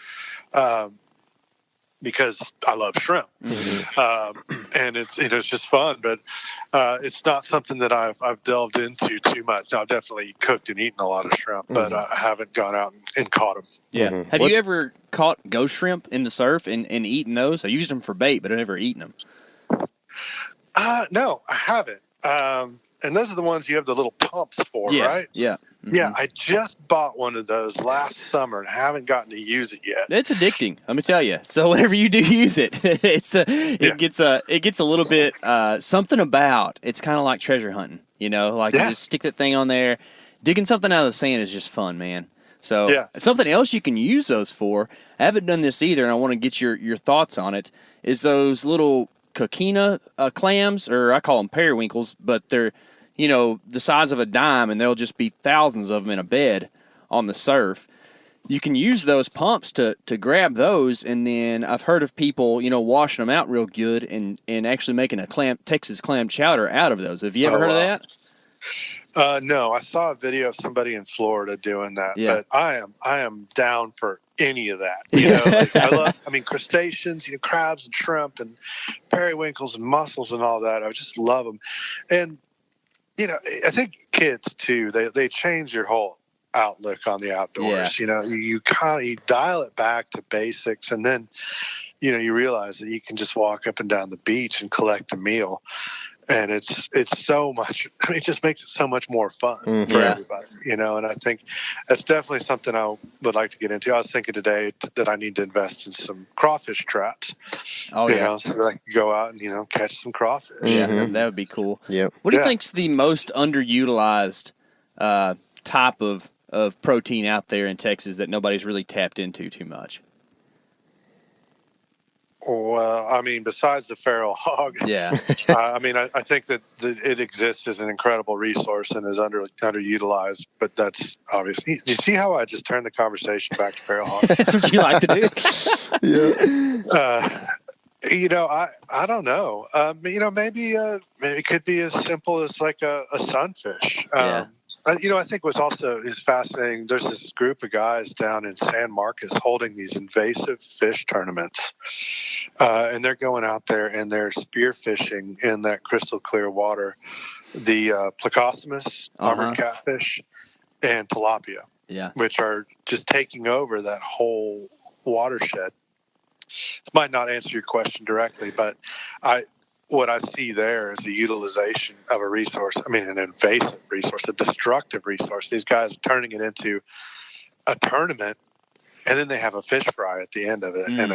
Because I love shrimp, and it's just fun, but it's not something that I've delved into too much. Now, I've definitely cooked and eaten a lot of shrimp, but I haven't gone out and caught them. Yeah. Have you ever caught ghost shrimp in the surf and eaten those? I used them for bait, but I've never eaten them. No, I haven't. And those are the ones you have the little pumps for, right? Yeah. Yeah, I just bought one of those last summer and haven't gotten to use it yet. It's addicting, let me tell you. So whenever you do use it, it gets a little bit something about. It's kind of like treasure hunting, you just stick that thing on there. Digging something out of the sand is just fun, man. So something else you can use those for. I haven't done this either, and I want to get your thoughts on it. Is those little coquina clams, or I call them periwinkles, but they're the size of a dime, and there'll just be thousands of them in a bed on the surf. You can use those pumps to grab those, and then I've heard of people, washing them out real good and actually making a Texas clam chowder out of those. Have you ever heard of that? No, I saw a video of somebody in Florida doing that, but I am down for any of that. I love, crustaceans, crabs and shrimp and periwinkles and mussels and all that. I just love them. And I think kids too, they change your whole outlook on the outdoors. You kind of dial it back to basics, and then you realize that you can just walk up and down the beach and collect a meal, and it's so much. It just makes it so much more fun for everybody. And I think that's definitely something I would like to get into. I was thinking today that I need to invest in some crawfish traps. So that I can go out and catch some crawfish. That would be cool. What do you think's the most underutilized type of protein out there in Texas that nobody's really tapped into too much? Well, besides the feral hog, I think that it exists as an incredible resource and is underutilized. But that's obviously. Do you see how I just turned the conversation back to feral hogs? That's what you like to do. I don't know. Maybe it could be as simple as like a sunfish. I think what's also is fascinating, there's this group of guys down in San Marcos holding these invasive fish tournaments. And they're going out there and they're spear fishing in that crystal clear water, the Plecostomus, armored catfish, and tilapia, which are just taking over that whole watershed. This might not answer your question directly, but what I see there is the utilization of a resource. An invasive resource, a destructive resource. These guys are turning it into a tournament, and then they have a fish fry at the end of it. And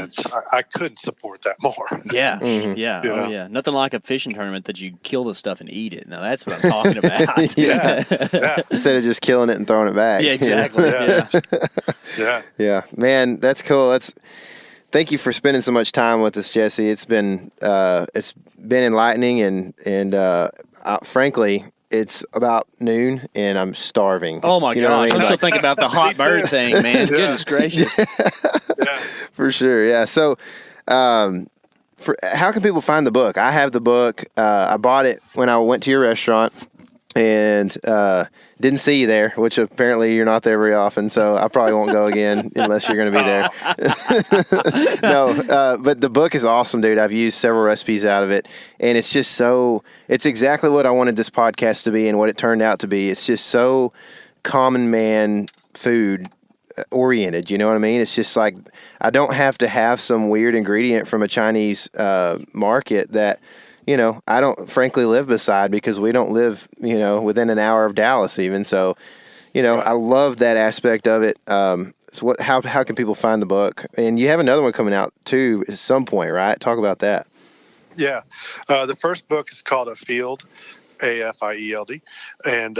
I couldn't support that more. Nothing like a fishing tournament that you kill the stuff and eat it. Now that's what I'm talking about. Instead of just killing it and throwing it back. Yeah, exactly. Yeah, man, that's cool. Thank you for spending so much time with us, Jesse. It's been enlightening, and frankly, it's about noon, and I'm starving. Oh my gosh! I'm still thinking about the hot bird thing, man. Goodness gracious! For sure. Yeah. So, how can people find the book? I have the book. I bought it when I went to your restaurant and didn't see you there, which apparently you're not there very often. So I probably won't go again unless you're going to be there. No, but the book is awesome, dude. I've used several recipes out of it, and it's just it's exactly what I wanted this podcast to be and what it turned out to be. It's just so common man food oriented, you know what I mean? It's just like I don't have to have some weird ingredient from a Chinese market that, you know, I don't frankly live beside because we don't live, you know, within an hour of Dallas even. So, you know, I love that aspect of it. So how can people find the book? And you have another one coming out too at some point, right? Talk about that. Yeah. The first book is called Afield, AFIELD. And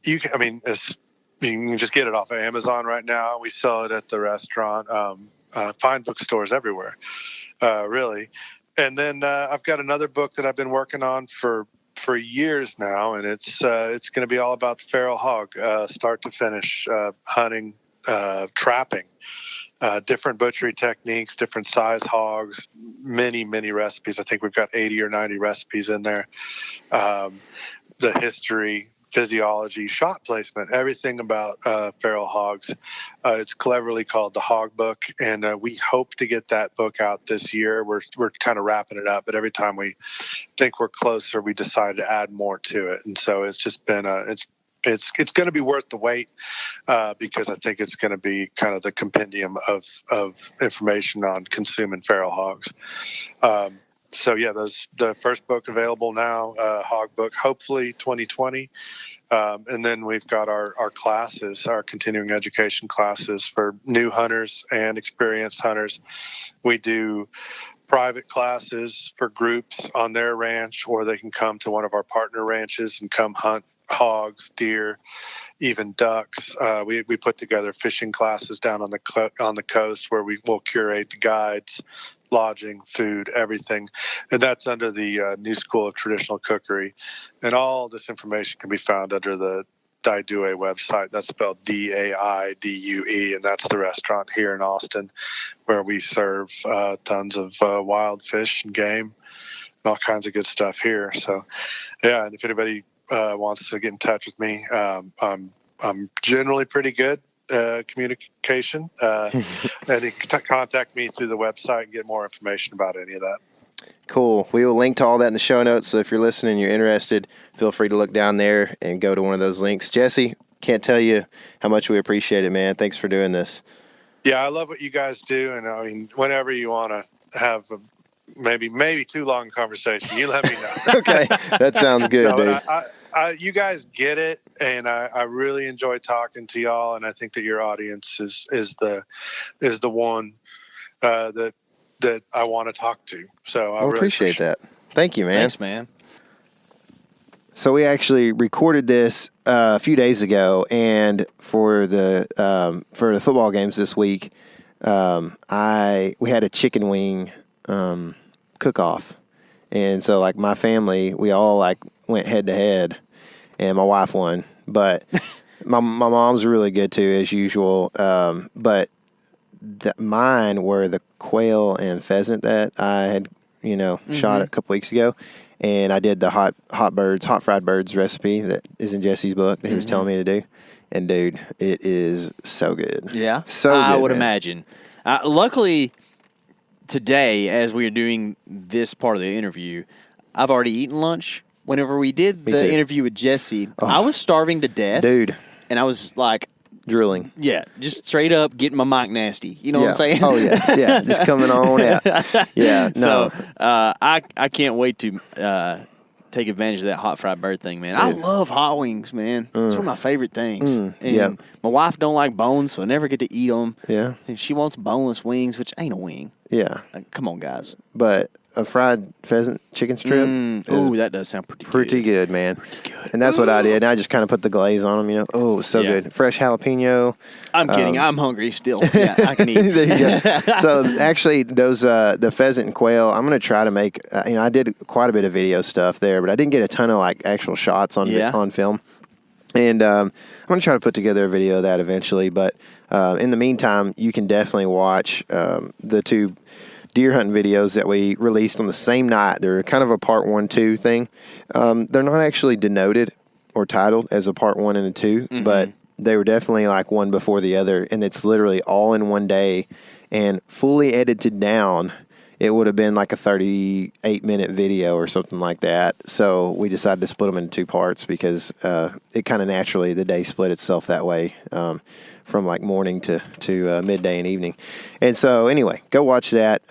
you can just get it off of Amazon right now. We sell it at the restaurant, fine bookstores everywhere, really. And then I've got another book that I've been working on for years now, and it's going to be all about the feral hog, start to finish, hunting, trapping, different butchery techniques, different size hogs, many recipes. I think we've got 80 or 90 recipes in there. The history, physiology, shot placement, everything about feral hogs. It's cleverly called the Hog Book, and we hope to get that book out this year. We're kind of wrapping it up, but every time we think we're closer, we decide to add more to it. And so it's just been it's going to be worth the wait because I think it's going to be kind of the compendium of information on consuming feral hogs. So yeah, the first book available now, Hog Book, hopefully 2020. And then we've got our classes, our continuing education classes for new hunters and experienced hunters. We do private classes for groups on their ranch, or they can come to one of our partner ranches and come hunt hogs, deer, even ducks. We put together fishing classes down on the coast where we will curate the guides, lodging, food, everything. And that's under the New School of Traditional Cookery. And all this information can be found under the Daidue website. That's spelled DAIDUE, and that's the restaurant here in Austin where we serve tons of wild fish and game and all kinds of good stuff here. So, yeah, and if anybody wants to get in touch with me, I'm generally pretty good communication, and you can contact me through the website and get more information about any of that. Cool. We will link to all that in the show notes. So if you're listening and you're interested, feel free to look down there and go to one of those links. Jesse, can't tell you how much we appreciate it, man. Thanks for doing this. Yeah, I love what you guys do, and I mean, whenever you want to have a maybe too long conversation, you let me know. Okay, that sounds good, dude. You guys get it, and I really enjoy talking to y'all, and I think that your audience is the one that I want to talk to. So I really appreciate that. Thank you, man. Thanks, man. So we actually recorded this a few days ago, and for the football games this week, we had a chicken wing cook-off, and so like my family, we all like went head to head, and my wife won, but my mom's really good too as usual. But mine were the quail and pheasant that I had shot a couple weeks ago. And I did the hot fried birds recipe that is in Jesse's book that he was telling me to do. And dude, it is so good. Yeah, so good, I would man. imagine. Luckily, today as we are doing this part of the interview, I've already eaten lunch. Whenever we did the interview with Jesse, I was starving to death, dude, and I was like drooling. Yeah, just straight up getting my mic nasty. You know what I'm saying? Oh yeah, just coming on out. Yeah, no. So I can't wait to take advantage of that hot fried bird thing, man. I love hot wings, man. It's one of my favorite things. And my wife don't like bones, so I never get to eat them. Yeah, and she wants boneless wings, which ain't a wing. Yeah, come on, guys. But a fried pheasant chicken strip. Ooh, that does sound pretty good, man. Pretty good. And that's what I did. And I just kind of put the glaze on them, Oh, so good. Fresh jalapeno. I'm kidding. I'm hungry still. Yeah, I can eat. There you go. So actually, those the pheasant and quail, I'm going to try to make. I did quite a bit of video stuff there, but I didn't get a ton of like actual shots on film. And I'm going to try to put together a video of that eventually. But in the meantime, you can definitely watch the two deer hunting videos that we released on the same night. They're kind of a part 1-2 thing. They're not actually denoted or titled as a part 1 and a 2, but they were definitely like one before the other, and it's literally all in one day and fully edited down. It would have been like a 38-minute video or something like that. So we decided to split them into 2 parts because it kind of naturally, the day split itself that way from like morning to midday and evening. And so anyway, go watch that.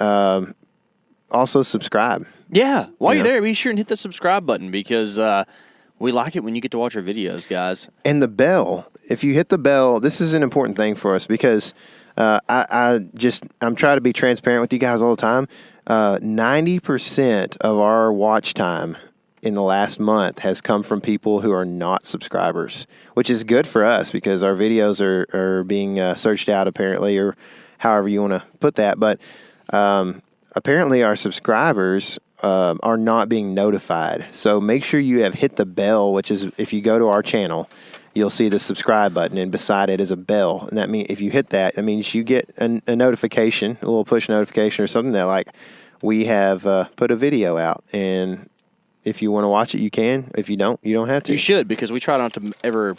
Also subscribe. Yeah. While you're there, be sure and hit the subscribe button because we like it when you get to watch our videos, guys. And the bell. If you hit the bell, this is an important thing for us because I'm trying to be transparent with you guys all the time. 90% of our watch time in the last month has come from people who are not subscribers, which is good for us because our videos are being searched out apparently, or however you want to put that. But apparently our subscribers are not being notified. So make sure you have hit the bell, which is if you go to our channel, you'll see the subscribe button, and beside it is a bell. And that means if you hit that, that means you get a notification, a little push notification or something that like we have put a video out. And if you want to watch it, you can. If you don't, you don't have to. You should, because we try not to ever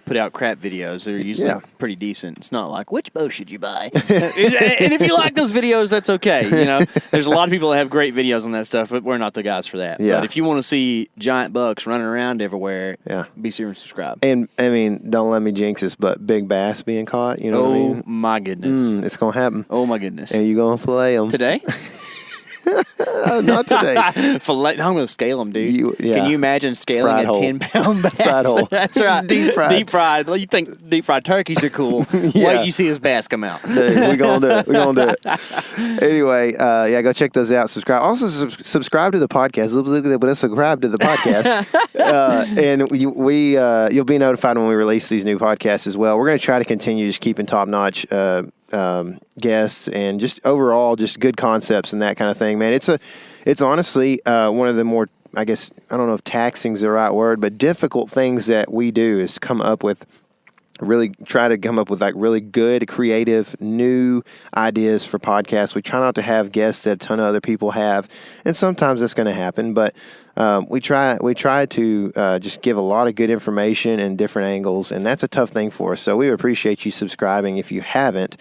put out crap videos. They're usually pretty decent. It's not like, which bow should you buy? And if you like those videos, that's okay. You know, there's a lot of people that have great videos on that stuff, but we're not the guys for that. Yeah. But if you want to see giant bucks running around everywhere, be sure and subscribe. And, I mean, don't let me jinx this, but big bass being caught, you know what I mean? Oh, my goodness. It's going to happen. Oh, my goodness. And you're going to fillet them. Today? Not today. Fillet. I'm going to scale them, dude. Yeah. Can you imagine scaling Fried a whole. 10-pound bass? Fried whole. That's right. Deep fried. Deep fried. Well, you think deep fried turkeys are cool. Wait till you see his bass come out. Dude, we're going to do it. We're going to do it. Anyway, go check those out. Subscribe. Also, subscribe to the podcast. Subscribe to the podcast. And you'll be notified when we release these new podcasts as well. We're going to try to continue just keeping top-notch guests and just overall just good concepts and that kind of thing, man. It's honestly one of the more, I guess, I don't know if taxing is the right word, but difficult things that we do is come up with really good, creative, new ideas for podcasts. We try not to have guests that a ton of other people have, and sometimes that's going to happen, but we try to just give a lot of good information and different angles, and that's a tough thing for us. So we appreciate you subscribing if you haven't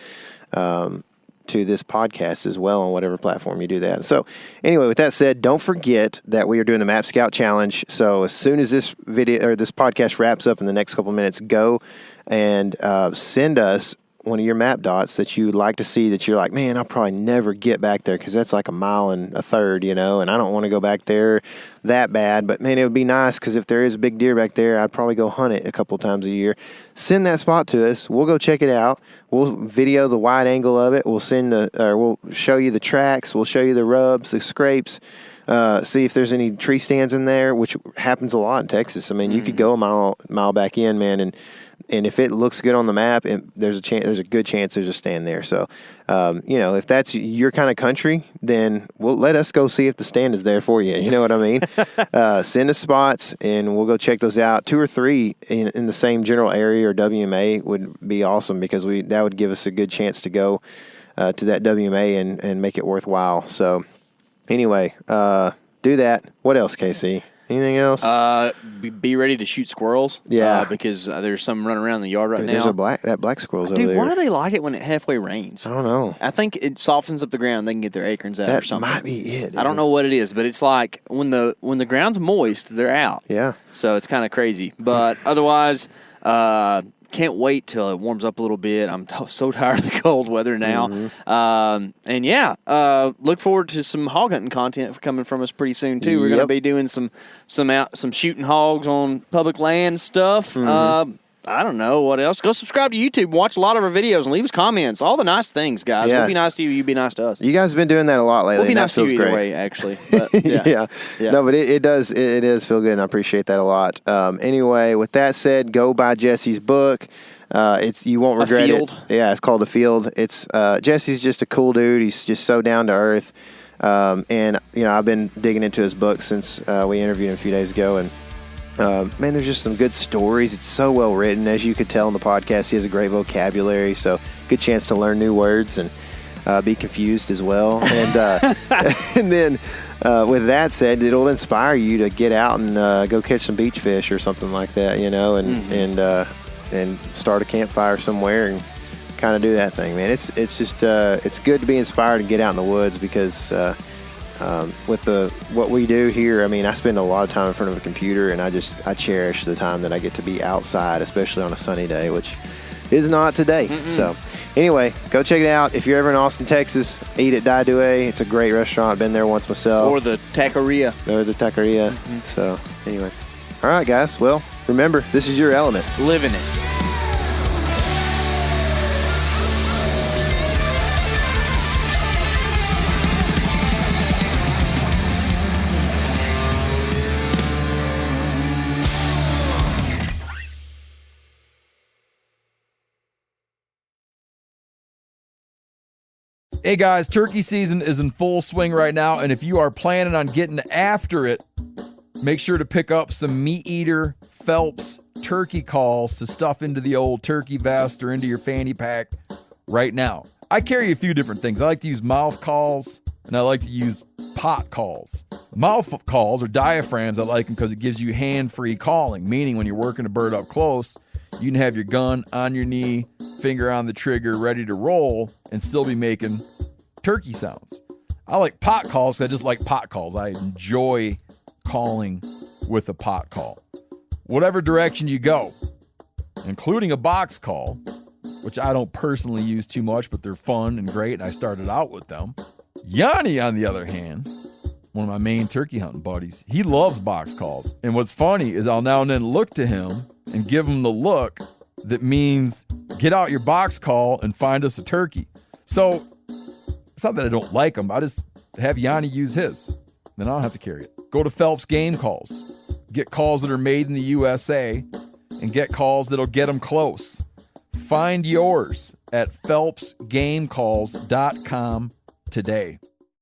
to this podcast as well on whatever platform you do that. So anyway, with that said, don't forget that we are doing the Map Scout Challenge. So as soon as this video or this podcast wraps up in the next couple of minutes, go and send us one of your map dots that you'd like to see that you're like, man, I'll probably never get back there because that's like 1.33 miles, you know, and I don't want to go back there that bad. But, man, it would be nice because if there is a big deer back there, I'd probably go hunt it a couple times a year. Send that spot to us. We'll go check it out. We'll video the wide angle of it. We'll we'll show you the tracks. We'll show you the rubs, the scrapes. See if there's any tree stands in there, which happens a lot in Texas. I mean, you could go a mile back in, man, and if it looks good on the map, there's a good chance there's a stand there. So, if that's your kind of country, then let us go see if the stand is there for you. You know what I mean? Send us spots, and we'll go check those out. 2 or 3 in the same general area or WMA would be awesome because that would give us a good chance to go to that WMA and make it worthwhile. So, anyway, do that. What else, KC? Anything else? Be ready to shoot squirrels. Yeah, because there's some running around the yard right now. There's that black squirrel's over there. Dude, why do they like it when it halfway rains? I don't know. I think it softens up the ground. They can get their acorns out or something. That might be it. Dude. I don't know what it is, but it's like when the ground's moist, they're out. Yeah. So it's kind of crazy. But otherwise, can't wait till it warms up a little bit. I'm so tired of the cold weather now. Look forward to some hog hunting content coming from us pretty soon too. We're going to be doing some shooting hogs on public land stuff. I don't know what else. Go subscribe to YouTube, watch a lot of our videos, and leave us comments. All the nice things, guys. Yeah. We'll be nice to you. You be nice to us. You guys have been doing that a lot lately. We'll be nice to you either great. way, actually. But, yeah. No, but it does feel good, and I appreciate that a lot. Anyway, with that said, go buy Jesse's book. You won't regret it. Yeah, it's called A Field. It's Jesse's just a cool dude. He's just so down to earth. And I've been digging into his book since we interviewed him a few days ago, and man, there's just some good stories. It's so well written, as you could tell in the podcast. He has a great vocabulary, so good chance to learn new words. And be confused as well. And and then with that said, it'll inspire you to get out and go catch some beach fish or something like that, and start a campfire somewhere and kind of do that thing, man. It's just it's good to be inspired and get out in the woods because with what we do here, I mean, I spend a lot of time in front of a computer, and I cherish the time that I get to be outside, especially on a sunny day, which is not today. So anyway, go check it out. If you're ever in Austin, Texas, eat at Dai Due. It's a great restaurant. Been there once myself. Or the taqueria. So anyway, all right, guys. Well, remember, this is your element. Living it. Hey guys, turkey season is in full swing right now, and if you are planning on getting after it, make sure to pick up some Meat Eater Phelps turkey calls to stuff into the old turkey vest or into your fanny pack right now. I carry a few different things. I like to use mouth calls, and I like to use pot calls. Mouth calls or diaphragms, I like them because it gives you hand-free calling, meaning when you're working a bird up close, you can have your gun on your knee, finger on the trigger, ready to roll, and still be making turkey sounds. I like pot calls. I just like pot calls. I enjoy calling with a pot call. Whatever direction you go, including a box call, which I don't personally use too much, but they're fun and great, and I started out with them. Yanni, on the other hand, one of my main turkey hunting buddies, he loves box calls. And what's funny is I'll now and then look to him and give him the look that means get out your box call and find us a turkey. So it's not that I don't like them. I just have Yanni use his. Then I don't have to carry it. Go to Phelps Game Calls. Get calls that are made in the USA and get calls that'll get them close. Find yours at phelpsgamecalls.com today.